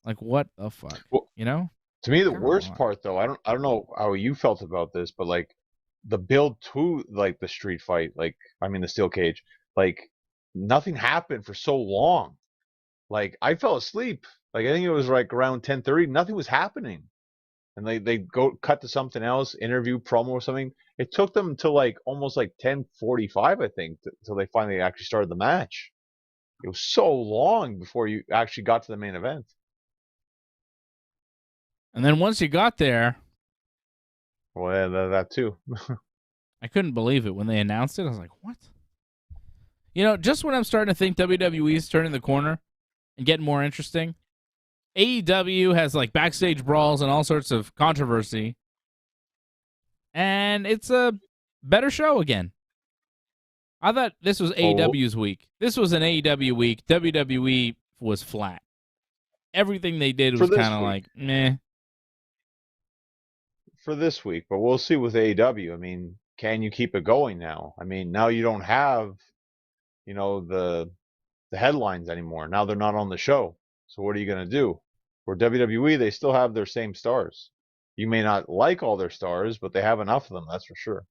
Like, what the fuck? Well, you know? To me, the worst part, though, I don't know how you felt about this, but like the build to like the street fight, like the steel cage, like nothing happened for so long. Like I fell asleep. Like I think it was like around 10:30, nothing was happening, and they go cut to something else, interview, promo, or something. It took them till like almost like 10:45, I think, till they finally actually started the match. It was so long before you actually got to the main event. And then once you got there, well, yeah, that too. I couldn't believe it when they announced it. I was like, what? You know, just when I'm starting to think WWE's turning the corner and getting more interesting, AEW has like backstage brawls and all sorts of controversy. And it's a better show again. I thought this was AEW's week. This was an AEW week. WWE was flat. Everything they did was kind of like, meh. For this week, but we'll see with AEW. I mean, can you keep it going now? I mean, now you don't have, the headlines anymore. Now they're not on the show. So what are you going to do? For WWE, they still have their same stars. You may not like all their stars, but they have enough of them, that's for sure.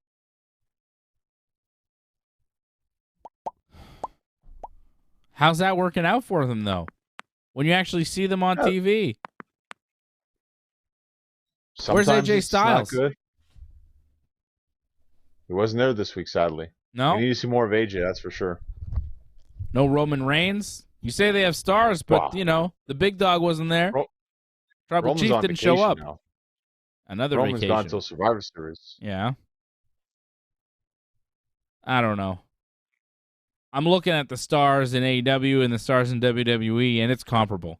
How's that working out for them, though? When you actually see them on TV? Sometimes where's AJ it's Styles? Not good. He wasn't there this week, sadly. No? We need to see more of AJ, that's for sure. No Roman Reigns? You say they have stars, but, the big dog wasn't there. Tribal Roman's Chief didn't show up. Now. Another Roman's vacation. gone until Survivor Series. Yeah. I don't know. I'm looking at the stars in AEW and the stars in WWE, and it's comparable.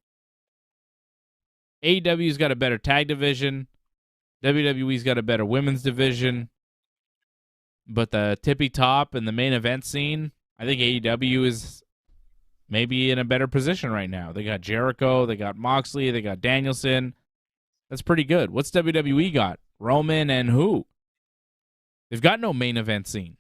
AEW's got a better tag division. WWE's got a better women's division. But the tippy top and the main event scene, I think AEW is maybe in a better position right now. They got Jericho, they got Moxley, they got Danielson. That's pretty good. What's WWE got? Roman and who? They've got no main event scene.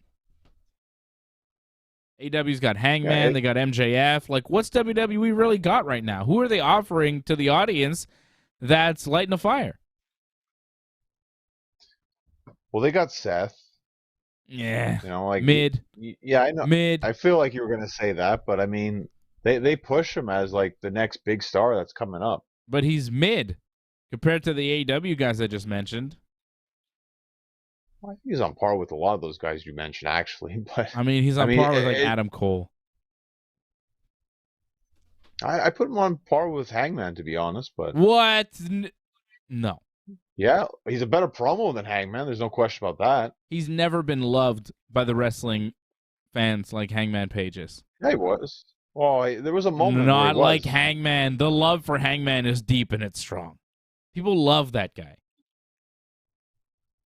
AEW's got Hangman, they got MJF. Like, what's WWE really got right now? Who are they offering to the audience that's lighting a fire? Well, they got Seth. Yeah. Like mid. Yeah, I know. Mid. I feel like you were going to say that, but I mean, they push him as like the next big star that's coming up. But he's mid compared to the AEW guys I just mentioned. Well, he's on par with a lot of those guys you mentioned, actually. But I mean, he's on par with like Adam Cole. I put him on par with Hangman, to be honest. But what? No. Yeah, he's a better promo than Hangman. There's no question about that. He's never been loved by the wrestling fans like Hangman Page is. Yeah, he was. Well, there was a moment. Not like Hangman. The love for Hangman is deep and it's strong. People love that guy.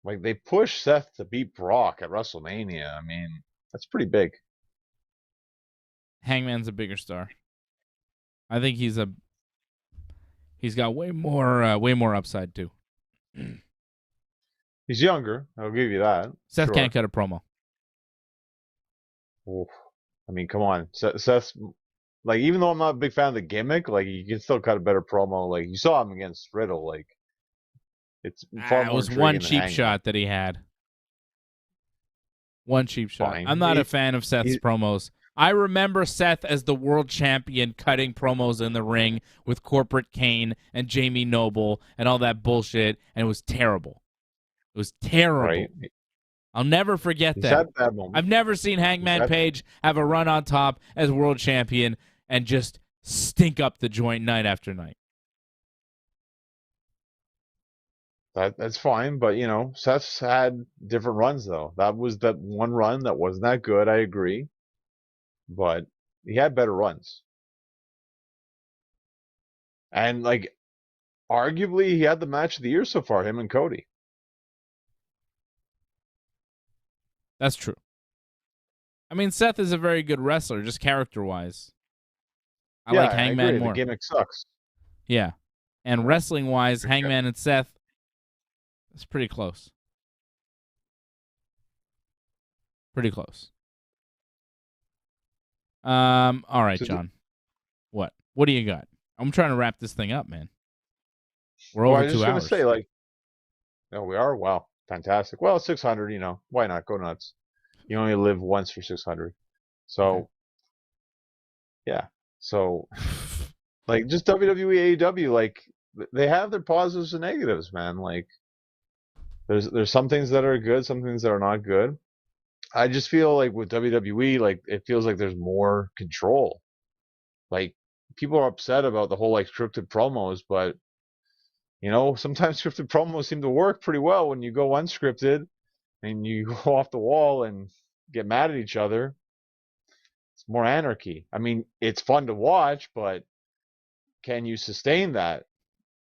Like, they pushed Seth to beat Brock at WrestleMania. I mean, that's pretty big. Hangman's a bigger star. I think he's got way more upside too. He's younger. I'll give you that. Seth can't cut a promo. Oof. I mean, come on. Seth, like, even though I'm not a big fan of the gimmick, like, you can still cut a better promo. Like, you saw him against Riddle. Like, it's far more. It was one cheap shot that he had. One cheap shot. Fine. I'm not a fan of Seth's promos. I remember Seth as the world champion cutting promos in the ring with Corporate Kane and Jamie Noble and all that bullshit, and it was terrible. It was terrible. Right. I'll never forget He's that. had bad moments. I've never seen Hangman Page have a run on top as world champion and just stink up the joint night after night. That's fine, but Seth's had different runs though. That was that one run that wasn't that good, I agree. But he had better runs. And arguably he had the match of the year so far, him and Cody. That's true. I mean, Seth is a very good wrestler, just character-wise. I like Hangman more. The gimmick sucks. Yeah. And wrestling-wise, Hangman and Seth, it's pretty close. Pretty close. All right, John. What? What do you got? I'm trying to wrap this thing up, man. We're over 2 hours. I was just going to say, no, we are? Wow. Fantastic. Well, 600, why not? Go nuts. You only live once for 600. So, yeah. So, just WWE, AEW, they have their positives and negatives, man. There's some things that are good, some things that are not good. I just feel with WWE, it feels like there's more control. People are upset about the whole scripted promos, but sometimes scripted promos seem to work pretty well when you go unscripted and you go off the wall and get mad at each other. It's more anarchy. I mean, it's fun to watch, but can you sustain that?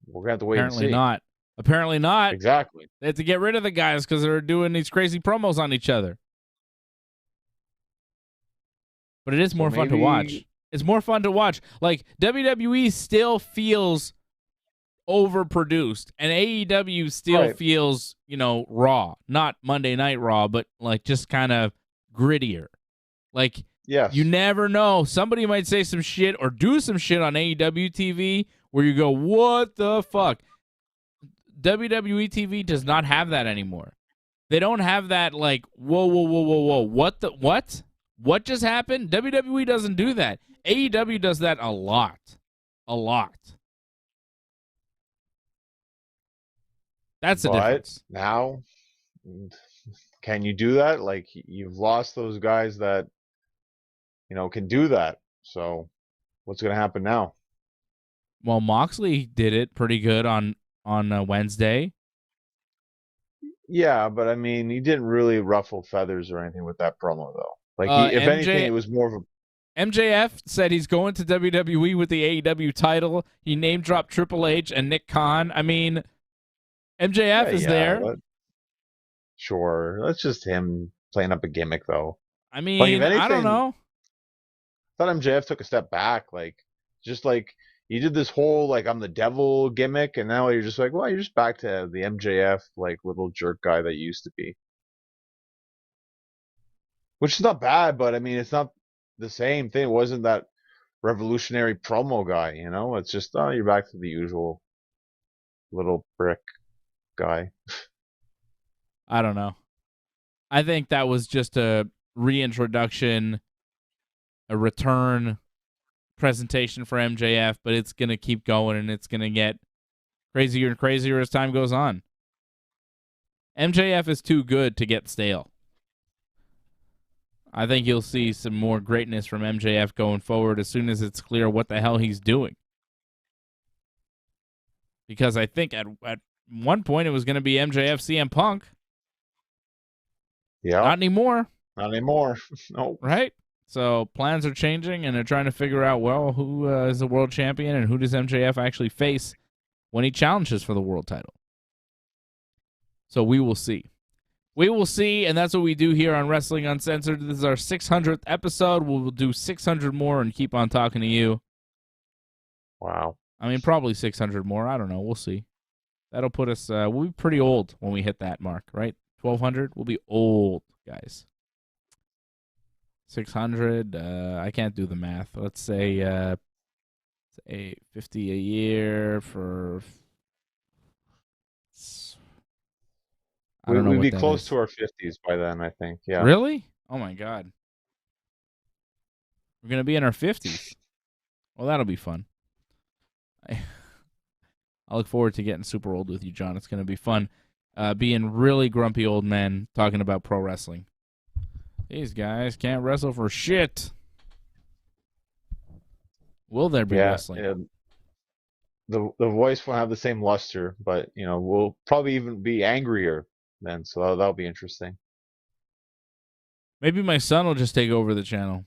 We're gonna have to wait and see. Apparently not. Exactly. They had to get rid of the guys because they're doing these crazy promos on each other. But it is more fun to watch. It's more fun to watch. WWE still feels overproduced, and AEW still feels, raw. Not Monday Night Raw, but just kind of grittier. Yes. You never know. Somebody might say some shit or do some shit on AEW TV where you go, what the fuck? WWE TV does not have that anymore. They don't have that whoa. What just happened? WWE doesn't do that. AEW does that a lot. A lot. That's the difference. Now, can you do that? You've lost those guys that, can do that. So, what's going to happen now? Well, Moxley did it pretty good on Wednesday. Yeah, but I mean, he didn't really ruffle feathers or anything with that promo, though. If anything, it was more of a... MJF said he's going to WWE with the AEW title. He name-dropped Triple H and Nick Khan. I mean, MJF is there. Sure. That's just him playing up a gimmick, though. I mean, I don't know. I thought MJF took a step back. You did this whole, I'm the devil gimmick, and now you're just well, you're just back to the MJF, little jerk guy that you used to be. Which is not bad, but I mean, it's not the same thing. It wasn't that revolutionary promo guy, It's just, you're back to the usual little brick guy. I don't know. I think that was just a reintroduction, a return presentation for MJF, but it's going to keep going and it's going to get crazier and crazier as time goes on. MJF is too good to get stale. I think you'll see some more greatness from MJF going forward as soon as it's clear what the hell he's doing. Because I think at one point it was going to be MJF CM Punk. Yeah. Not anymore. Not anymore. No. Right? So plans are changing, and they're trying to figure out, who is the world champion and who does MJF actually face when he challenges for the world title. So we will see. We will see, and that's what we do here on Wrestling Uncensored. This is our 600th episode. We'll do 600 more and keep on talking to you. Wow. I mean, probably 600 more. I don't know. We'll see. That'll put us, we'll be pretty old when we hit that mark, right? 1,200? We'll be old, guys. 600, I can't do the math. Let's say 50 a year for... I don't know. We'd be close to our 50s by then, I think. Yeah. Really? Oh my God. We're gonna be in our 50s. Well, that'll be fun. I look forward to getting super old with you, John. It's gonna be fun. being really grumpy old men talking about pro wrestling. These guys can't wrestle for shit. Will there be wrestling? The voice won't have the same luster, but we'll probably even be angrier then. So that'll be interesting. Maybe my son will just take over the channel.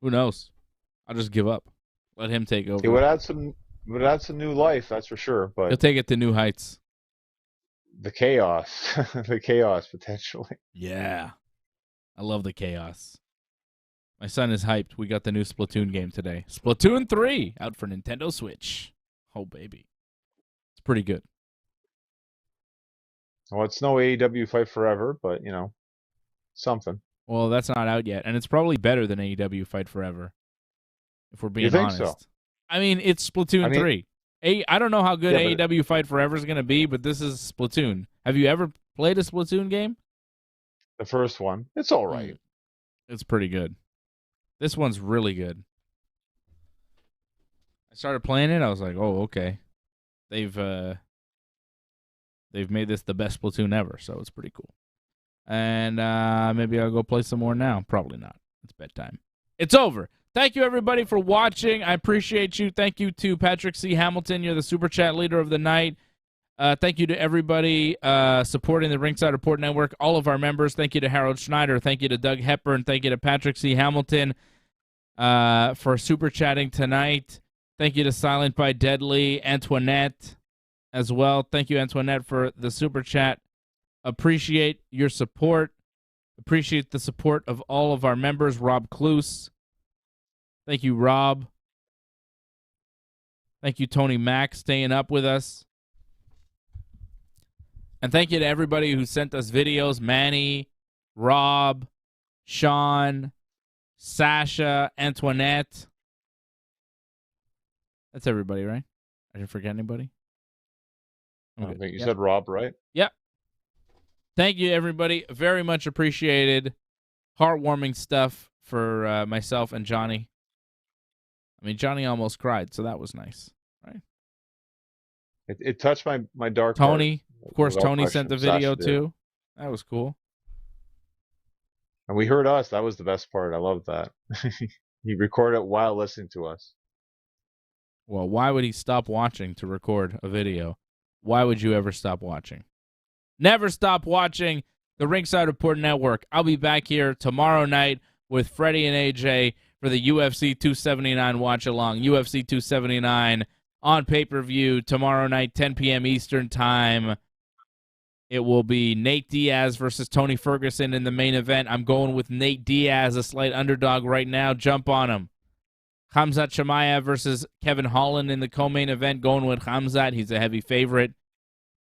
Who knows? I'll just give up. Let him take over. It would add some new life, that's for sure. But he'll take it to new heights. The chaos, the chaos potentially. Yeah, I love the chaos. My son is hyped. We got the new Splatoon game today. Splatoon 3 out for Nintendo Switch. Oh baby, it's pretty good. Well, it's no AEW Fight Forever, but something. Well, that's not out yet, and it's probably better than AEW Fight Forever. If we're being honest. So? I mean, it's Splatoon 3. I don't know how good AEW Fight Forever is going to be, but this is Splatoon. Have you ever played a Splatoon game? The first one. It's all right. It's pretty good. This one's really good. I started playing it. I was like, oh, okay. They've made this the best Splatoon ever, so it's pretty cool. And maybe I'll go play some more now. Probably not. It's bedtime. It's over. Thank you, everybody, for watching. I appreciate you. Thank you to Patrick C. Hamilton. You're the Super Chat leader of the night. Thank you to everybody supporting the Ringside Report Network, all of our members. Thank you to Harold Schneider. Thank you to Doug Hepburn. Thank you to Patrick C. Hamilton for Super Chatting tonight. Thank you to Silent by Deadly, Antoinette as well. Thank you, Antoinette, for the Super Chat. Appreciate your support. Appreciate the support of all of our members. Rob Kloos. Thank you, Rob. Thank you, Tony Mack, staying up with us. And thank you to everybody who sent us videos. Manny, Rob, Sean, Sasha, Antoinette. That's everybody, right? I didn't forget anybody? I think you said Rob, right? Yep. Thank you, everybody. Very much appreciated. Heartwarming stuff for myself and Johnny. I mean, Johnny almost cried, so that was nice, right? It touched my dark Tony, heart. Of course, Tony sent the video too. That was cool. And we heard us. That was the best part. I love that. He recorded it while listening to us. Well, why would he stop watching to record a video? Why would you ever stop watching? Never stop watching the Ringside Report Network. I'll be back here tomorrow night with Freddie and AJ for the UFC 279 watch-along. UFC 279 on pay-per-view tomorrow night, 10 p.m. Eastern Time. It will be Nate Diaz versus Tony Ferguson in the main event. I'm going with Nate Diaz, a slight underdog right now. Jump on him. Khamzat Chimaev versus Kevin Holland in the co-main event. Going with Khamzat. He's a heavy favorite.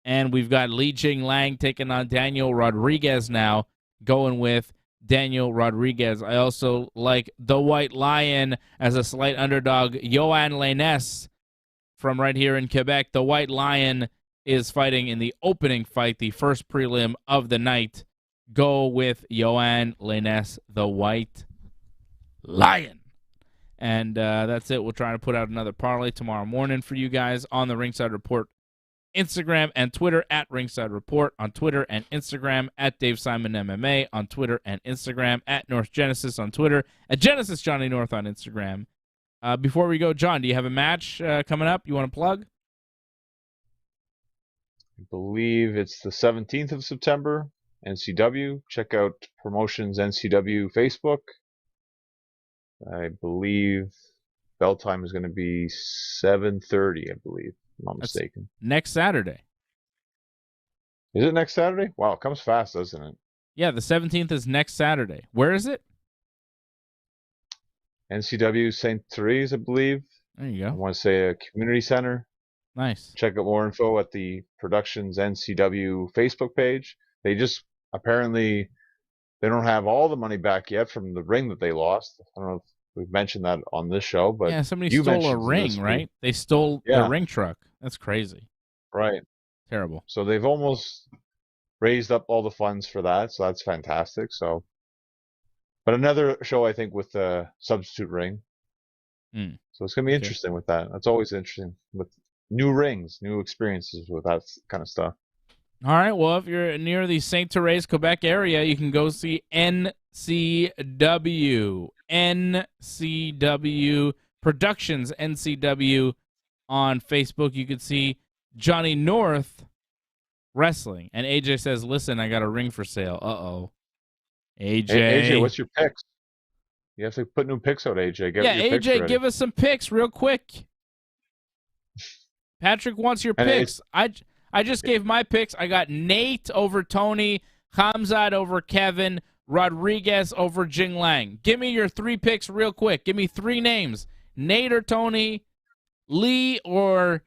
And we've got Li Jing Lang taking on Daniel Rodriguez now. Going with Daniel Rodriguez. I also like the White Lion as a slight underdog. Yoann Lainez from right here in Quebec. The White Lion is fighting in the opening fight, the first prelim of the night. Go with Yoann Lainez, the White Lion. And that's it. We'll try to put out another parlay tomorrow morning for you guys on the Ringside Report Instagram and Twitter at Ringside Report, on Twitter and Instagram at Dave Simon MMA, on Twitter and Instagram at North Genesis, on Twitter at Genesis Johnny North on Instagram. Before we go, John, do you have a match coming up you want to plug? I believe it's the 17th of September, NCW. Check out Promotions NCW Facebook. I believe bell time is going to be 7:30, I believe. I'm not mistaken. Next Saturday. Is it next Saturday? Wow, it comes fast, doesn't it? Yeah, the 17th is next Saturday. Where is it? NCW St. Therese, I believe. There you go. I want to say a community center. Nice. Check out more info at the Productions NCW Facebook page. They just apparently they don't have all the money back yet from the ring that they lost. I don't know if we've mentioned that on this show, but yeah, somebody stole a ring, right? They stole the ring truck. That's crazy. Right. Terrible. So they've almost raised up all the funds for that, so that's fantastic. So, but another show I think with the substitute ring. So it's gonna be interesting with that. That's always interesting with new rings, new experiences with that kind of stuff. All right, well, if you're near the Saint-Thérèse, Quebec area, you can go see NCW. NCW Productions, NCW on Facebook. You can see Johnny North wrestling. And AJ says, listen, I got a ring for sale. Uh-oh. AJ. Hey, AJ, what's your picks? You have to put new picks out, AJ. Get your picks AJ, ready. give us some picks real quick. Patrick wants your picks. I just gave my picks. I got Nate over Tony, Khamzat over Kevin, Rodriguez over Jing Lang. Give me your 3 picks real quick. Give me 3 names. Nate or Tony, Lee or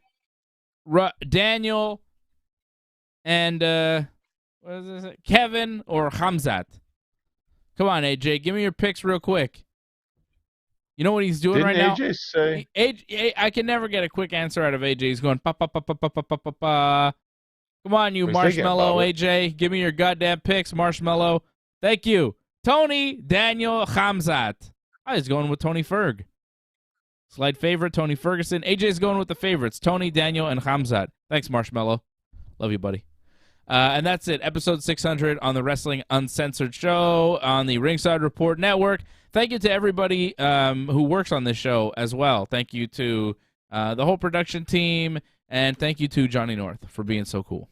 Daniel, and what is this? Kevin or Khamzat. Come on, AJ. Give me your picks real quick. You know what he's doing right now? Didn't AJ say? I can never get a quick answer out of AJ. He's going, pa, pa, pa, pa, pa, pa, pa, pa, pa. Come on, you marshmallow, AJ. Give me your goddamn picks, marshmallow. Thank you. Tony, Daniel, Khamzat. I was going with Tony Ferg. Slight favorite, Tony Ferguson. AJ's going with the favorites, Tony, Daniel, and Khamzat. Thanks, marshmallow. Love you, buddy. And that's it. Episode 600 on the Wrestling Uncensored show on the Ringside Report Network. Thank you to everybody who works on this show as well. Thank you to the whole production team, and thank you to Johnny North for being so cool.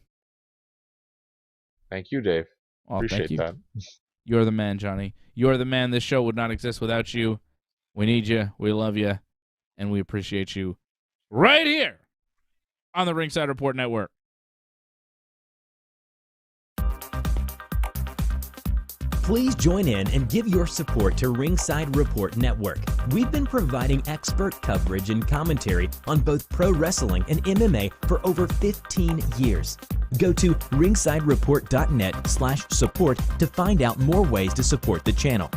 Thank you, Dave. Oh, Appreciate that. You're the man, Johnny. You're the man. This show would not exist without you. We need you. We love you. And we appreciate you right here on the Ringside Report Network. Please join in and give your support to Ringside Report Network. We've been providing expert coverage and commentary on both pro wrestling and MMA for over 15 years. Go to ringsidereport.net/support to find out more ways to support the channel.